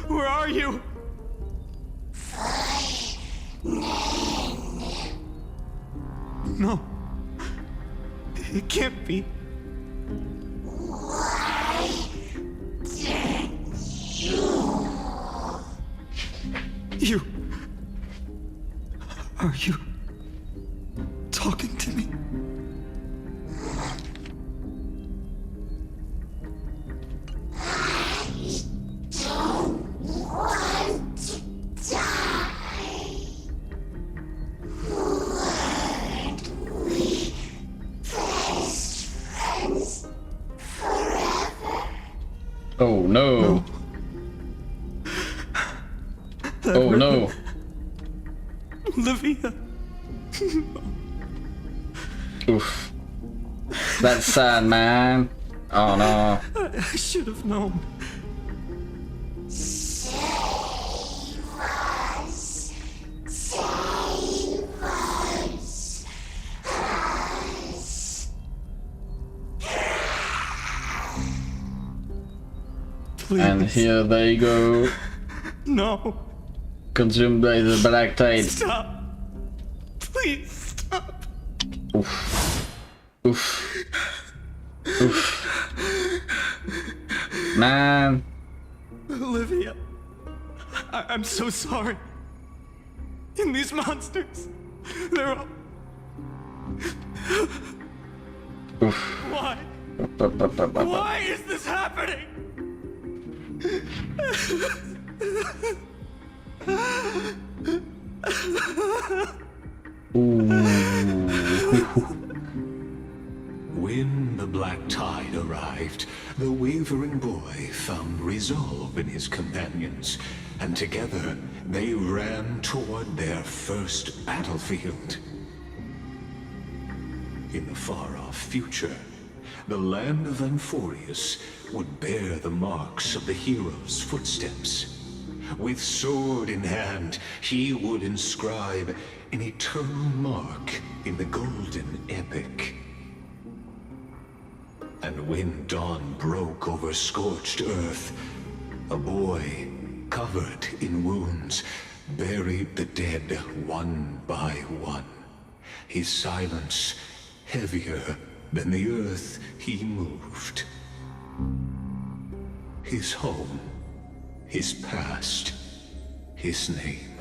where are you? No, it can't be. You, are you talking to me? Oh no. Oh no. Olivia. Oof. That's sad, man. Oh no. I should have known. Please. And here they go. No. Consumed by the black tide. Stop. Please stop. Oof. Oof. Oof. Man. Olivia. I'm so sorry. And these monsters, they're all... Oof. Why? Why is this happening? When the black tide arrived, the wavering boy found resolve in his companions, and together they ran toward their first battlefield. In the far-off future, the land of Amphorius would bear the marks of the hero's footsteps. With sword in hand, he would inscribe an eternal mark in the golden epic. And when dawn broke over scorched earth, a boy, covered in wounds, buried the dead one by one. His silence heavier than the earth he moved. His home, his past, his name,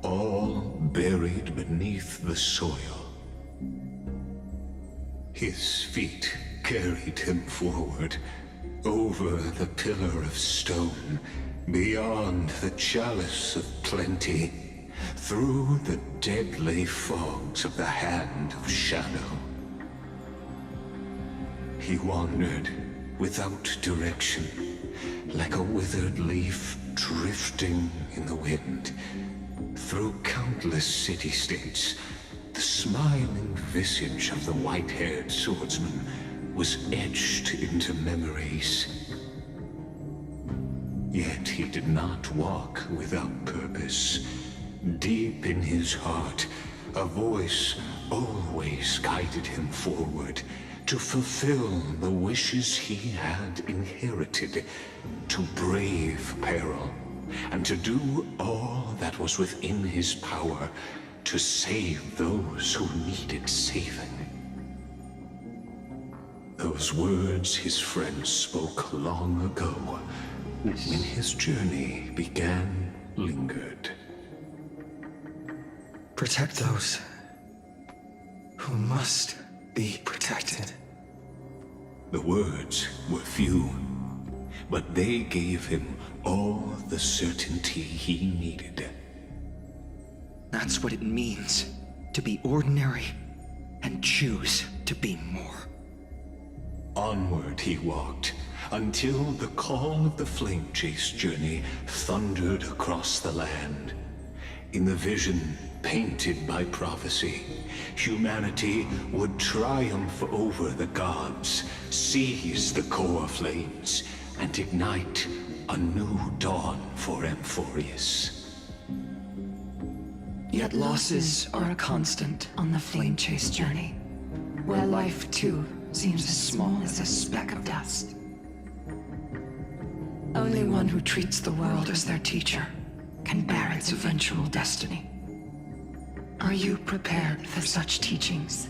all buried beneath the soil. His feet carried him forward, Over the pillar of stone, beyond the chalice of plenty, through the deadly fogs of the hand of shadow. He wandered without direction, like a withered leaf drifting in the wind. Through countless city-states, the smiling visage of the white-haired swordsman was etched into memories. Yet he did not walk without purpose. Deep in his heart, a voice always guided him forward to fulfill the wishes he had inherited, to brave peril, and to do all that was within his power to save those who needed saving. Those words his friend spoke long ago, when his journey began, lingered. Protect those who must be protected. The words were few, but they gave him all the certainty he needed. That's what it means to be ordinary and choose to be more. Onward he walked, until the call of the flame chase journey thundered across the land. In the vision painted by prophecy, humanity would triumph over the gods, seize the core flames, and ignite a new dawn for Amphorius. Yet losses are a constant on the flame chase journey, where life too seems as small as a speck of dust. Only one who treats the world as their teacher can bear its eventual destiny. Are you prepared for such teachings?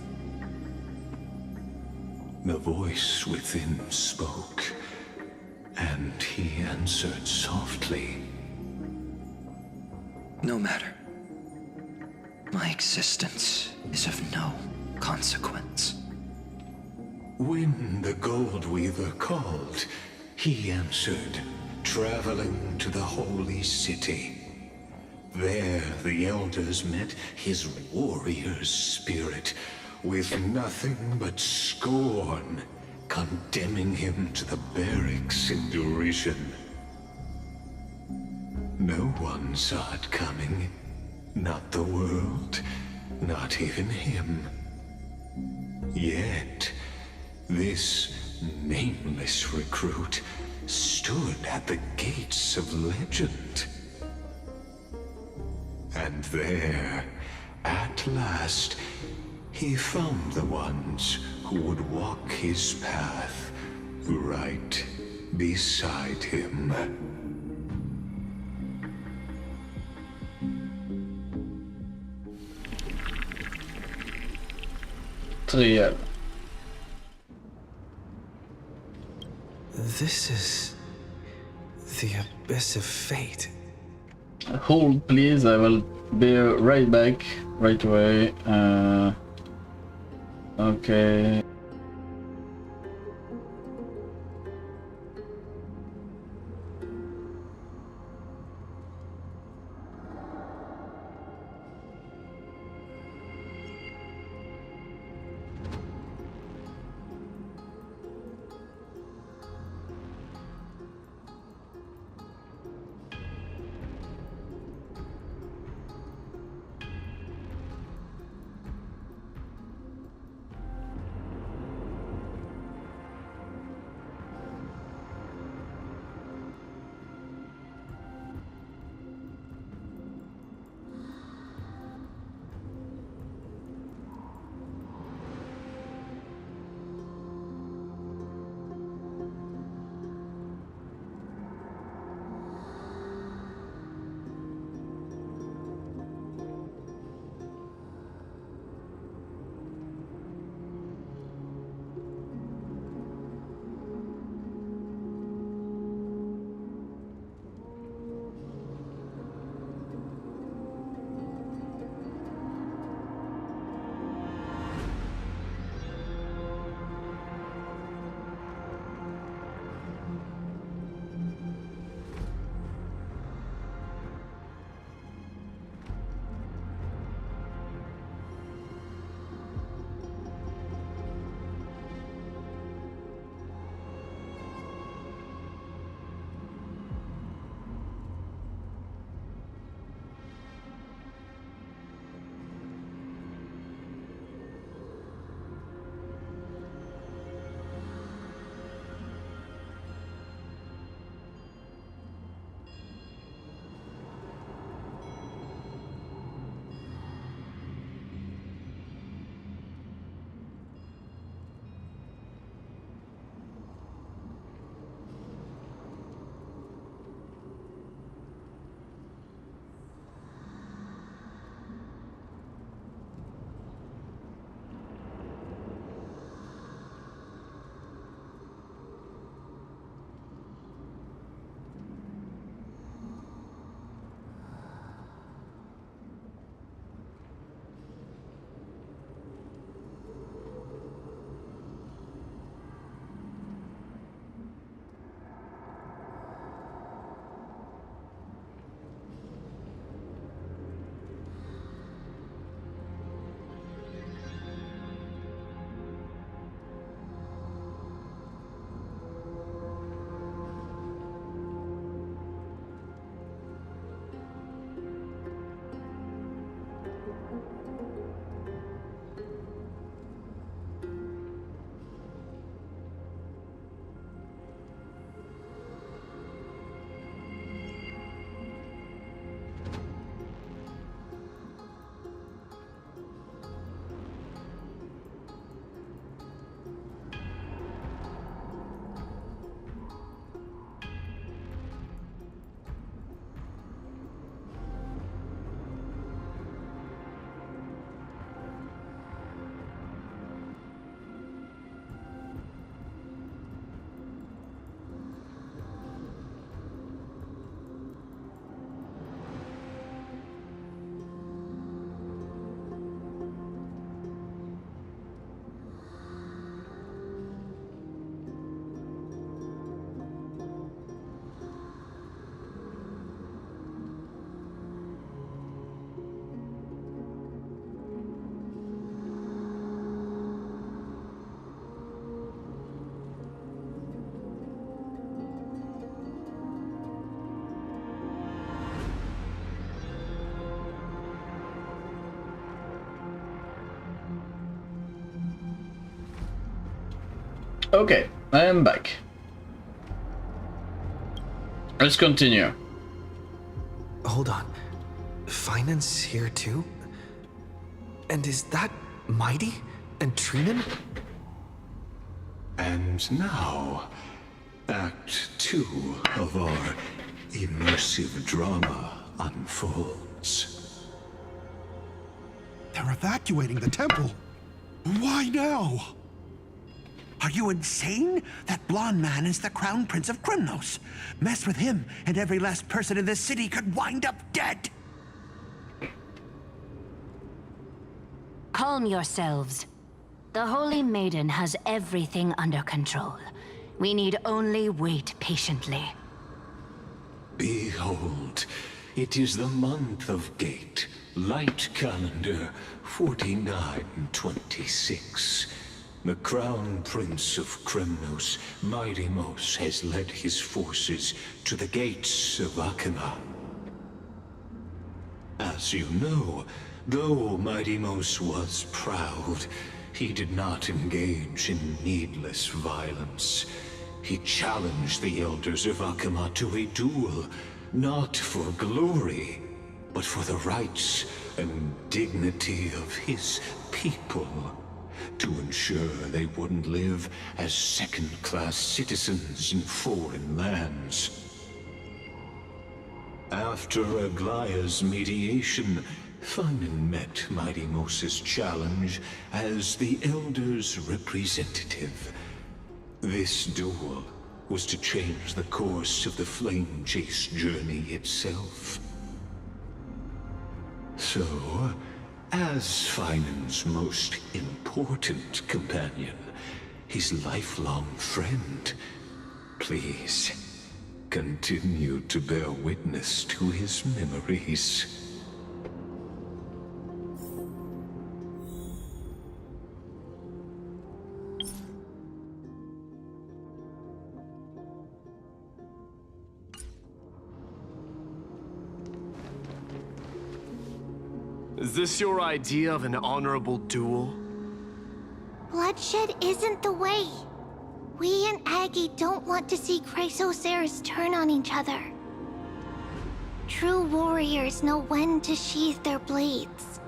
The voice within spoke, and he answered softly. No matter. My existence is of no consequence. When the Gold Weaver called, he answered, traveling to the holy city. There the elders met his warrior's spirit, with nothing but scorn, condemning him to the barracks in derision. No one saw it coming. Not the world, not even him. Yet, this nameless recruit stood at the gates of legend. And there, at last, he found the ones who would walk his path right beside him. Trial. This is the abyss of fate. Hold, please. I will be right back, right away. Okay. Okay, I am back. Let's continue. Hold on. Phainon's here too? And is that Mighty and Trinan? And now, Act 2 of our immersive drama unfolds. They're evacuating the temple. Why now? Are you insane? That blonde man is the Crown Prince of Krymnos. Mess with him, and every last person in this city could wind up dead. Calm yourselves. The Holy Maiden has everything under control. We need only wait patiently. Behold, it is the month of Gate, light calendar 4926. The Crown Prince of Krymnos, Midimos, has led his forces to the gates of Acheron. As you know, though Midimos was proud, he did not engage in needless violence. He challenged the elders of Acheron to a duel, not for glory, but for the rights and dignity of his people, to ensure they wouldn't live as second-class citizens in foreign lands. After Aglaya's mediation, Phainon met Midimos' challenge as the Elder's representative. This duel was to change the course of the Flame Chase journey itself. So, as Phainon's most important companion, his lifelong friend, please continue to bear witness to his memories. Is this your idea of an honorable duel? Bloodshed isn't the way. We and Aggie don't want to see Chrysoceres turn on each other. True warriors know when to sheathe their blades.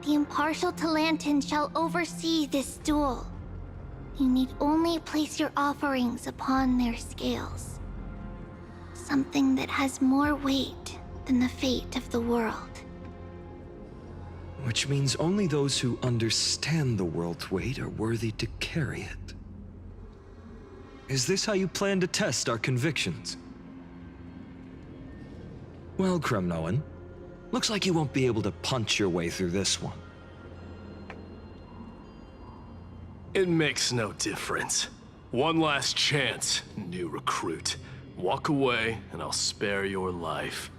The impartial Talantin shall oversee this duel. You need only place your offerings upon their scales. Something that has more weight than the fate of the world. Which means only those who understand the world's weight are worthy to carry it. Is this how you plan to test our convictions? Well, Kremnoan, looks like you won't be able to punch your way through this one. It makes no difference. One last chance, new recruit. Walk away, and I'll spare your life.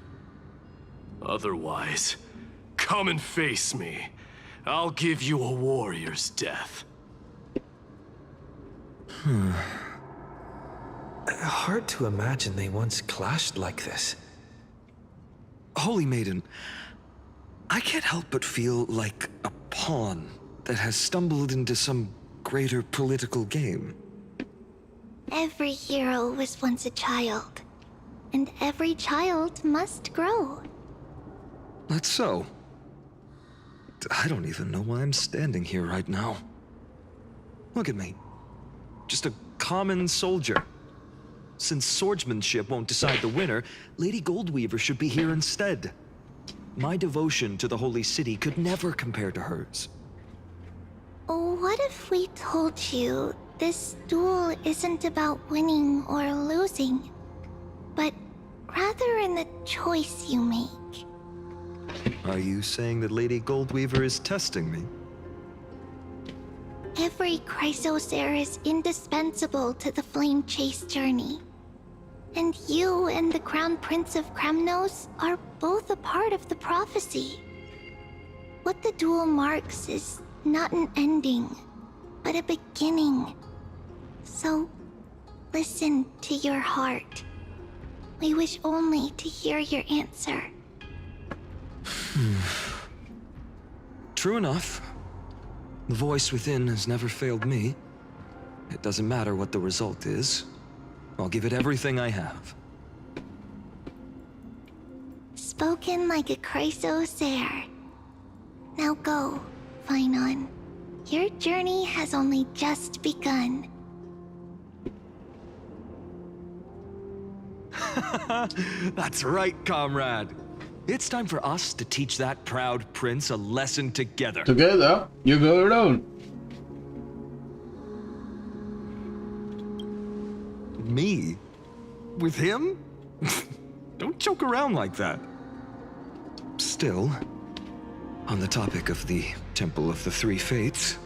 Otherwise, come and face me. I'll give you a warrior's death. Hard to imagine they once clashed like this. Holy Maiden, I can't help but feel like a pawn that has stumbled into some greater political game. Every hero was once a child, and every child must grow. That's so. I don't even know why I'm standing here right now. Look at me. Just a common soldier. Since swordsmanship won't decide the winner, Lady Goldweaver should be here instead. My devotion to the Holy City could never compare to hers. What if we told you this duel isn't about winning or losing, but rather in the choice you make? Are you saying that Lady Goldweaver is testing me? Every Chrysocer is indispensable to the Flame Chase journey. And you and the Crown Prince of Krymnos are both a part of the prophecy. What the duel marks is not an ending, but a beginning. So, listen to your heart. We wish only to hear your answer. True enough. The voice within has never failed me. It doesn't matter what the result is. I'll give it everything I have. Spoken like a Chrysosaur. Now go, Phainon. Your journey has only just begun. That's right, comrade. It's time for us to teach that proud prince a lesson together. Together? You go alone. Me? With him? Don't joke around like that. Still, on the topic of the Temple of the Three Fates,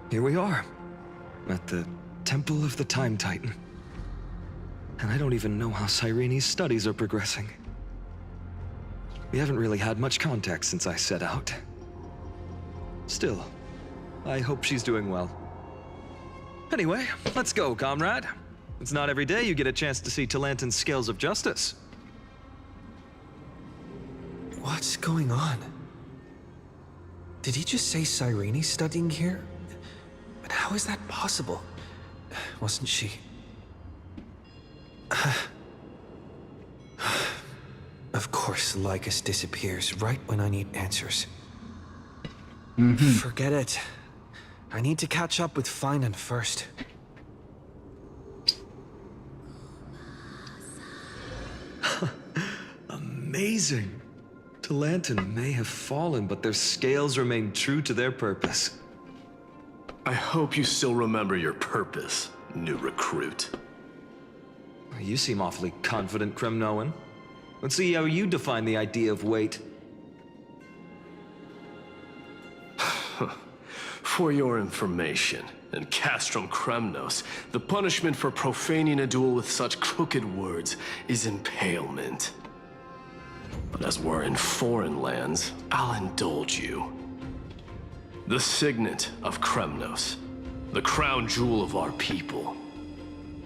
here we are, at the Temple of the Time Titan. And I don't even know how Cyrene's studies are progressing. We haven't really had much contact since I set out. Still, I hope she's doing well. Anyway, let's go, comrade. It's not every day you get a chance to see Talantin's scales of justice. What's going on? Did he just say Cyrene's studying here? But how is that possible? Wasn't she... Of course, Lycus disappears right when I need answers. Forget it. I need to catch up with Phainon first. Amazing. Talantin may have fallen, but their scales remain true to their purpose. I hope you still remember your purpose, new recruit. You seem awfully confident, Kremnoan. Let's see how you define the idea of weight. For your information, in Castrum Kremnos, the punishment for profaning a duel with such crooked words is impalement. But as we're in foreign lands, I'll indulge you. The signet of Kremnos, the crown jewel of our people.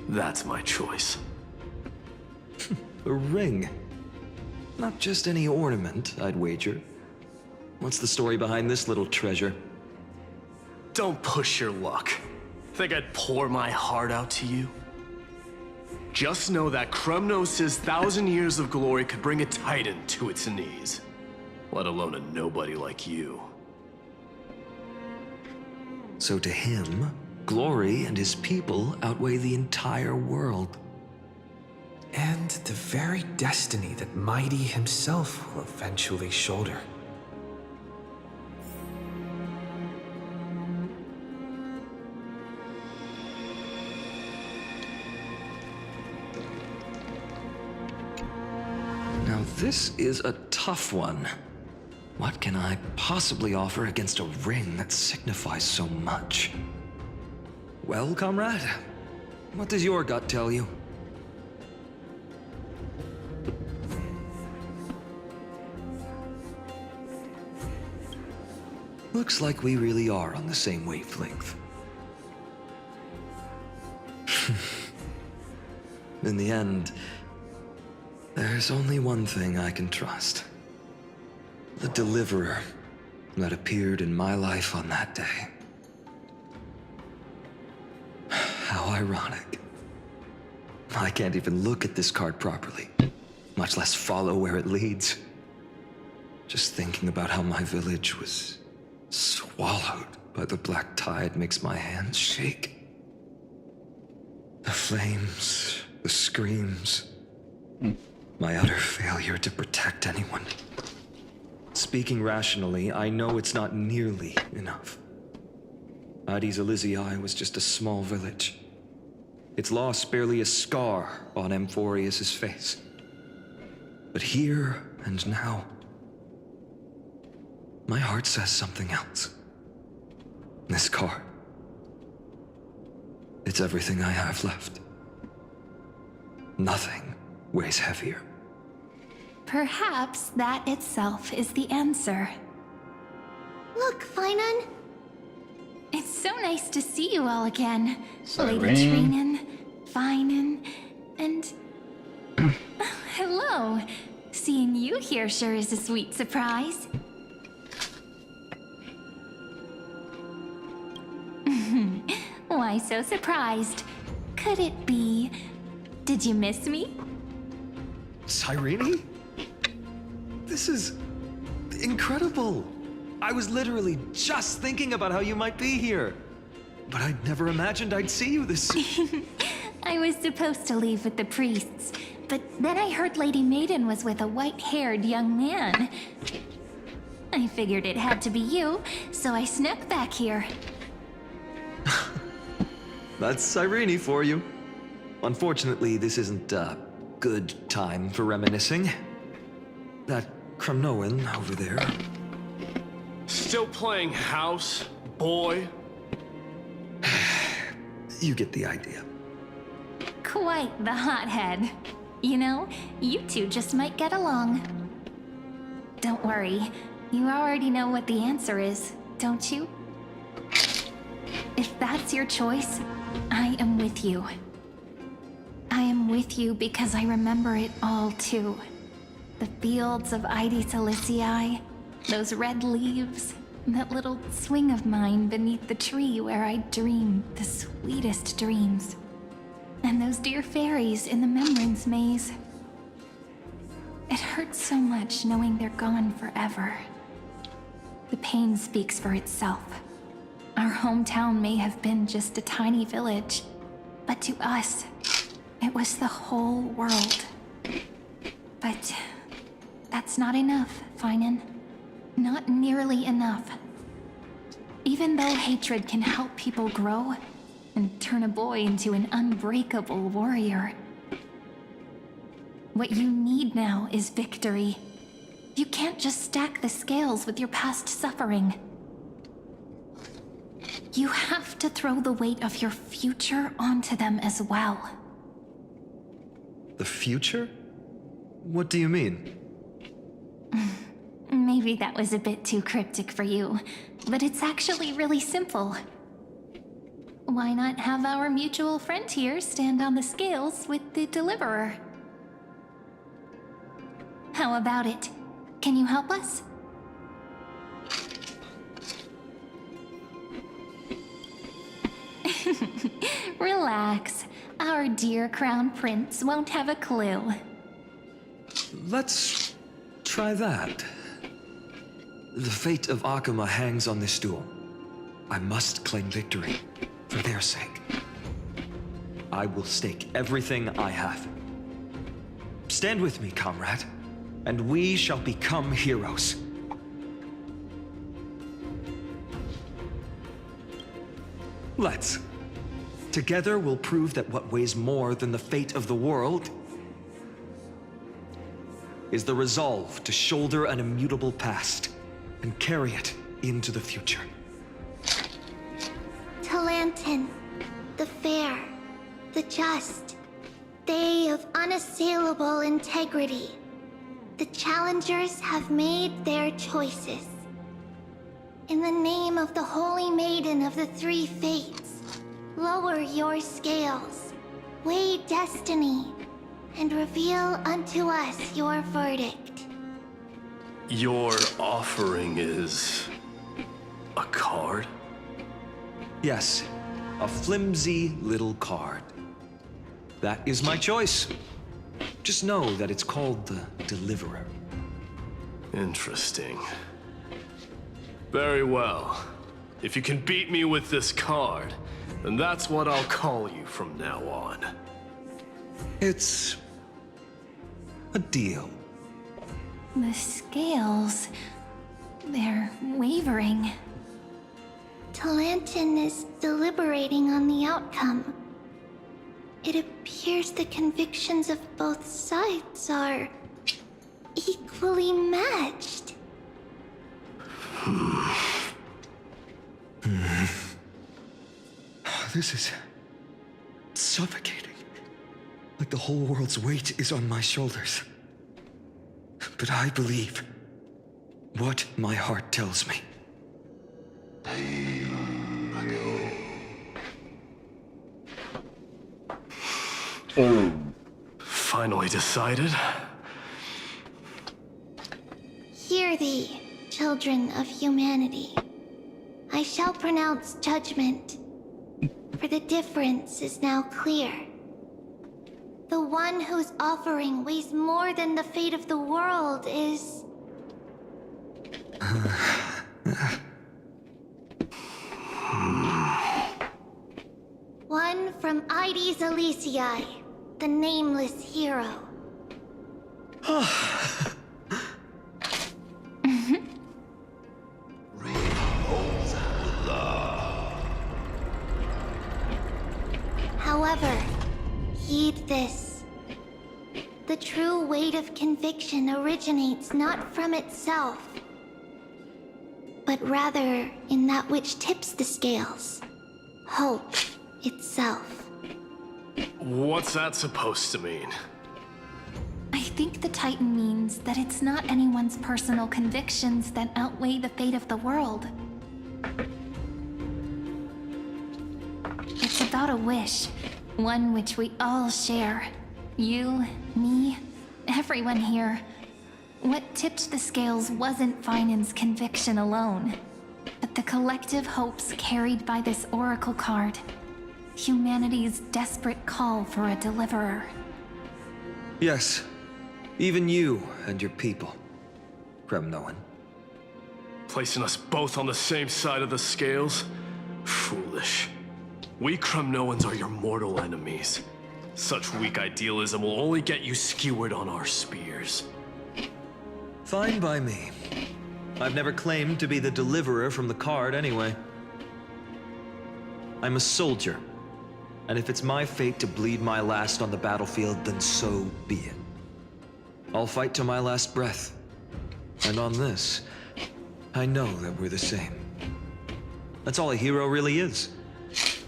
That's my choice. A ring. Not just any ornament, I'd wager. What's the story behind this little treasure? Don't push your luck. Think I'd pour my heart out to you? Just know that Kremnos' 1,000 years of glory could bring a titan to its knees. Let alone a nobody like you. So to him, glory and his people outweigh the entire world. And the very destiny that Mighty himself will eventually shoulder. Now this is a tough one. What can I possibly offer against a ring that signifies so much? Well, comrade, what does your gut tell you? Looks like we really are on the same wavelength. In the end, there's only one thing I can trust. The deliverer that appeared in my life on that day. How ironic. I can't even look at this card properly, much less follow where it leads. Just thinking about how my village was swallowed by the black tide makes my hands shake. The flames, the screams, my utter failure to protect anyone. Speaking rationally, I know it's not nearly enough. Hades Elysiae was just a small village. Its loss barely a scar on Amphorius' face. But here and now, my heart says something else. This card. It's everything I have left. Nothing weighs heavier. Perhaps that itself is the answer. Look, Phainon. It's so nice to see you all again. Cyrene. Lady Trainan, Phainon, and... hello. Seeing you here sure is a sweet surprise. Why so surprised? Could it be... Did you miss me? Cyrene? This is incredible. I was literally just thinking about how you might be here. But I'd never imagined I'd see you this... I was supposed to leave with the priests, but then I heard Lady Maiden was with a white-haired young man. I figured it had to be you, so I snuck back here. That's Cyrene for you. Unfortunately, this isn't a good time for reminiscing. That Kremnoan over there. Still playing house, boy? You get the idea. Quite the hothead. You know, you two just might get along. Don't worry, you already know what the answer is, don't you? If that's your choice, I am with you. I am with you because I remember it all too. The fields of Aedes Alyssii, those red leaves, that little swing of mine beneath the tree where I dreamed the sweetest dreams. And those dear fairies in the Membrance Maze. It hurts so much knowing they're gone forever. The pain speaks for itself. Our hometown may have been just a tiny village, but to us, it was the whole world. But that's not enough, Phainon. Not nearly enough. Even though hatred can help people grow and turn a boy into an unbreakable warrior, what you need now is victory. You can't just stack the scales with your past suffering. You have to throw the weight of your future onto them as well. The future? What do you mean? Maybe that was a bit too cryptic for you, but it's actually really simple. Why not have our mutual friend here stand on the scales with the deliverer? How about it? Can you help us? Relax. Our dear Crown Prince won't have a clue. Let's try that. The fate of Akuma hangs on this duel. I must claim victory, for their sake. I will stake everything I have. Stand with me, comrade, and we shall become heroes. Let's. Together we'll prove that what weighs more than the fate of the world is the resolve to shoulder an immutable past and carry it into the future. Talantin, the fair, the just, they of unassailable integrity. The challengers have made their choices. In the name of the Holy Maiden of the Three Fates, lower your scales, weigh destiny, and reveal unto us your verdict. Your offering is... a card? Yes, a flimsy little card. That is my choice. Just know that it's called the Deliverer. Interesting. Very well. If you can beat me with this card, then that's what I'll call you from now on. It's a deal. The scales... they're wavering. Talantin is deliberating on the outcome. It appears the convictions of both sides are equally matched. This is suffocating. Like the whole world's weight is on my shoulders. But I believe what my heart tells me. Finally decided? Hear thee, children of humanity. I shall pronounce judgment. for the difference is now clear. The one whose offering weighs more than the fate of the world is... one from Aedes Elysiae, the nameless hero. However, heed this. The true weight of conviction originates not from itself, but rather in that which tips the scales. Hope itself. What's that supposed to mean? I think the Titan means that it's not anyone's personal convictions that outweigh the fate of the world. It's about a wish, one which we all share. You, me, everyone here. What tipped the scales wasn't Phainon's conviction alone, but the collective hopes carried by this oracle card. Humanity's desperate call for a deliverer. Yes, even you and your people, Kremnoan. Placing us both on the same side of the scales? Foolish. We Kremnoans are your mortal enemies. Such weak idealism will only get you skewered on our spears. Fine by me. I've never claimed to be the deliverer from the card anyway. I'm a soldier, and if it's my fate to bleed my last on the battlefield, then so be it. I'll fight to my last breath. And on this, I know that we're the same. That's all a hero really is.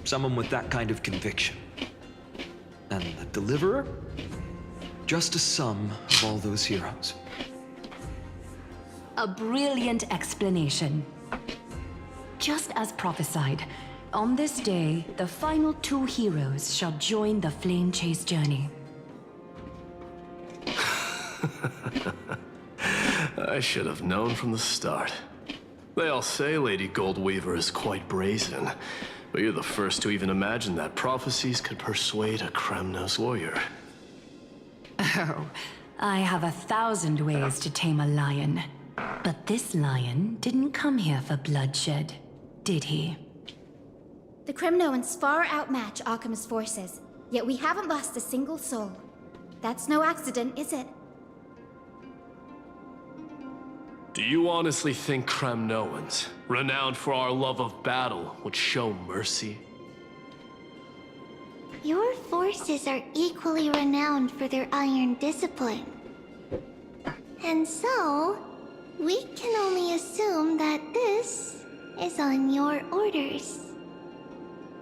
Someone with that kind of conviction. And the deliverer? Just a sum of all those heroes. A brilliant explanation. Just as prophesied, on this day, the final two heroes shall join the flame chase journey. I should have known from the start. They all say Lady Goldweaver is quite brazen, but you're the first to even imagine that prophecies could persuade a Kremnos warrior. Oh, I have 1,000 ways to tame a lion. But this lion didn't come here for bloodshed, did he? The Kremnoans far outmatch Akama's forces, yet we haven't lost a single soul. That's no accident, is it? Do you honestly think Kremnoans, renowned for our love of battle, would show mercy? Your forces are equally renowned for their iron discipline. And so, we can only assume that this is on your orders.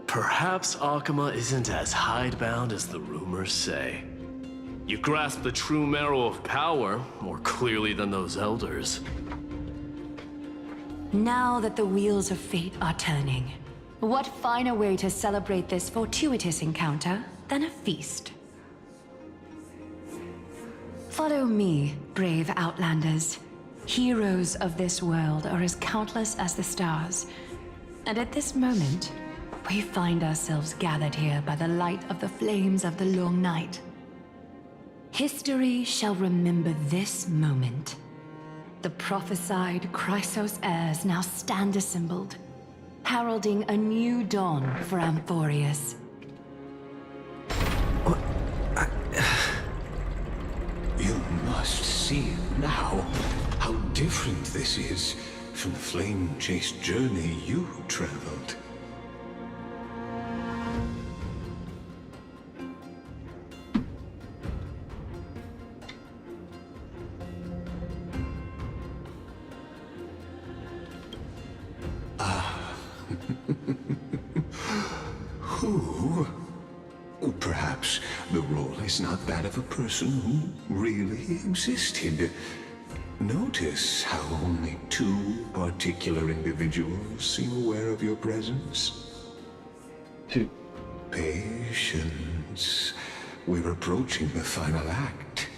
Perhaps Akama isn't as hidebound as the rumors say. You grasp the true marrow of power more clearly than those elders. Now that the wheels of fate are turning, what finer way to celebrate this fortuitous encounter than a feast? Follow me, brave Outlanders. Heroes of this world are as countless as the stars. And at this moment, we find ourselves gathered here by the light of the flames of the long night. History shall remember this moment. The prophesied Chrysos heirs now stand assembled, heralding a new dawn for Amphorius. You must see now how different this is from the flame-chased journey you traveled. Who? Perhaps the role is not that of a person who really existed. Notice how only two particular individuals seem aware of your presence. Patience. We're approaching the final act.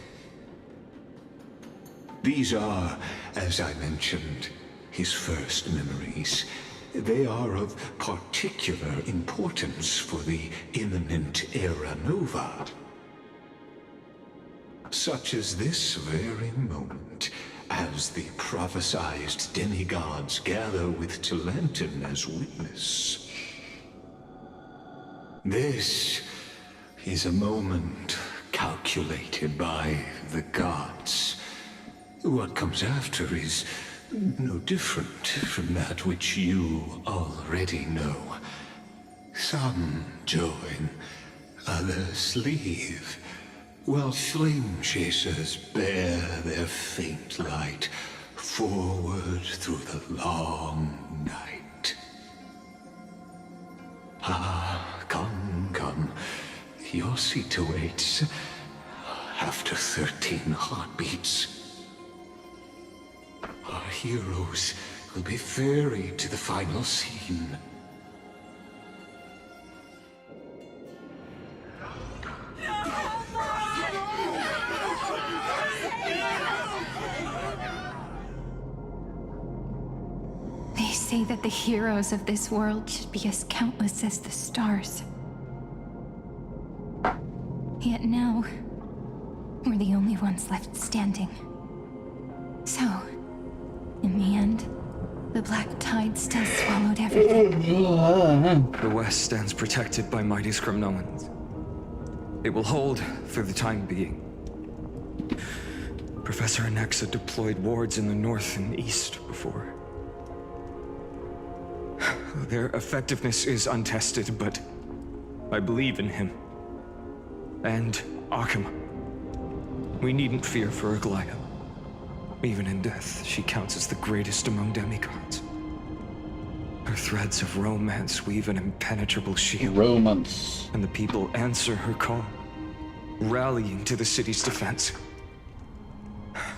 These are, as I mentioned, his first memories. they are of particular importance for the imminent era nova. Such as this very moment, as the prophesized demigods gather with Talenton as witness. This is a moment calculated by the gods. What comes after is no different from that which you already know. Some join, others leave, while flame chasers bear their faint light forward through the long night. Ah, come, your seat awaits after 13 heartbeats. Our heroes will be ferried to the final scene. They say that the heroes of this world should be as countless as the stars. Yet now, we're the only ones left standing. So, in the end, the black tide still swallowed everything. The West stands protected by mighty Scrimnoans. It will hold for the time being. Professor Anexa deployed wards in the north and east before. Their effectiveness is untested, but I believe in him. And Akuma. We needn't fear for Aglaya. Even in death, she counts as the greatest among demigods. Her threads of romance weave an impenetrable shield. Romance. And the people answer her call, rallying to the city's defense.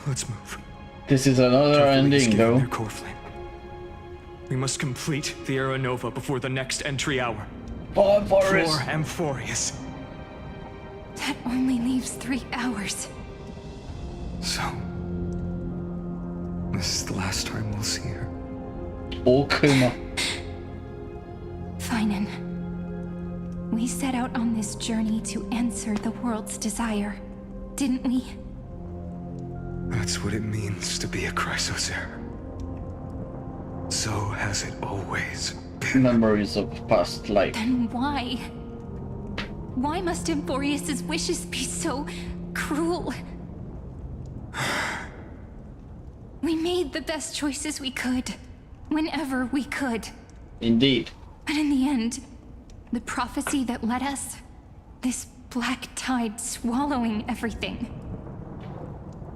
Let's move. This is another ending, though. Their core flame. We must complete the Era Nova before the next entry hour. For Amphorius. For Amphorius. That only leaves 3 hours. So, this is the last time we'll see her. Okuma. Phainon. We set out on this journey to answer the world's desire, didn't we? That's what it means to be a Chrysosaur. So has it always been. Memories of past life. Then why? Why must Amphorius' wishes be so cruel? We made the best choices we could, whenever we could. Indeed. But in the end, the prophecy that led us, this black tide swallowing everything.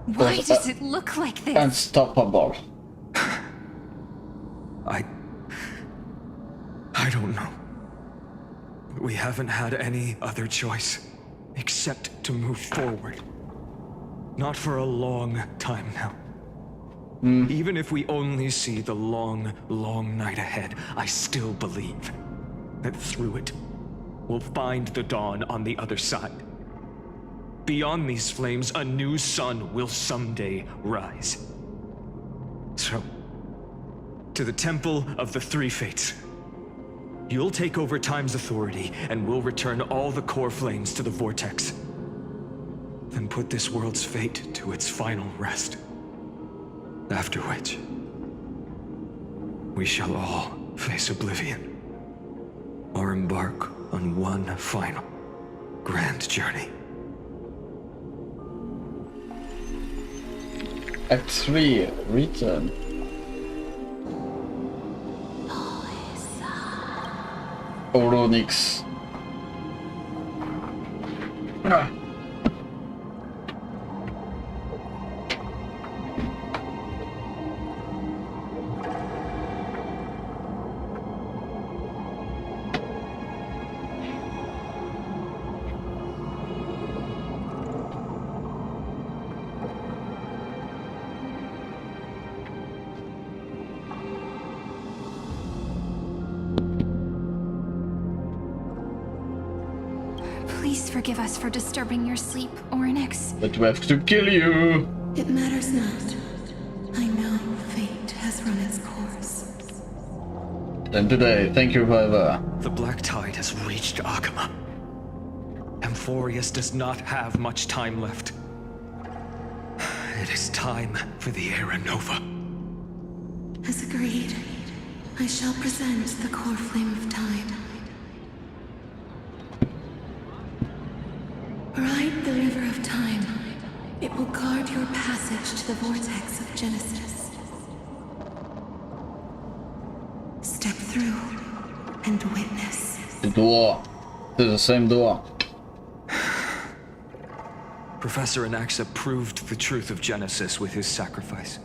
Why does it look like this? Unstoppable. I don't know. We haven't had any other choice, except to move forward. Not for a long time now. Even if we only see the long, long night ahead, I still believe that through it, we'll find the dawn on the other side. Beyond these flames, a new sun will someday rise. So, to the Temple of the Three Fates. You'll take over Time's authority, and we'll return all the core flames to the Vortex. Then put this world's fate to its final rest. After which, we shall all face oblivion, or embark on one final grand journey. Act 3, Return. Oronix. Please forgive us for disturbing your sleep, Oronix. But we have to kill you. It matters not. I know fate has run its course. Then today, thank you forever. The Black Tide has reached Akama. Amphorius does not have much time left. It is time for the Era Nova. As agreed, I shall present the core flame of time. Ride the river of time. It will guard your passage to the vortex of Genesis. Step through and witness. The door. It's the same door. Professor Anaxa proved the truth of Genesis with his sacrifice.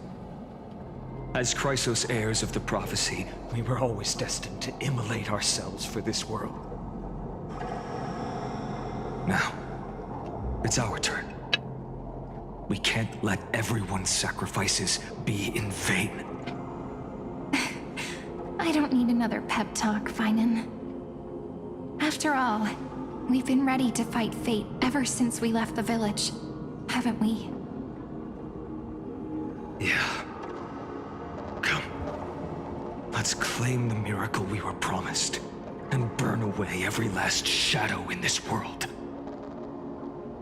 As Chrysos heirs of the prophecy, we were always destined to immolate ourselves for this world. Now, it's our turn. We can't let everyone's sacrifices be in vain. I don't need another pep talk, Phainon. After all, we've been ready to fight fate ever since we left the village, haven't we? Yeah. Come. Let's claim the miracle we were promised, and burn away every last shadow in this world.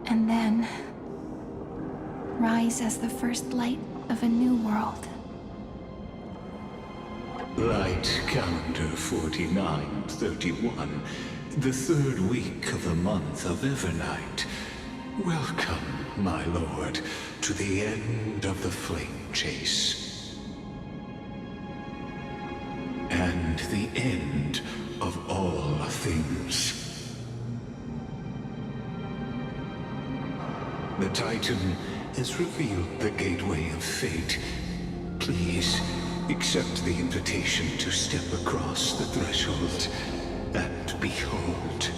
And then rise as the first light of a new world. Light calendar 4931, the third week of the month of Evernight. Welcome, my lord, to the end of the flame chase. And the end of all things. The Titan has revealed the gateway of fate. Please, accept the invitation to step across the threshold and behold.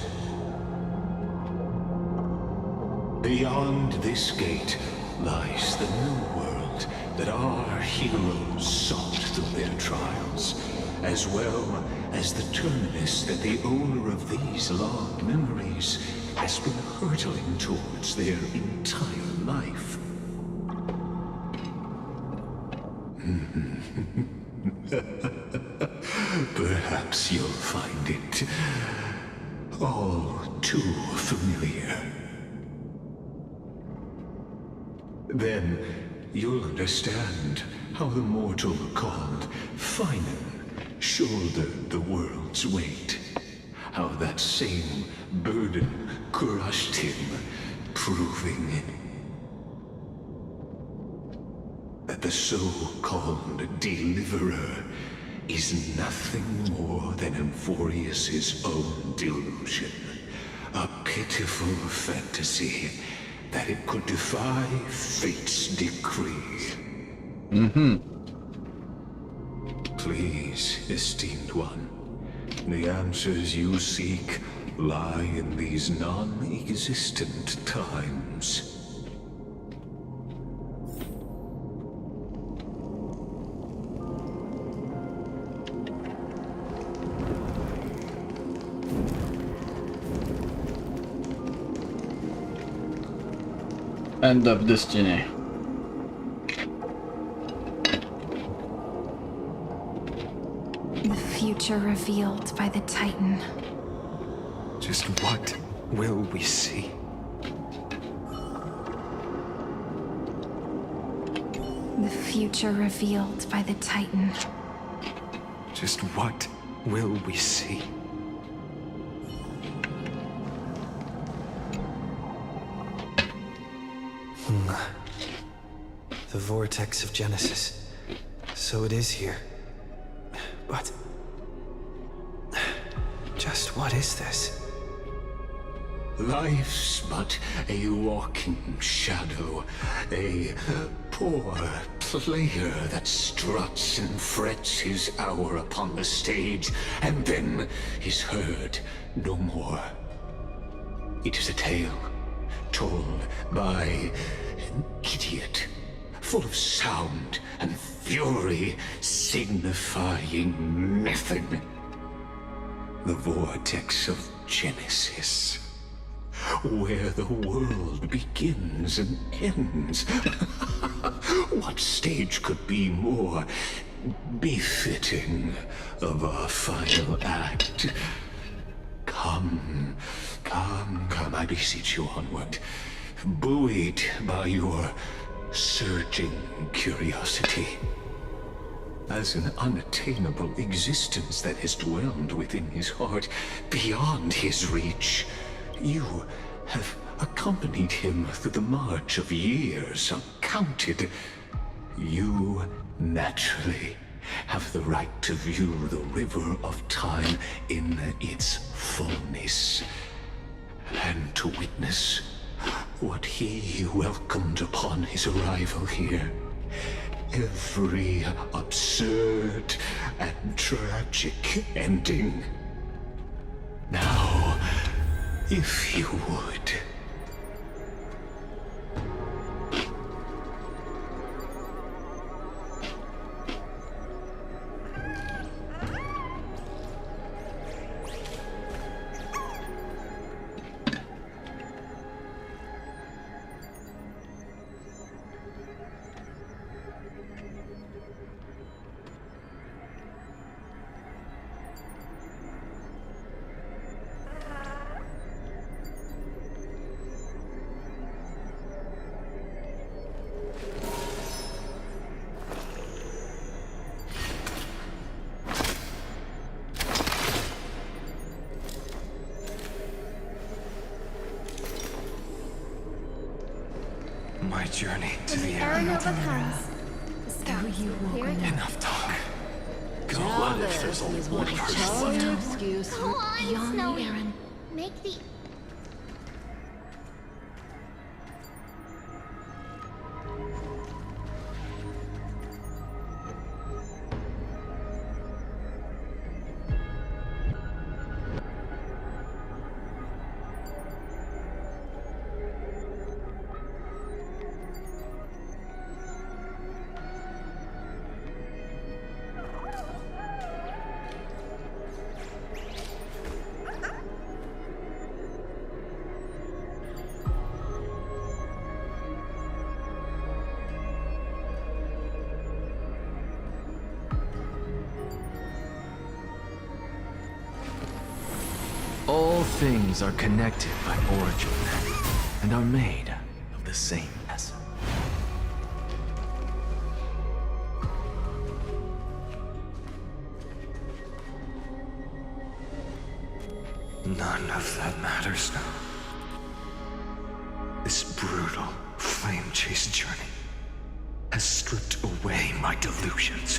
Beyond this gate lies the new world that our heroes sought through their trials, as well as the terminus that the owner of these long memories has been hurtling towards their entire life. Perhaps you'll find it all too familiar. Then you'll understand how the mortal called Phainon shouldered the world's weight. How that same burden crushed him, proving that the so-called deliverer is nothing more than Amphorius' own delusion. A pitiful fantasy that it could defy fate's decree. Please, esteemed one, the answers you seek lie in these non-existent times. End of destiny. The future revealed by the Titan. Just what will we see? The future revealed by the Titan. Just what will we see? The vortex of Genesis. So it is here. But just what is this? Life's but a walking shadow, a poor player that struts and frets his hour upon the stage, and then is heard no more. It is a tale told by an idiot, full of sound and fury, signifying nothing. The vortex of Genesis, where the world begins and ends. What stage could be more befitting of our final act. Come, I beseech you onward, buoyed by your surging curiosity. As an unattainable existence that has dwelled within his heart, beyond his reach, you have accompanied him through the march of years uncounted. You naturally have the right to view the river of time in its fullness, and to witness what he welcomed upon his arrival here. Every absurd and tragic ending. Now, if you would... My journey to the Era Nova Era. comes. The scouts will hear again. Enough talk. Go on if there's only one person left. Excuse Go on, young Snowy. Aaron. Make the... All things are connected by origin, and are made of the same essence. None of that matters now. This brutal, flame-chased journey has stripped away my delusions.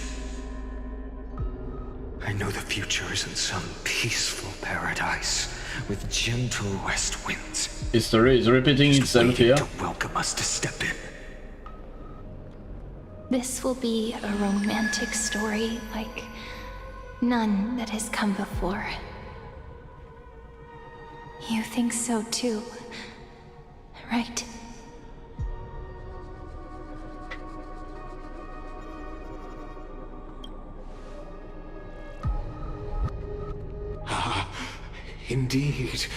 I know the future is in some peaceful paradise with gentle west winds. History is repeating itself here. To welcome us to step in. This will be a romantic story like none that has come before. You think so too, right? Indeed,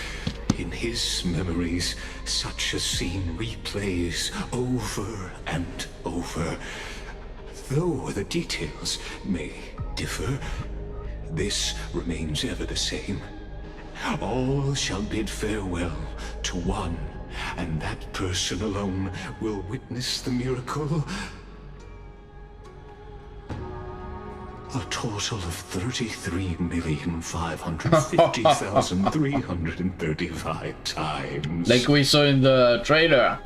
in his memories, such a scene replays over and over. Though the details may differ, this remains ever the same. All shall bid farewell to one, and that person alone will witness the miracle. A total of 33,550,335 times. Like we saw in the trailer.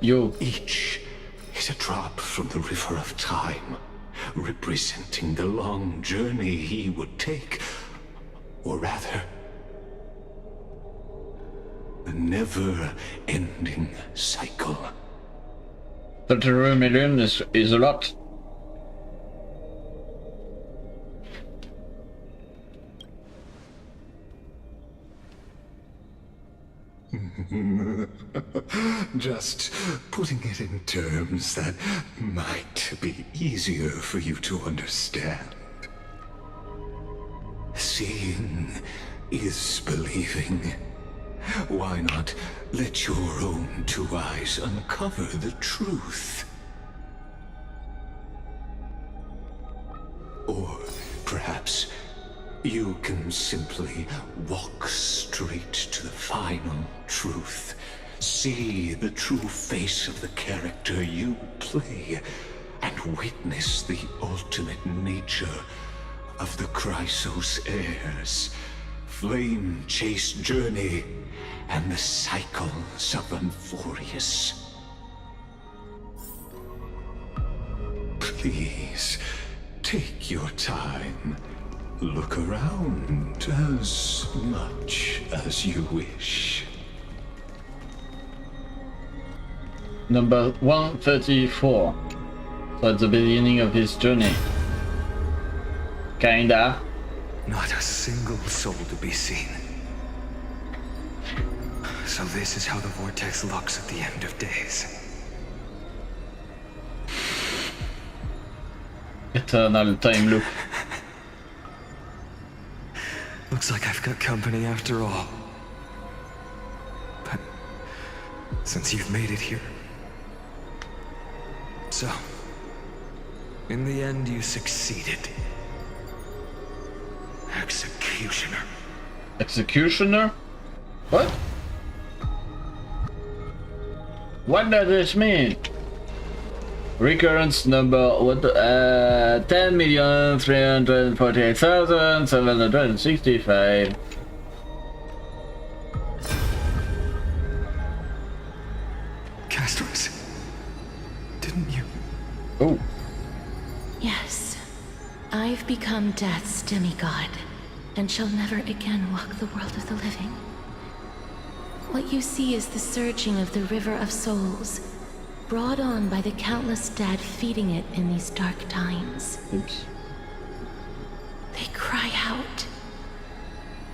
Yo. Each is a drop from the river of time, representing the long journey he would take, or rather, the never-ending cycle. 33 million is a lot. Just putting it in terms that might be easier for you to understand. Seeing is believing. Why not let your own two eyes uncover the truth? Or perhaps you can simply walk straight to the final truth. See the true face of the character you play, and witness the ultimate nature of the Chrysos heirs, flame-chased journey, and the cycles of Amphorius. Please, take your time. Look around as much as you wish. Number 134. So at the beginning of his journey. Kinda. Not a single soul to be seen. So this is how the vortex looks at the end of days. Eternal time loop. Looks like I've got company after all. But since you've made it here. So, in the end you succeeded. Executioner. Executioner? What? What does this mean? Recurrence number 10,348,765. Castros, didn't you? Oh. Yes. I've become Death's demigod, and shall never again walk the world of the living. What you see is the surging of the River of Souls, brought on by the countless dead feeding it in these dark times. Oops. They cry out.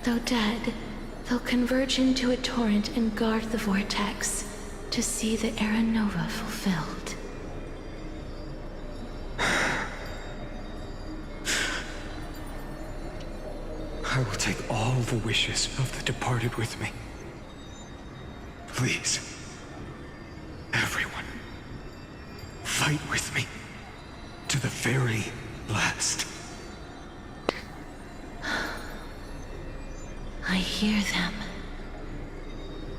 Though dead, they'll converge into a torrent and guard the vortex to see the Era Nova fulfilled. I will take all the wishes of the departed with me. Please, everyone, fight with me to the very last. I hear them.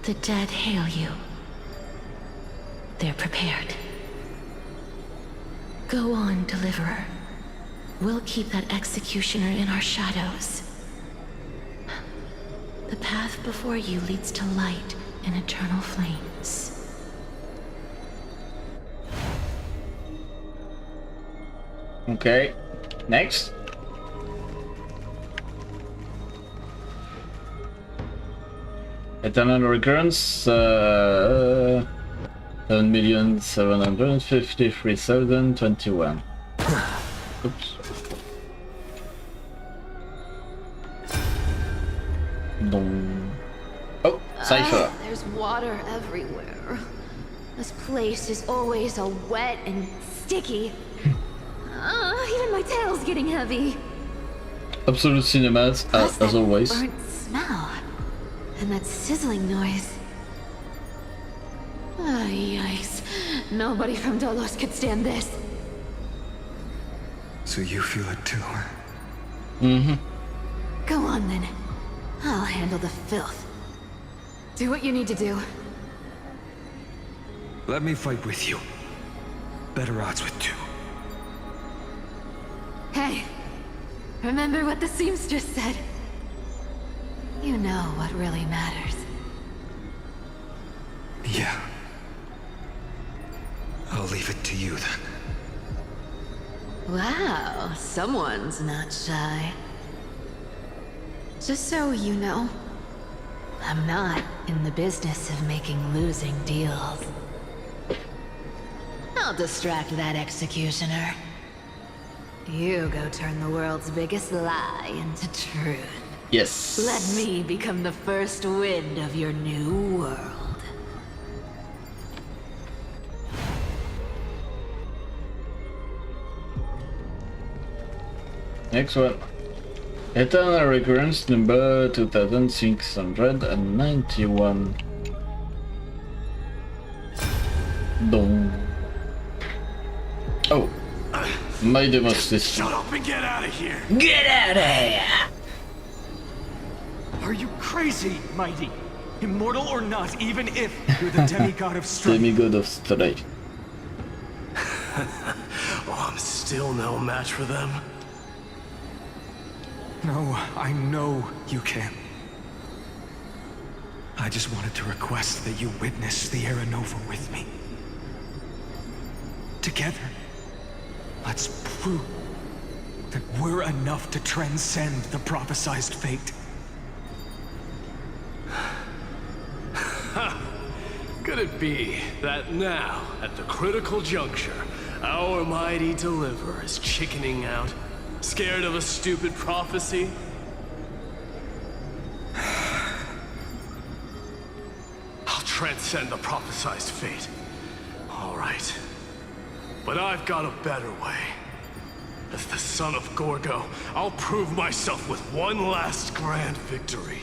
The dead hail you. They're prepared. Go on, Deliverer. We'll keep that executioner in our shadows. The path before you leads to light and eternal flames. Okay. Next. Eternal recurrence. 7,753,021. Oops. Oh, Cypher. There's water everywhere. This place is always so wet and sticky. Even my tail's getting heavy. Absolute cinemas, as always. Burnt smell. And that sizzling noise. Ah, yikes. Nobody from Dolos could stand this. So you feel it too, huh? Mm-hmm. Go on then. I'll handle the filth. Do what you need to do. Let me fight with you. Better odds with two. Hey, remember what the seamstress said? You know what really matters. Yeah. I'll leave it to you then. Wow, someone's not shy. Just so you know, I'm not in the business of making losing deals. I'll distract that executioner. You go turn the world's biggest lie into truth. Yes. Let me become the first wind of your new world. Next one. Eternal Recurrence number 2691. Dong. Oh. My demonstration. Shut up and get out of here! Get out of here! Are you crazy, Mighty? Immortal or not, even if you're the demigod of strength. Demigod of strength. Oh, I'm still no match for them. No, I know you can. I just wanted to request that you witness the Era Nova with me. Together, let's prove that we're enough to transcend the prophesized fate. Could it be that now, at the critical juncture, our mighty deliverer is chickening out, scared of a stupid prophecy? I'll transcend the prophesized fate. All right. But I've got a better way. As the son of Gorgo, I'll prove myself with one last grand victory.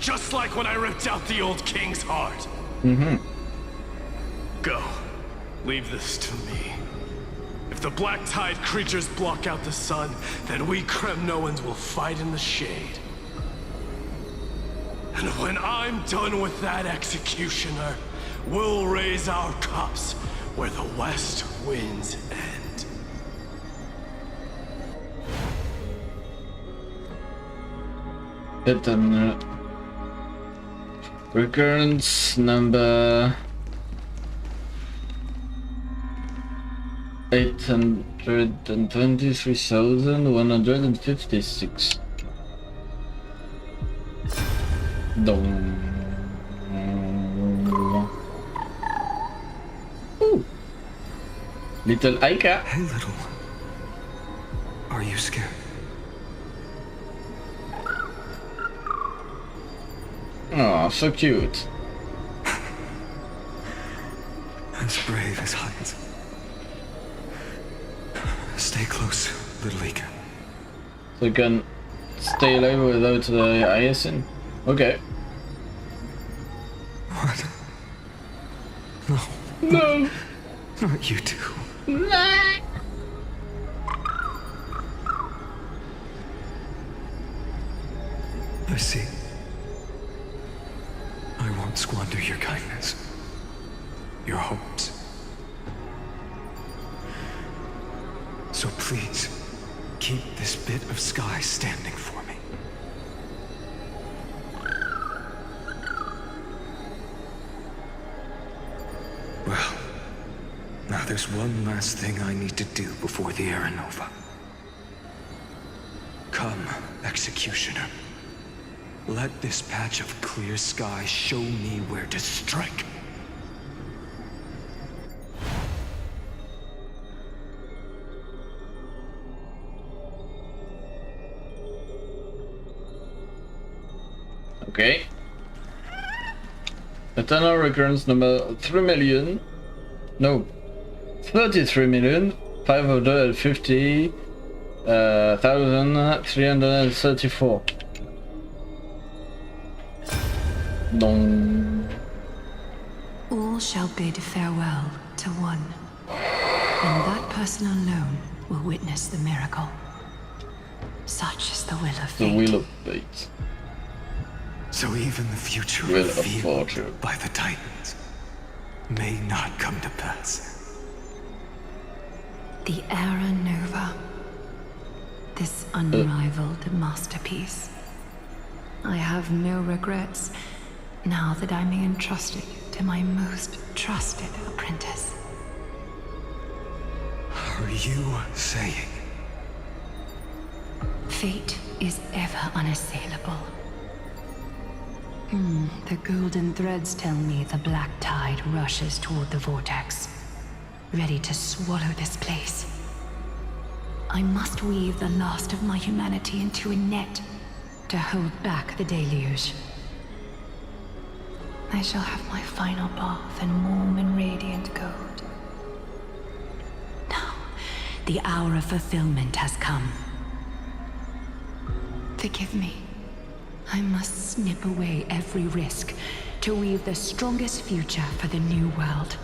Just like when I ripped out the old king's heart. Mm-hmm. Go. Leave this to me. If the Black Tide creatures block out the sun, then we Kremnoans will fight in the shade. And when I'm done with that executioner, we'll raise our cups where the west winds end. Eternal Recurrence number 823,156. Dong. Ooh. Little Aika. Hey, little. Are you scared? Oh, so cute. As brave as heights. Stay close, little Ika. So you can stay alive without the hyacinth? Okay. What? No. No. Not you two. I see. I won't squander your kindness. Your hopes. So please, keep this bit of sky standing for me. Well, now there's one last thing I need to do before the Era Nova. Come, Executioner. Let this patch of clear sky show me where to strike. Okay. Eternal Recurrence number 3,000,000. No. 33,550,334. Dong. All shall bid farewell to one, and that person alone will witness the miracle. Such is the will of fate. The will of fate. So even the future Will of revealed fortune. by the Titans may not come to pass. The Era Nova. This unrivaled masterpiece. I have no regrets now that I'm entrusted to my most trusted apprentice. Are you saying? Fate is ever unassailable. The golden threads tell me the black tide rushes toward the vortex, ready to swallow this place. I must weave the last of my humanity into a net to hold back the deluge. I shall have my final bath in warm and radiant gold. Now, the hour of fulfillment has come. Forgive me. I must snip away every risk to weave the strongest future for the new world.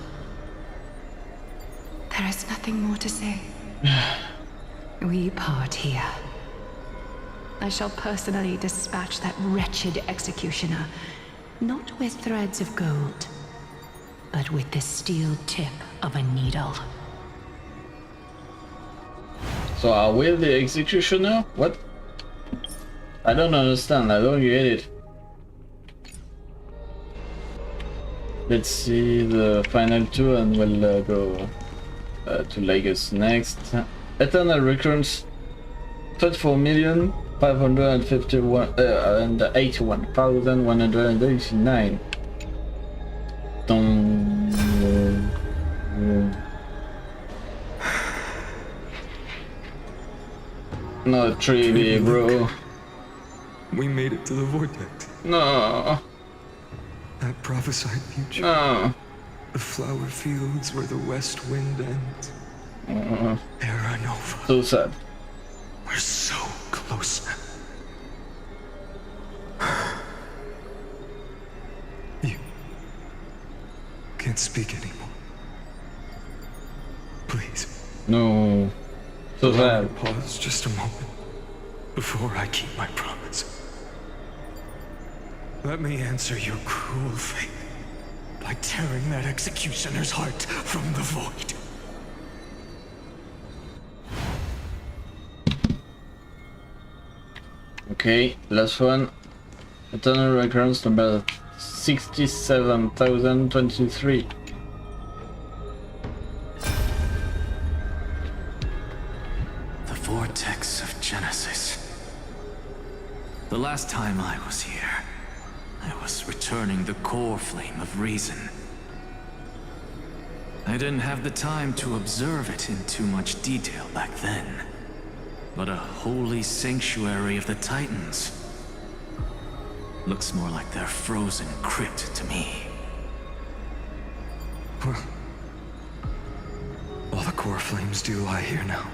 There is nothing more to say. We part here. I shall personally dispatch that wretched executioner, not with threads of gold, but with the steel tip of a needle. So are we the executioner? What? I don't understand, I don't get it. Let's see the final two and we'll go to Lagos next. Eternal Recurrence 24,581,189. Not 3D, bro. We made it to the vortex. No. That prophesied future. No. The flower fields where the west wind ends. Era Nova. So sad. We're so close now. You can't speak anymore. Please. No. So sad. Pause just a moment before I keep my promise. Let me answer your cruel fate by tearing that executioner's heart from the void. Okay, last one. Eternal Recurrence number 67,023. The Vortex of Genesis. The last time I was here, I was returning the core flame of reason. I didn't have the time to observe it in too much detail back then. But a holy sanctuary of the Titans looks more like their frozen crypt to me. All the core flames do lie here now.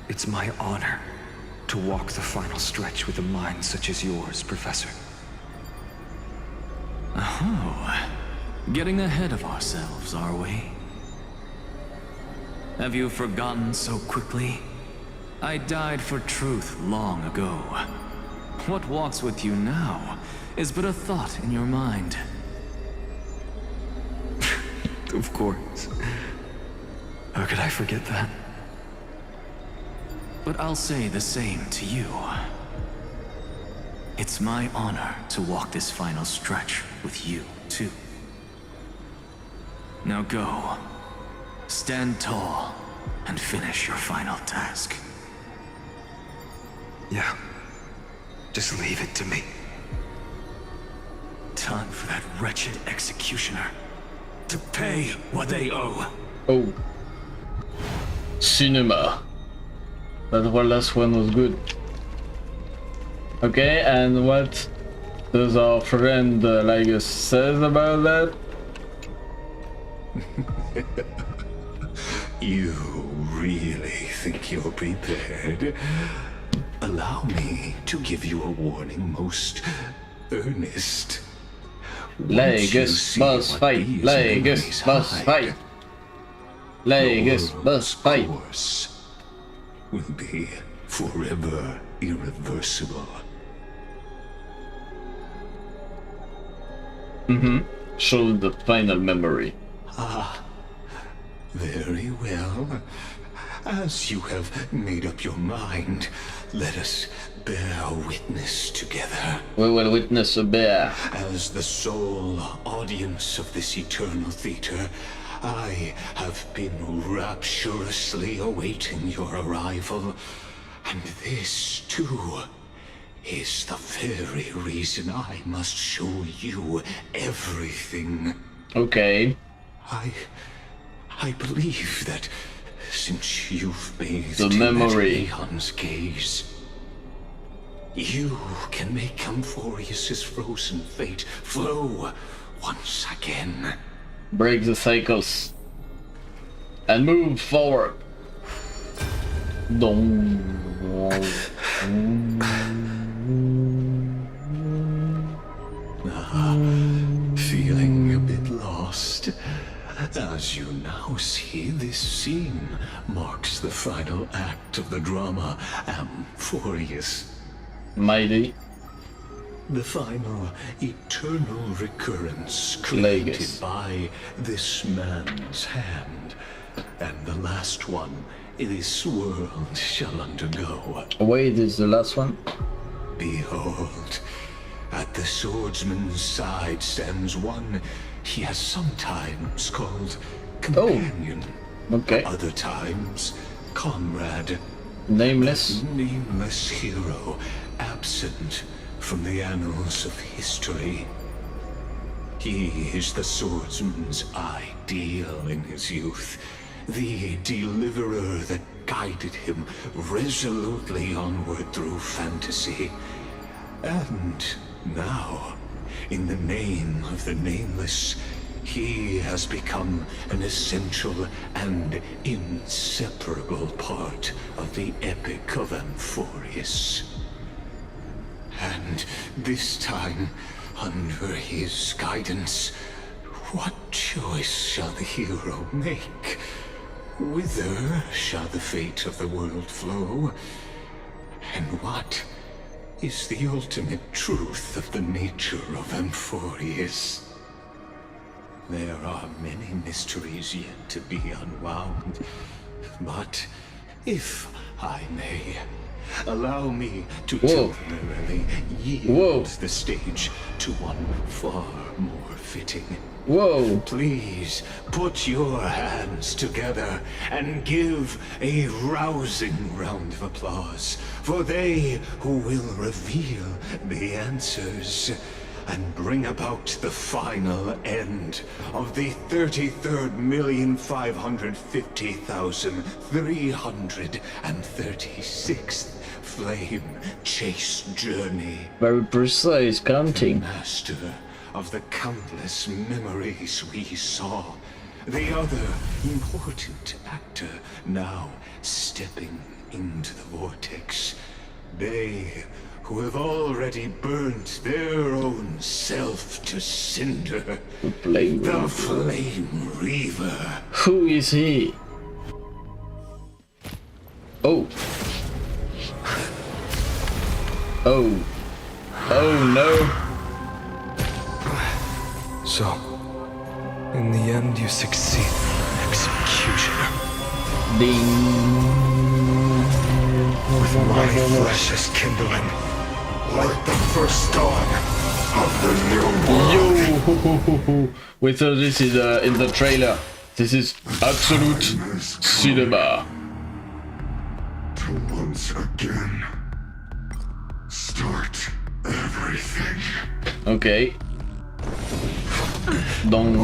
It's my honor to walk the final stretch with a mind such as yours, Professor. Oh, getting ahead of ourselves, are we? Have you forgotten so quickly? I died for truth long ago. What walks with you now is but a thought in your mind. Of course. How could I forget that? But I'll say the same to you. It's my honor to walk this final stretch with you, too. Now go. Stand tall and finish your final task. Yeah. Just leave it to me. Time for that wretched executioner to pay what they owe. Oh. Cinema. That last one was good. Okay, and what does our friend Ligus says about that? You really think you're prepared? Allow me to give you a warning, most earnest. Ligus must fight. Ligus must fight. Ligus must fight. Will be forever irreversible. Show the final memory. Ah, very well. As you have made up your mind, let us bear witness together. We will witness a bear. As the sole audience of this eternal theater, I have been rapturously awaiting your arrival, and this, too, is the very reason I must show you everything. Okay. I believe that since you've bathed the memory Aeon's gaze, you can make Amphorius's frozen fate flow once again. Break the cycles and move forward. Feeling a bit lost? As you now see, this scene marks the final act of the drama Amphorius. Mighty. The final eternal recurrence created by this man's hand. And the last one this world shall undergo. Wait, is the last one? Behold, at the swordsman's side stands one he has sometimes called companion. Okay. Other times, comrade. Nameless. A nameless hero, absent from the annals of history. He is the swordsman's ideal in his youth, the deliverer that guided him resolutely onward through fantasy. And now, in the name of the Nameless, he has become an essential and inseparable part of the epic of Amphorius. And this time, under his guidance, what choice shall the hero make? Whither shall the fate of the world flow? And what is the ultimate truth of the nature of Amphorius? There are many mysteries yet to be unwound, but if I may, allow me to temporarily yield the stage to one far more fitting. Whoa! Please put your hands together and give a rousing round of applause for they who will reveal the answers and bring about the final end of the 33,550,336th flame chase journey. Very precise counting. The master of the countless memories we saw. The other important actor now stepping into the vortex. They who have already burnt their own self to cinder. The Flame Reaver. Who is he? Oh. Oh. Oh no. So, in the end, you succeed. Executioner. Ding. With my flesh as kindling, like the first dawn of the new world. Yo! Wait, so this is in the trailer. This is absolute cinema. To once again start everything. Okay. Don't.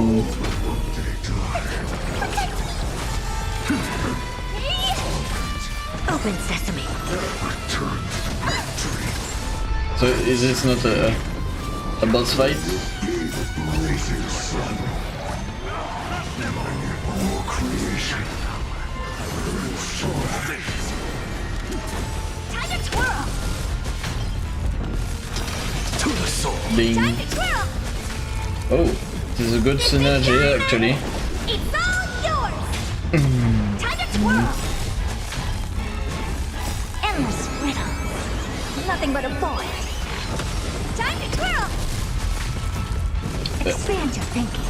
Open sesame. So is this not a boss fight? Ding. Oh, this is a good synergy actually. It's all yours. Time to twirl. Endless riddle. Nothing but a void. Time to twirl. Expand your thinking.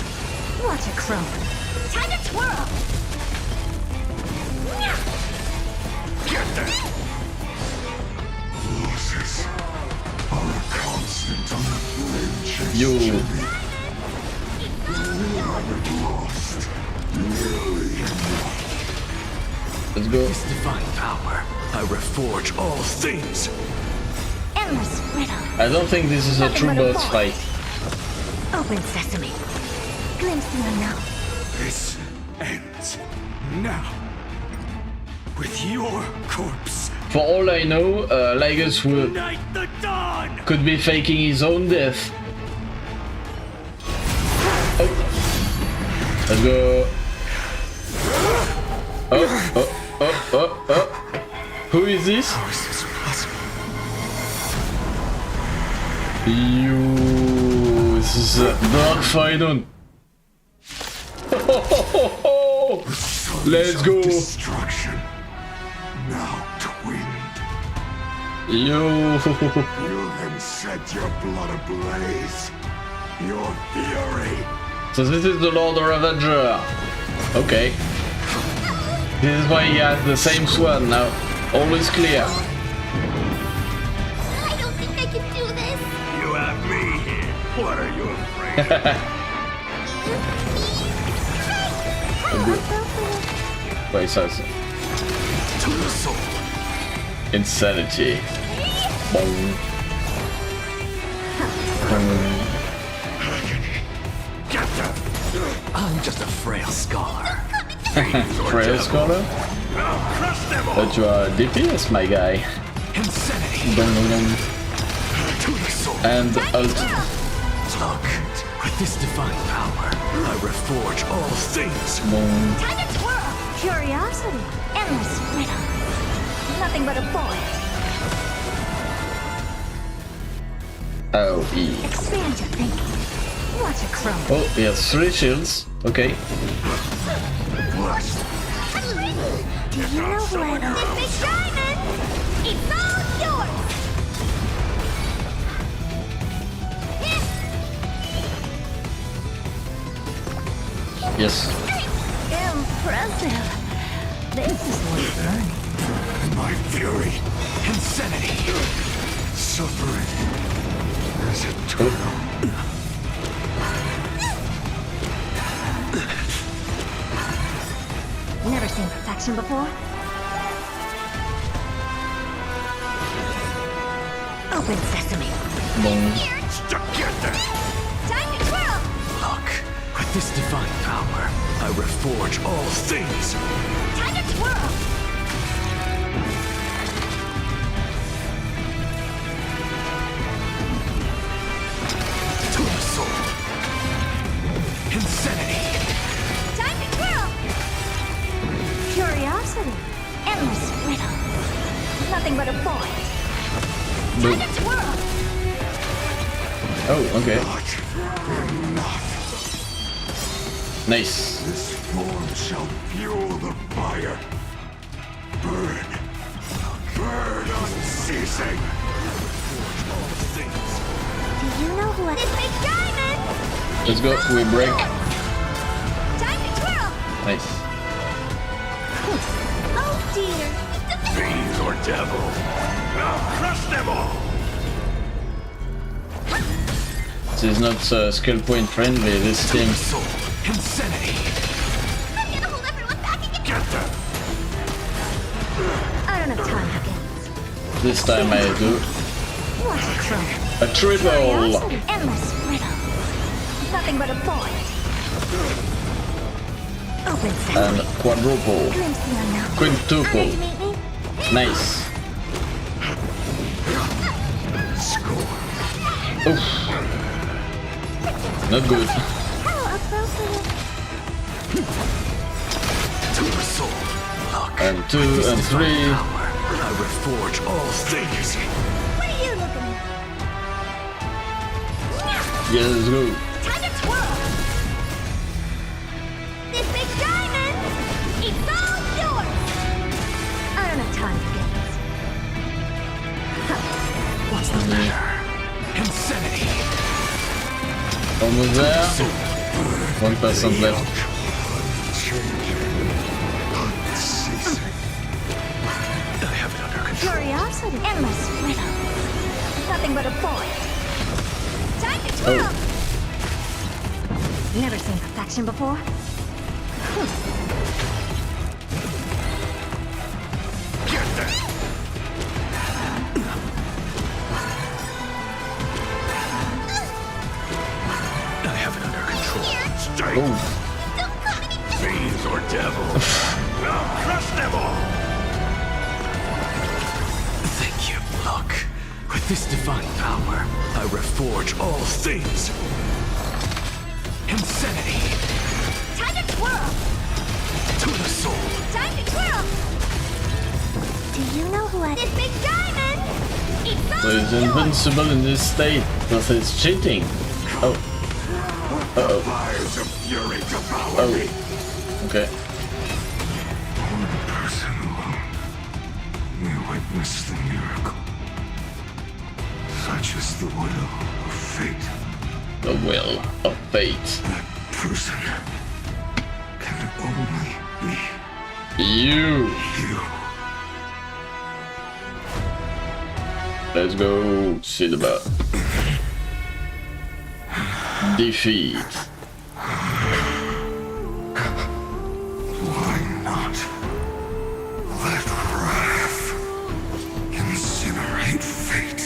Watch it crumble. Time to twirl. Get that. Losses are a constant on the flame chase. You. Lost. Let's go. This divine power, I reforge all things. Endless riddle. I don't think this is a true boss fight. Open sesame. Glimpse the unknown. This ends now. With your corpse. For all I know, Lygus could be faking his own death. Oh. Let's go. Oh. Who is this? How is this possible? You, this is Dark Phainon. Let's go. Destruction. Now twinned. Yo. You then set your blood ablaze. Your fury. So this is the Lord Ravager. Okay. This is why he has the same sword now. All is clear. I don't think I can do this. You have me here. What are you afraid of? Wait, so To the soul. insanity. Boom. I'm just a frail scholar. Frail scholar? But you are DPS, my guy. Dun, dun, dun. And ult. Look, with this divine power, I reforge all things. Boom. Time to twirl. Curiosity. Endless riddle. Nothing but a void. Oh, E. Expand your thinking. Watch it crumble. Oh, he has 3 shields. Okay. Do you know who I am? This big diamond! It's all yours! Yes. Impressive. This is worth learning. My fury. Insanity. Suffering. Is eternal. Never seen perfection before. Open sesame. Boom. Together. Time to twirl! Look, with this divine power, I reforge all things. Time to twirl! To the soul. Insanity. Time to twirl! Curiosity. Endless riddle. Nothing but a void. Boom. Time to twirl! Oh, okay. Enough. Nice. This form shall fuel the fire. Burn. Burn unceasing. Do you know who I am? This big diamond! Let's go. We break. Time to twirl! Nice. Oh dear. Fiends or devil. I'll crush them all. This is not skill point friendly, this team. Insanity. I'm gonna hold everyone back again. Get them. I don't have time for games. This time I do. Watch it crumble. A triple. Curiosity. Endless riddle. Nothing but a void. Open sesame. And quadruple. Glimpse the unknown. Quintuple. Honor to meet me? Nice. Oof. Not good. How appropriate. To the soul. Look, And 2 and 3. I reforge all things. What are you looking at? Yeah, let's go. Time to twirl. This big diamond, it's all yours. I don't have time for games. What's the matter? Insanity. Almost there. 1% left. I have it under control. Curiosity. Endless riddle. Nothing but a void. Time to twirl. Never seen perfection before. Get them. I have it under control. Stay. Oh. Fiends or devil. I'll crush them all. Thank you. Look, with this divine power, I reforge all things. Insanity. Time to twirl. To the soul. Time to twirl. Do you know who I am? This big diamond, So he's invincible in this state, because it's cheating. Oh. Uh-oh. Oh. Okay. One person alone may witness the miracle. Such is the will of fate. The will of fate. That person can only be you. Let's go see the bird. Defeat. Why not let wrath incinerate fate?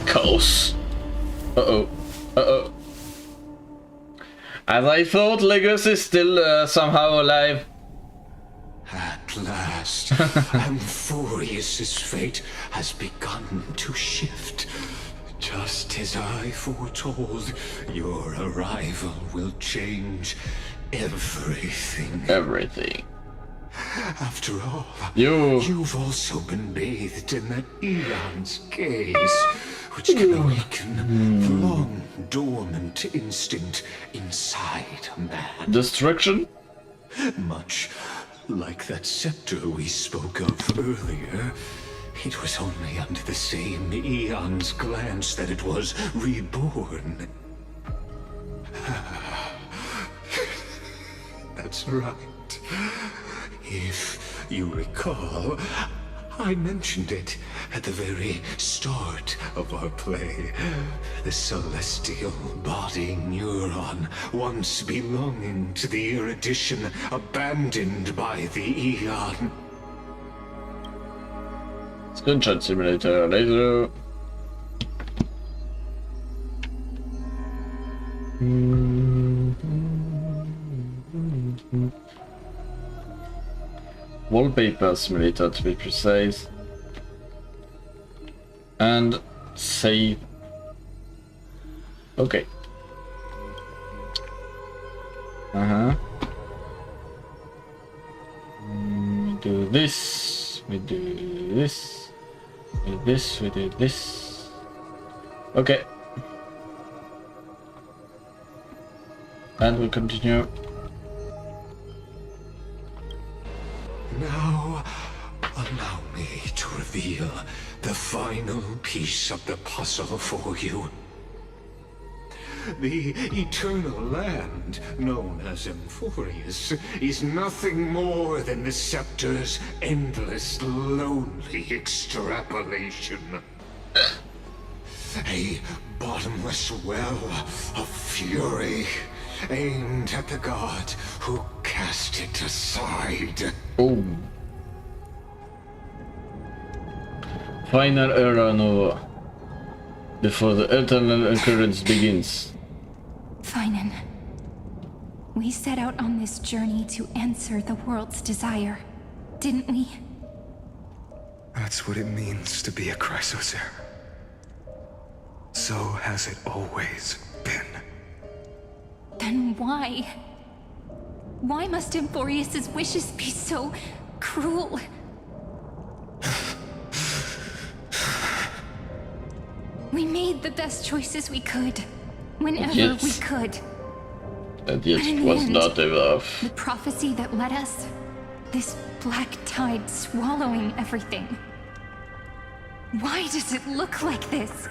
Chaos. Uh-oh. Uh-oh. As I thought, Legos is still somehow alive. At last, Amphorius's fate has begun to shift. Just as I foretold, your arrival will change everything. Everything. After all, you've also been bathed in that Eon's gaze, which can awaken the long dormant instinct inside a man. Destruction? Much like that scepter we spoke of earlier, it was only under the same Eon's glance that it was reborn. That's right. If you recall, I mentioned it at the very start of our play. The celestial body neuron, once belonging to the erudition abandoned by the Eon. Screenshot simulator, laser. Wallpaper simulator, to be precise. And save. Okay. We do this, we do this, we do this, we do this. Okay. And we continue. Now, allow me to reveal the final piece of the puzzle for you. The eternal land, known as Amphorius, is nothing more than the scepter's endless, lonely extrapolation. A bottomless well of fury, aimed at the god who cast it aside. Oh. Final era nova. Before the eternal occurrence begins. Phainon, we set out on this journey to answer the world's desire, didn't we? That's what it means to be a Chrysosaur. So has it always been. Then why? Why must Amphorius's wishes be so cruel? We made the best choices we could, whenever we could. And yet it was not enough. The prophecy that led us, this black tide swallowing everything. Why does it look like this?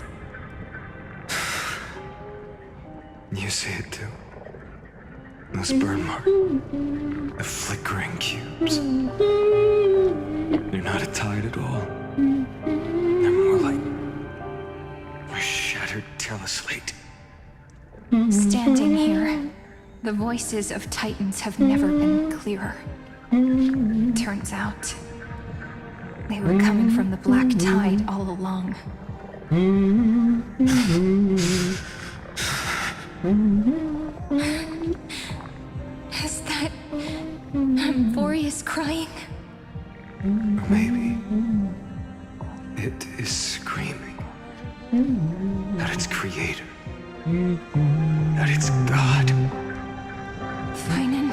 You see it too. Those burn marks. The flickering cubes. They're not a tide at all. They're more like a shattered teleslate. Standing here, the voices of Titans have never been clearer. Turns out, they were coming from the black tide all along. Is that Amphorius crying? Maybe it is screaming that its creator, that it's God. Phainon,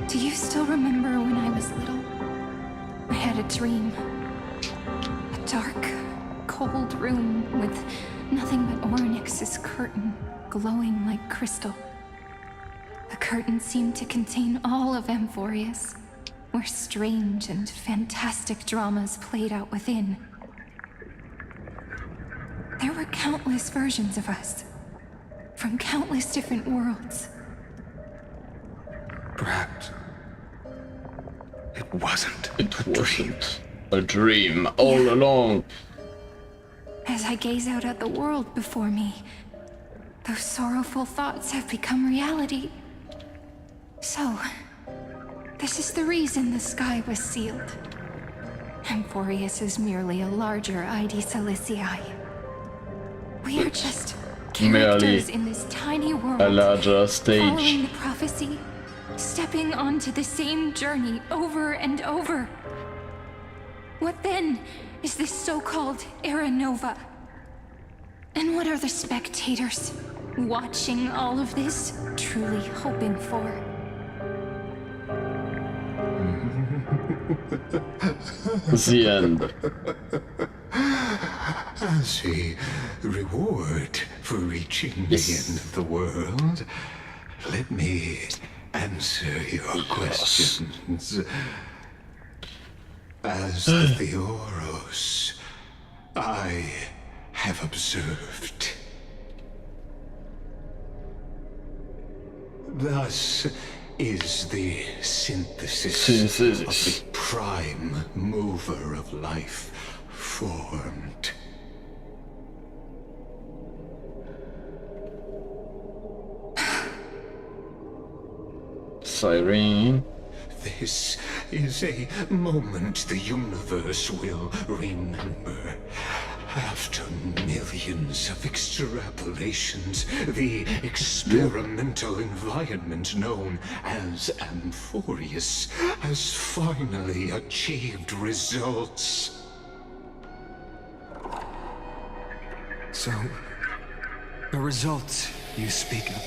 do you still remember when I was little? had a dream. A dark, cold room with nothing but Orynyx's curtain glowing like crystal. The curtain seemed to contain all of Amphorius, where strange and fantastic dramas played out within. There were countless versions of us, from countless different worlds. Perhaps it wasn't a dream all along. As I gaze out at the world before me, those sorrowful thoughts have become reality. So, this is the reason the sky was sealed. Amphorius is merely a larger ID Silicii. We are just characters in this tiny world, a larger stage. Following the prophecy, stepping onto the same journey over and over. What then is this so-called Era Nova? And what are the spectators watching all of this truly hoping for? The end. As a reward for reaching the end of the world, let me answer your questions. As the Theoros, I have observed. Thus is the synthesis of the prime mover of life formed. Cyrene. This is a moment the universe will remember. After millions of extrapolations, the experimental environment known as Amphorius has finally achieved results. So, the results you speak of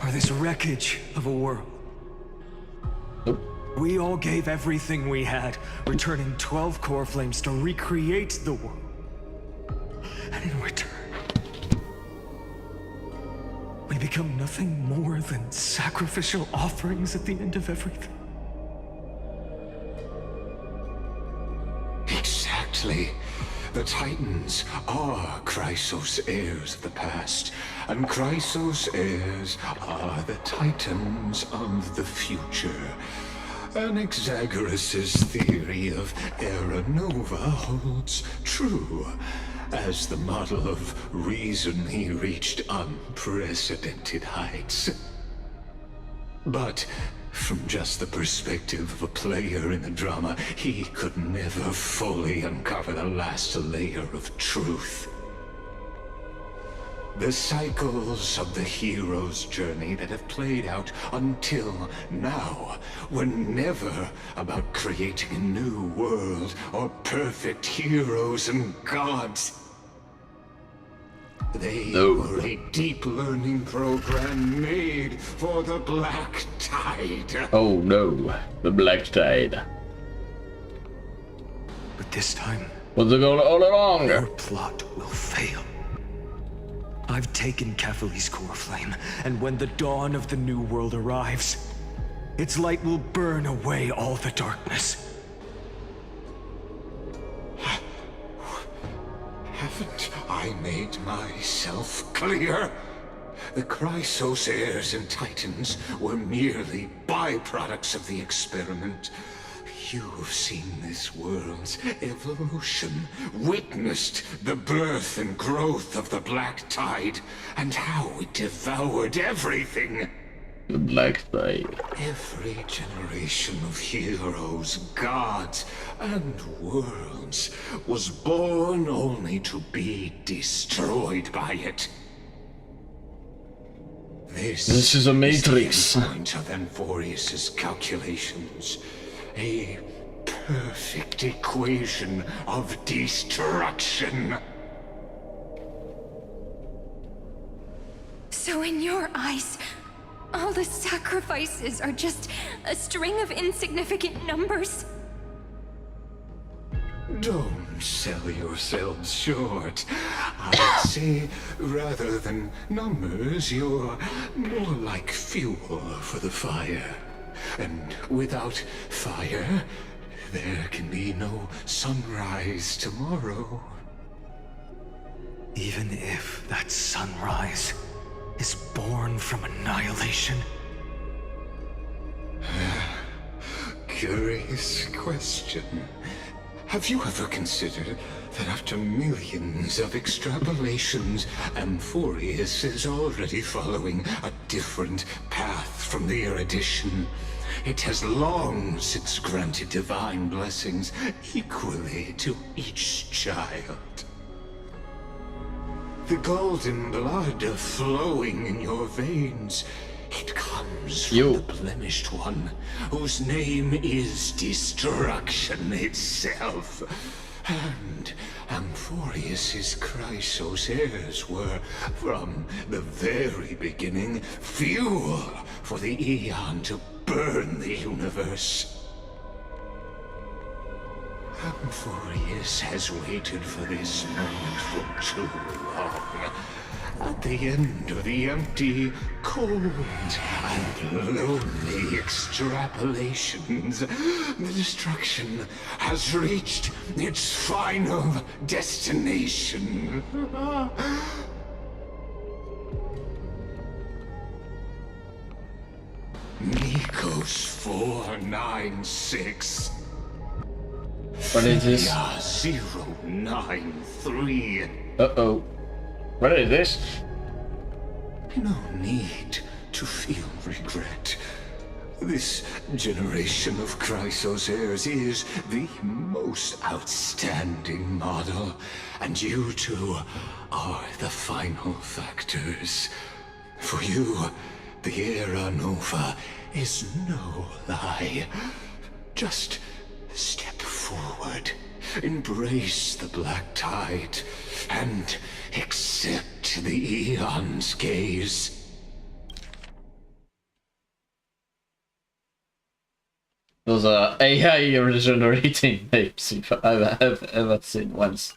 are this wreckage of a world. We all gave everything we had, returning 12 core flames to recreate the world. And in return, we become nothing more than sacrificial offerings at the end of everything. Exactly. The Titans are Chrysos heirs of the past, and Chrysos heirs are the Titans of the future. Anaxagoras' theory of Era Nova holds true. As the model of reason, he reached unprecedented heights. But from just the perspective of a player in the drama, he could never fully uncover the last layer of truth. The cycles of the hero's journey that have played out until now were never about creating a new world or perfect heroes and gods. They were a deep learning program made for the Black Tide. Oh no, the Black Tide. But this time, what's the goal all along? Your plot will fail. I've taken Catholi's core flame, and when the dawn of the new world arrives, its light will burn away all the darkness. Haven't I made myself clear? The Chrysos heirs and Titans were merely byproducts of the experiment. You've seen this world's evolution, witnessed the birth and growth of the Black Tide, and how it devoured everything. The Black Tide. Every generation of heroes, gods, and worlds was born only to be destroyed by it. This is a matrix. The point of Amphorius' calculations. A perfect equation of destruction. So in your eyes, all the sacrifices are just a string of insignificant numbers? Don't sell yourselves short. I'd say, rather than numbers, you're more like fuel for the fire. And without fire, there can be no sunrise tomorrow. Even if that sunrise is born from annihilation? Curious question. Have you ever considered that after millions of extrapolations, Amphorius is already following a different path from the erudition? It has long since granted divine blessings equally to each child. The golden blood flowing in your veins, it comes from the blemished one, whose name is destruction itself. And Amphorius's Chrysos heirs were, from the very beginning, fuel for the Aeon to burn the universe. Amphorius has waited for this moment for too long. At the end of the empty, cold, and lonely extrapolations, the destruction has reached its final destination. Nikos 496. What is this? 093. Uh-oh. What is this? No need to feel regret. This generation of Chrysos heirs is the most outstanding model, and you two are the final factors. For you, the Era Nova is no lie. Just step forward, embrace the black tide, and accept the Aeon's gaze. Those are AI regenerating names if I've ever seen once.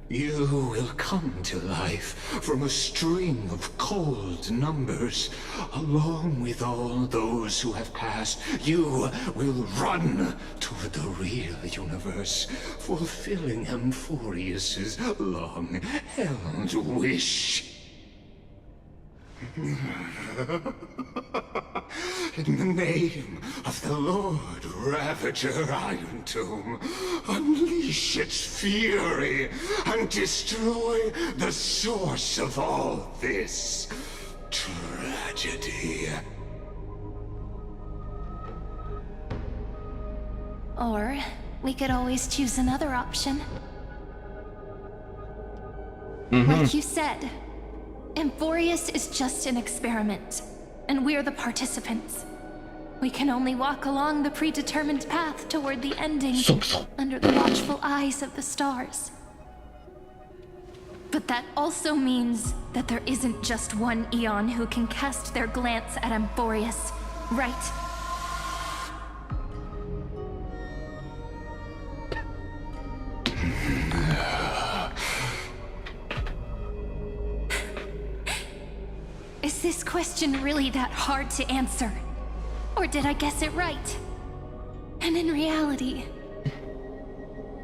You will come to life from a string of cold numbers. Along with all those who have passed, you will run toward the real universe, fulfilling Amphorius's long-held wish. In the name of the Lord Ravager Iron Tomb, unleash its fury and destroy the source of all this tragedy. Or we could always choose another option. Like you said, Amphorius is just an experiment, and we're the participants. We can only walk along the predetermined path toward the ending under the watchful eyes of the stars. But that also means that there isn't just one Aeon who can cast their glance at Amphorius, right? Is this question really that hard to answer? Or did I guess it right? And in reality,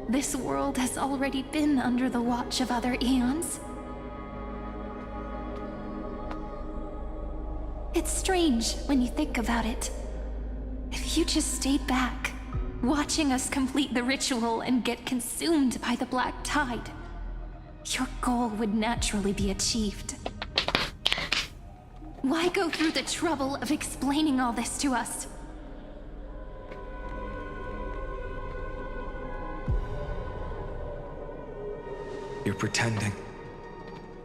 this world has already been under the watch of other Aeons. It's strange when you think about it. If you just stayed back, watching us complete the ritual and get consumed by the black tide, your goal would naturally be achieved. Why go through the trouble of explaining all this to us? You're pretending,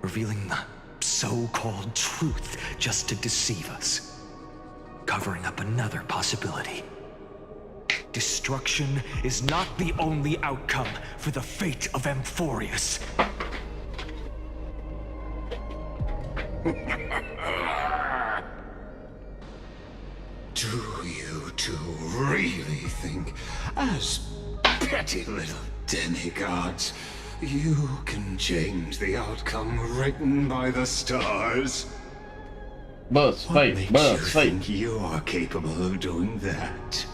revealing the so-called truth just to deceive us, covering up another possibility. Destruction is not the only outcome for the fate of Amphorius. Do you two really think, as Petty little demigods. You can change the outcome written by the stars. Boss What fight, makes boss you fight. think you are capable of doing that?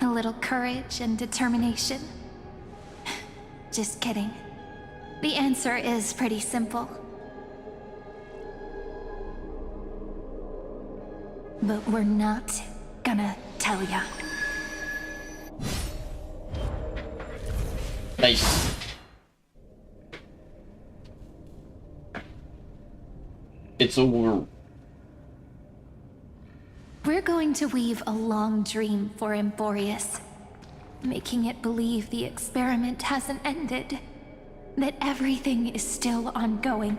A little courage and determination. Just kidding. The answer is pretty simple. But we're not gonna tell ya. Nice. It's over. We're going to weave a long dream for Amphorius, making it believe the experiment hasn't ended, that everything is still ongoing.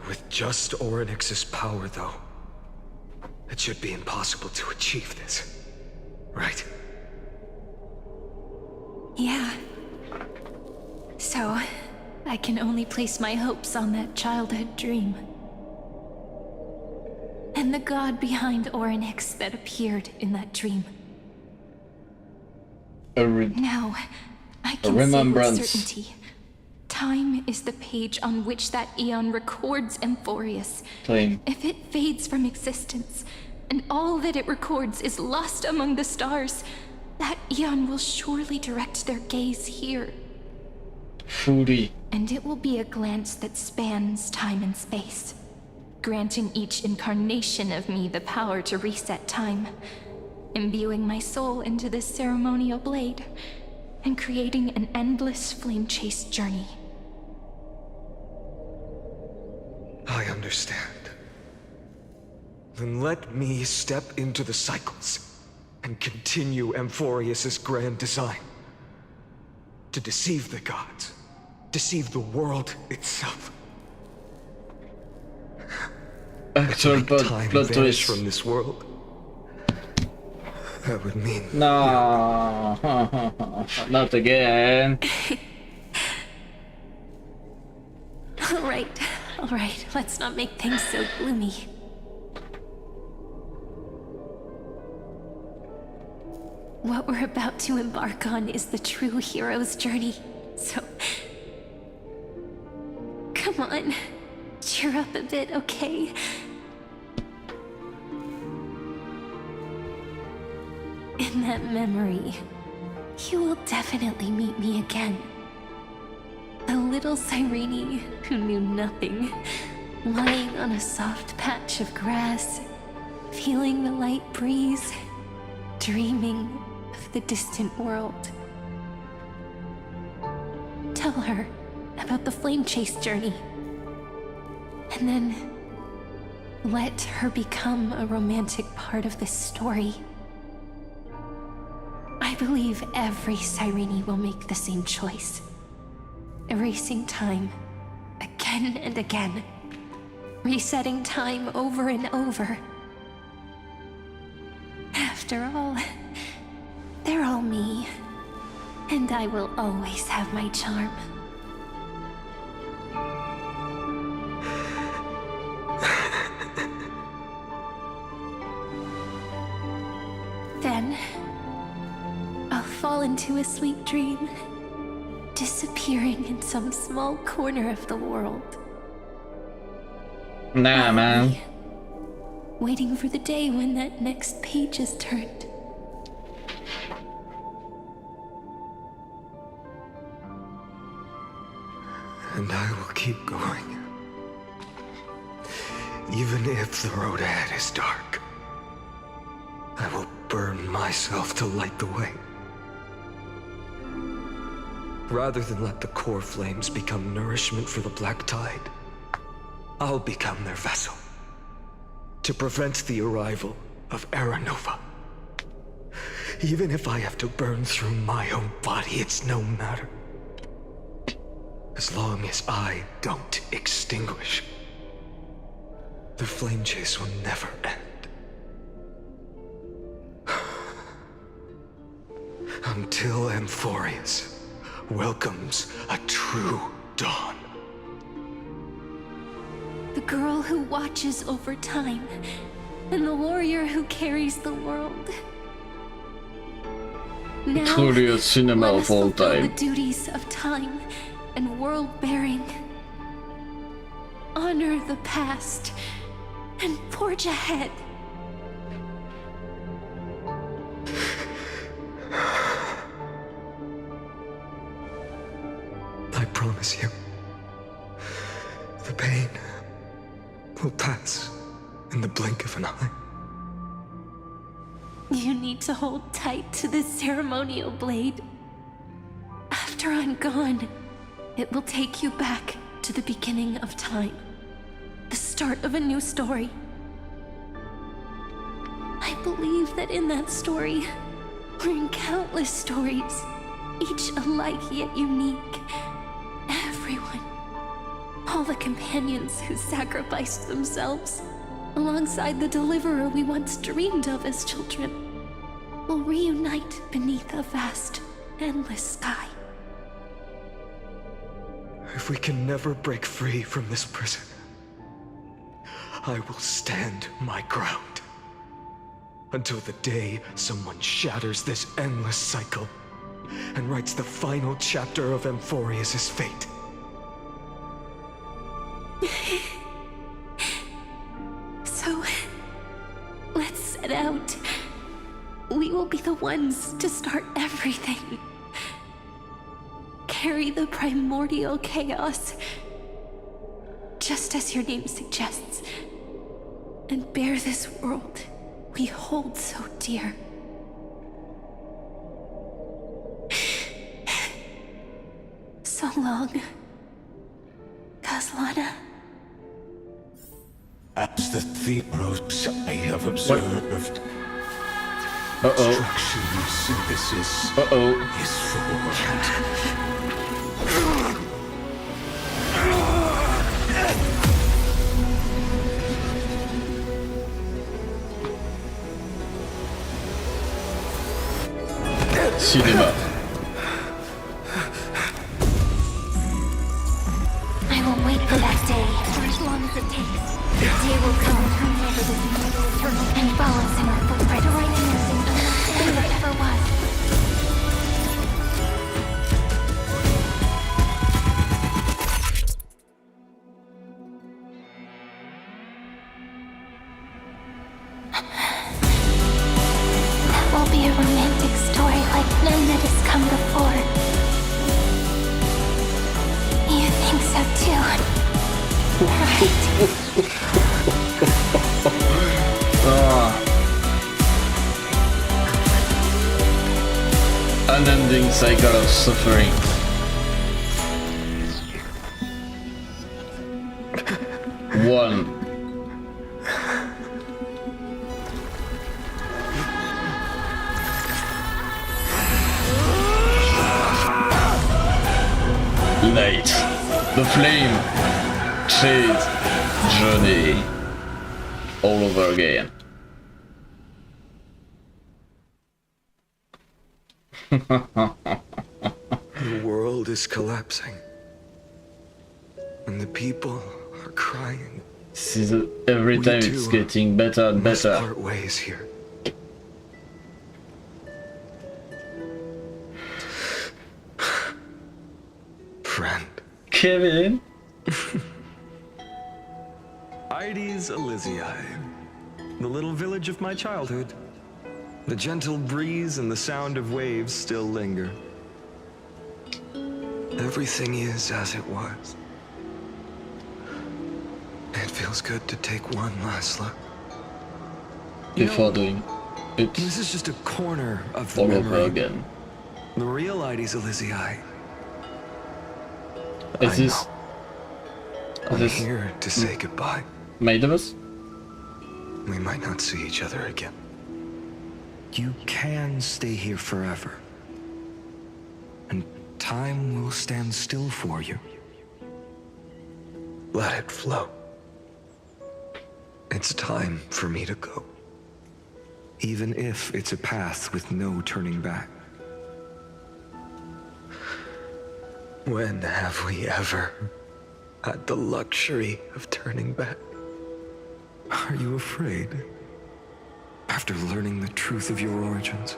With just Orynyx's power, though, it should be impossible to achieve this, right? Yeah. So, I can only place my hopes on that childhood dream. And the god behind Orynyx that appeared in that dream. Now, I can say with certainty, time is the page on which that eon records Amphorius. Claim. If it fades from existence, and all that it records is lost among the stars, that eon will surely direct their gaze here. Fruity. And it will be a glance that spans time and space, granting each incarnation of me the power to reset time, imbuing my soul into this ceremonial blade, and creating an endless flame-chased journey. I understand. Then let me step into the cycles and continue Amphorius's grand design. To deceive the gods, deceive the world itself. Actual time plot vanish twist. from this world. That would mean no, not again. All right, let's not make things so gloomy. What we're about to embark on is the true hero's journey, so... Come on, cheer up a bit, okay? In that memory, you will definitely meet me again. A little Cyrene who knew nothing, lying on a soft patch of grass, feeling the light breeze, dreaming of the distant world. Tell her about the flame chase journey, and then let her become a romantic part of this story. I believe every Cyrene will make the same choice, erasing time again and again, resetting time over and over. After all, they're all me, and I will always have my charm. Then, I'll fall into a sweet dream, disappearing in some small corner of the world. Nah, man. Waiting for the day when that next page is turned. And I will keep going. Even if the road ahead is dark, I will burn myself to light the way. Rather than let the core flames become nourishment for the Black Tide, I'll become their vessel. To prevent the arrival of Aranova. Even if I have to burn through my own body, it's no matter. As long as I don't extinguish, the flame chase will never end. Until Amphorius welcomes a true dawn. The girl who watches over time, and the warrior who carries the world. Now, truly a cinema let of us all fulfill time. the duties of time and world-bearing. Honor the past and forge ahead. I promise you, the pain will pass in the blink of an eye. You need to hold tight to this ceremonial blade. After I'm gone, it will take you back to the beginning of time. The start of a new story. I believe that in that story, or in countless stories, each alike yet unique, everyone, all the companions who sacrificed themselves, alongside the deliverer we once dreamed of as children, will reunite beneath a vast, endless sky. If we can never break free from this prison, I will stand my ground until the day someone shatters this endless cycle and writes the final chapter of Amphorius' fate. So, let's set out. We will be the ones to start everything. Carry the primordial chaos, just as your name suggests, and bear this world we hold so dear. So long, Kaslana. As the Theros I have observed, destruction synthesis is formed. Cinéma. I will wait for that day for as long as it takes. The day will come whenever this mortal eternal and follows in our footprint to right anything than what ever was. That will be a romantic story like none that has come before. You think so too, right? Unending cycle of suffering. One. Light. The flame. Chase. Journey. All over again. The world is collapsing, and the people are crying. Every time it's getting better and better. Must part ways here. Friend. Kevin. Ides Elysiae, the little village of my childhood. The gentle breeze and the sound of waves still linger. Everything is as it was. It feels good to take one last look. Before doing it. This is just a corner of the all memory. over again. The real Ides Elysiae. Is this? I'm here to say goodbye. Made of us? We might not see each other again. You can stay here forever. And time will stand still for you. Let it flow. It's time for me to go. Even if it's a path with no turning back. When have we ever had the luxury of turning back. Are you afraid? After learning the truth of your origins?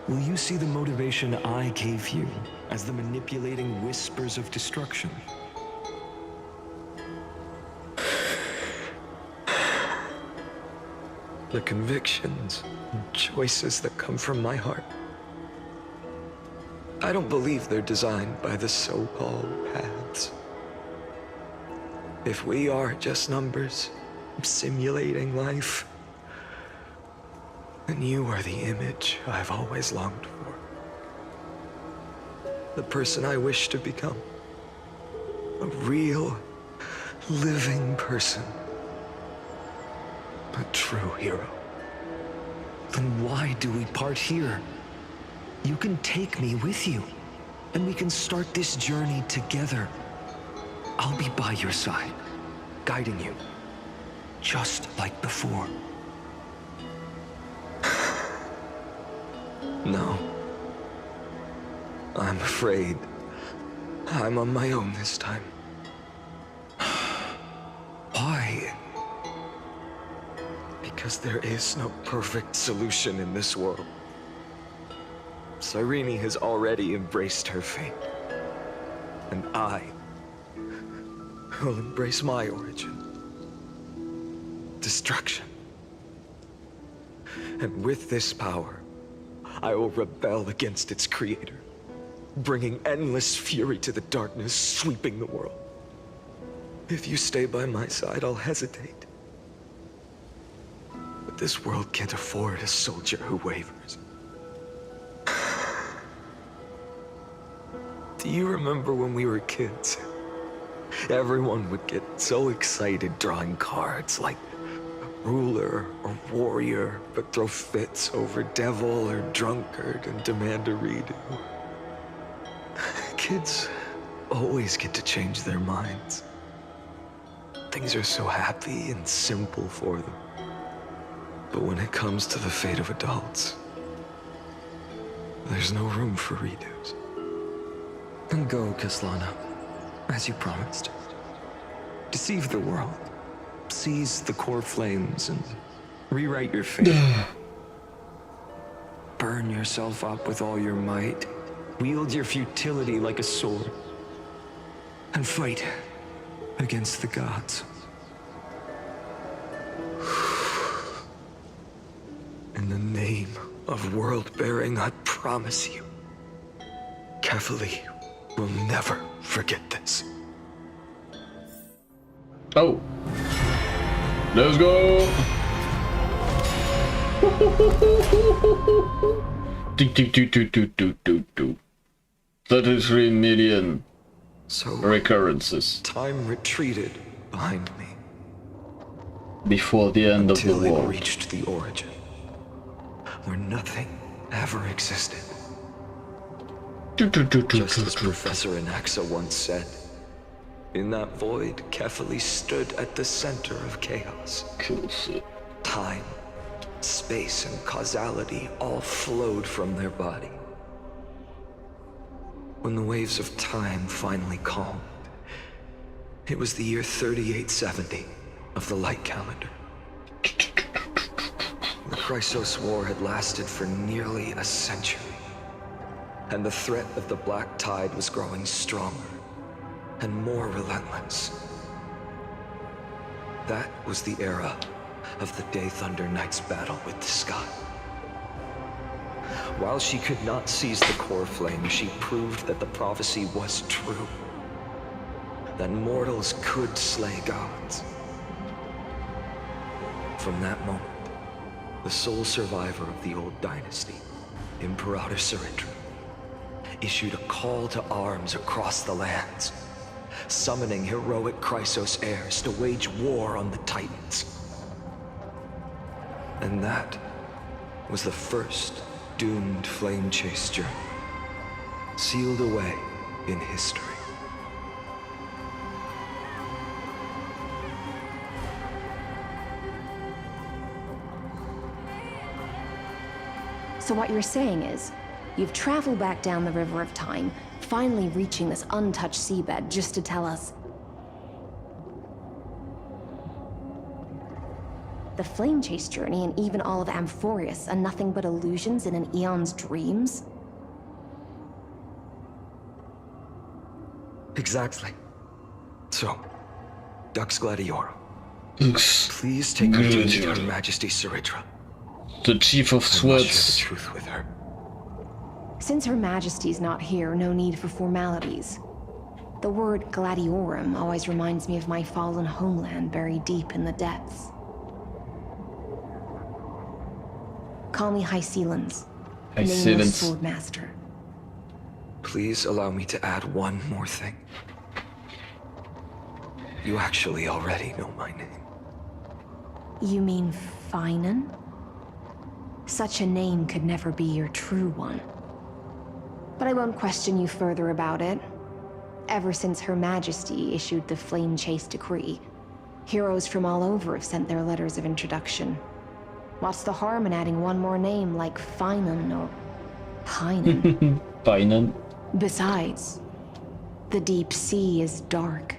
Will you see the motivation I gave you as the manipulating whispers of destruction? The convictions and choices that come from my heart. I don't believe they're designed by the so-called paths. If we are just numbers simulating life, then you are the image I've always longed for. The person I wish to become. A real, living person. A true hero. Then why do we part here? You can take me with you, and we can start this journey together. I'll be by your side, guiding you, just like before. No. I'm afraid I'm on my own this time. Why? Because there is no perfect solution in this world. Cyrene has already embraced her fate. And I will embrace my origin. Destruction. And with this power, I will rebel against its creator, bringing endless fury to the darkness, sweeping the world. If you stay by my side, I'll hesitate. But this world can't afford a soldier who wavers. Do you remember when we were kids? Everyone would get so excited drawing cards like ruler or warrior, but throw fits over devil or drunkard and demand a redo. Kids always get to change their minds. Things are so happy and simple for them. But when it comes to the fate of adults, there's no room for redos. Then go, Kaslana, as you promised. Deceive the world. Seize the core flames and rewrite your fate. Burn yourself up with all your might. Wield your futility like a sword. And fight against the gods. In the name of world-bearing, I promise you, Kefali will never forget this. Oh. Let's go! 33 million recurrences. Time retreated behind me. Before the end of the Until war. it reached the origin, where nothing ever existed. Just as Professor Anaxa once said, in that void, Kefali stood at the center of chaos. Time, space, and causality all flowed from their body. When the waves of time finally calmed, it was the year 3870 of the light calendar. The Chrysos War had lasted for nearly a century, and the threat of the Black Tide was growing stronger and more relentless. That was the era of the Day Thunder Knight's battle with the sky. While she could not seize the core flame, she proved that the prophecy was true. That mortals could slay gods. From that moment, the sole survivor of the old dynasty, Imperator Cyrindra, issued a call to arms across the lands, summoning heroic Chrysos heirs to wage war on the Titans. And that was the first doomed flame chase journey, sealed away in history. So what you're saying is, you've traveled back down the River of Time, Finally reaching this untouched seabed just to tell us. The flame chase journey and even all of Amphorius are nothing but illusions in an eon's dreams? Exactly. So, Dux Gladiorum. Dux Please take me to meet Gladiorum. Her Majesty Saridra. The Chief of I must share the Swords. truth with her. Since Her Majesty's not here, no need for formalities. The word Gladiorum always reminds me of my fallen homeland buried deep in the depths. Call me High Sealans. Nameless Swordmaster. Please allow me to add one more thing. You actually already know my name. You mean Phainon? Such a name could never be your true one. But I won't question you further about it. Ever since Her Majesty issued the Flame Chase Decree, heroes from all over have sent their letters of introduction. What's the harm in adding one more name like Phainon or Phainon? Phainon. Besides, the deep sea is dark.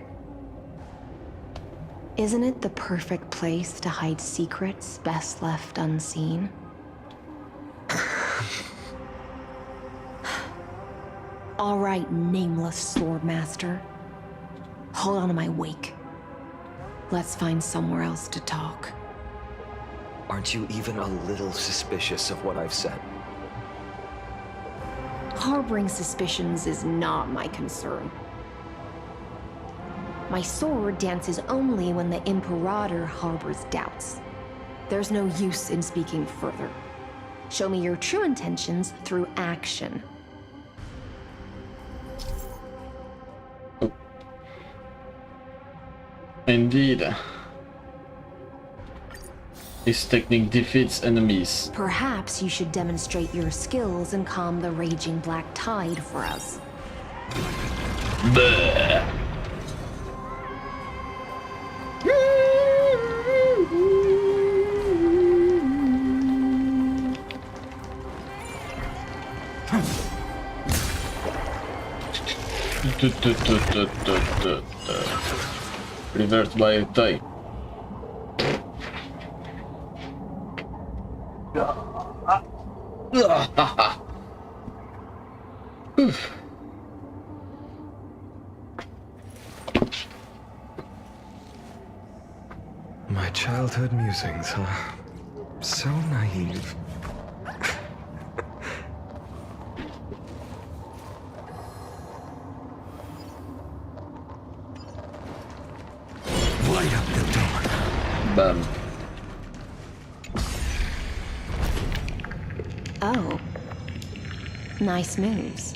Isn't it the perfect place to hide secrets best left unseen? All right, nameless Swordmaster. Hold on to my wake. Let's find somewhere else to talk. Aren't you even a little suspicious of what I've said? Harboring suspicions is not my concern. My sword dances only when the Imperator harbors doubts. There's no use in speaking further. Show me your true intentions through action. Indeed. This technique defeats enemies. Perhaps you should demonstrate your skills and calm the raging black tide for us. Bleh. Reversed by a tie. My childhood musings, huh? So naive. Light up the dark. Bam. Oh. Nice moves.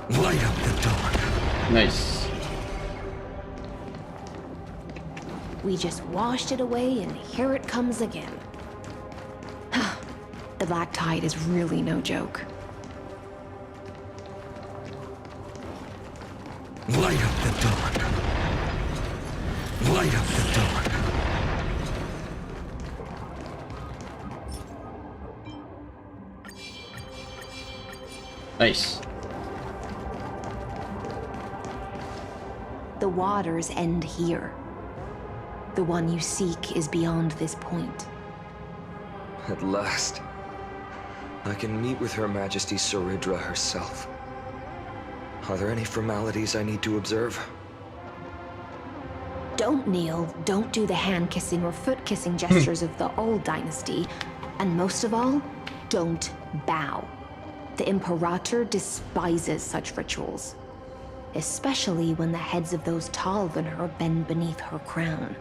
Light up the dark. Nice. We just washed it away and here it comes again. The black tide is really no joke. Light up the dark. Light up the dark. Nice. The waters end here. The one you seek is beyond this point. At last, I can meet with Her Majesty Saridra herself. Are there any formalities I need to observe? Don't kneel, don't do the hand-kissing or foot-kissing gestures of the old dynasty, and most of all, don't bow. The Imperator despises such rituals, especially when the heads of those taller than her bend beneath her crown.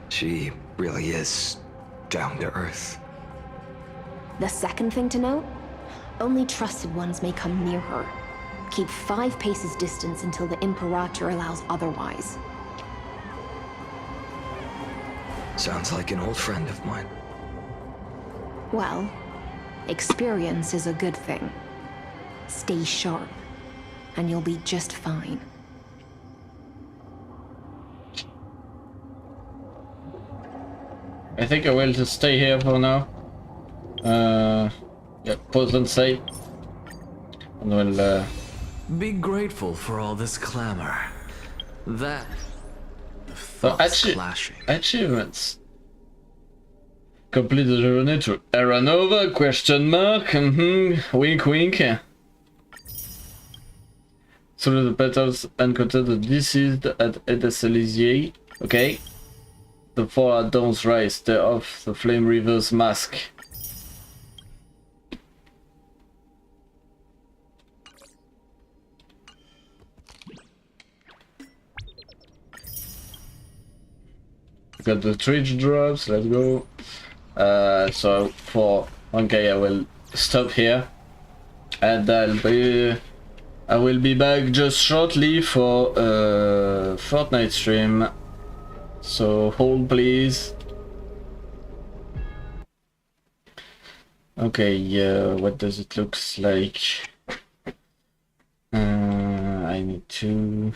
She really is down to earth. The second thing to note, only trusted ones may come near her. Keep 5 paces distance until the Imperator allows otherwise. Sounds like an old friend of mine. Well, experience is a good thing. Stay sharp, and you'll be just fine. I think I will just stay here for now. Yeah, pause and save. And we'll Be grateful for all this clamor. That... achievements. Complete the journey to Era Nova, question mark, wink wink. Through the petals encounter the deceased at Edes Elysiae. Okay. The four at dawn's rise, they're off the Flame River's mask. Got the treat drops, let's go. So for Honkë I will stop here. And I will be back just shortly for Fortnite stream. So hold please. Okay, what does it look like? I need to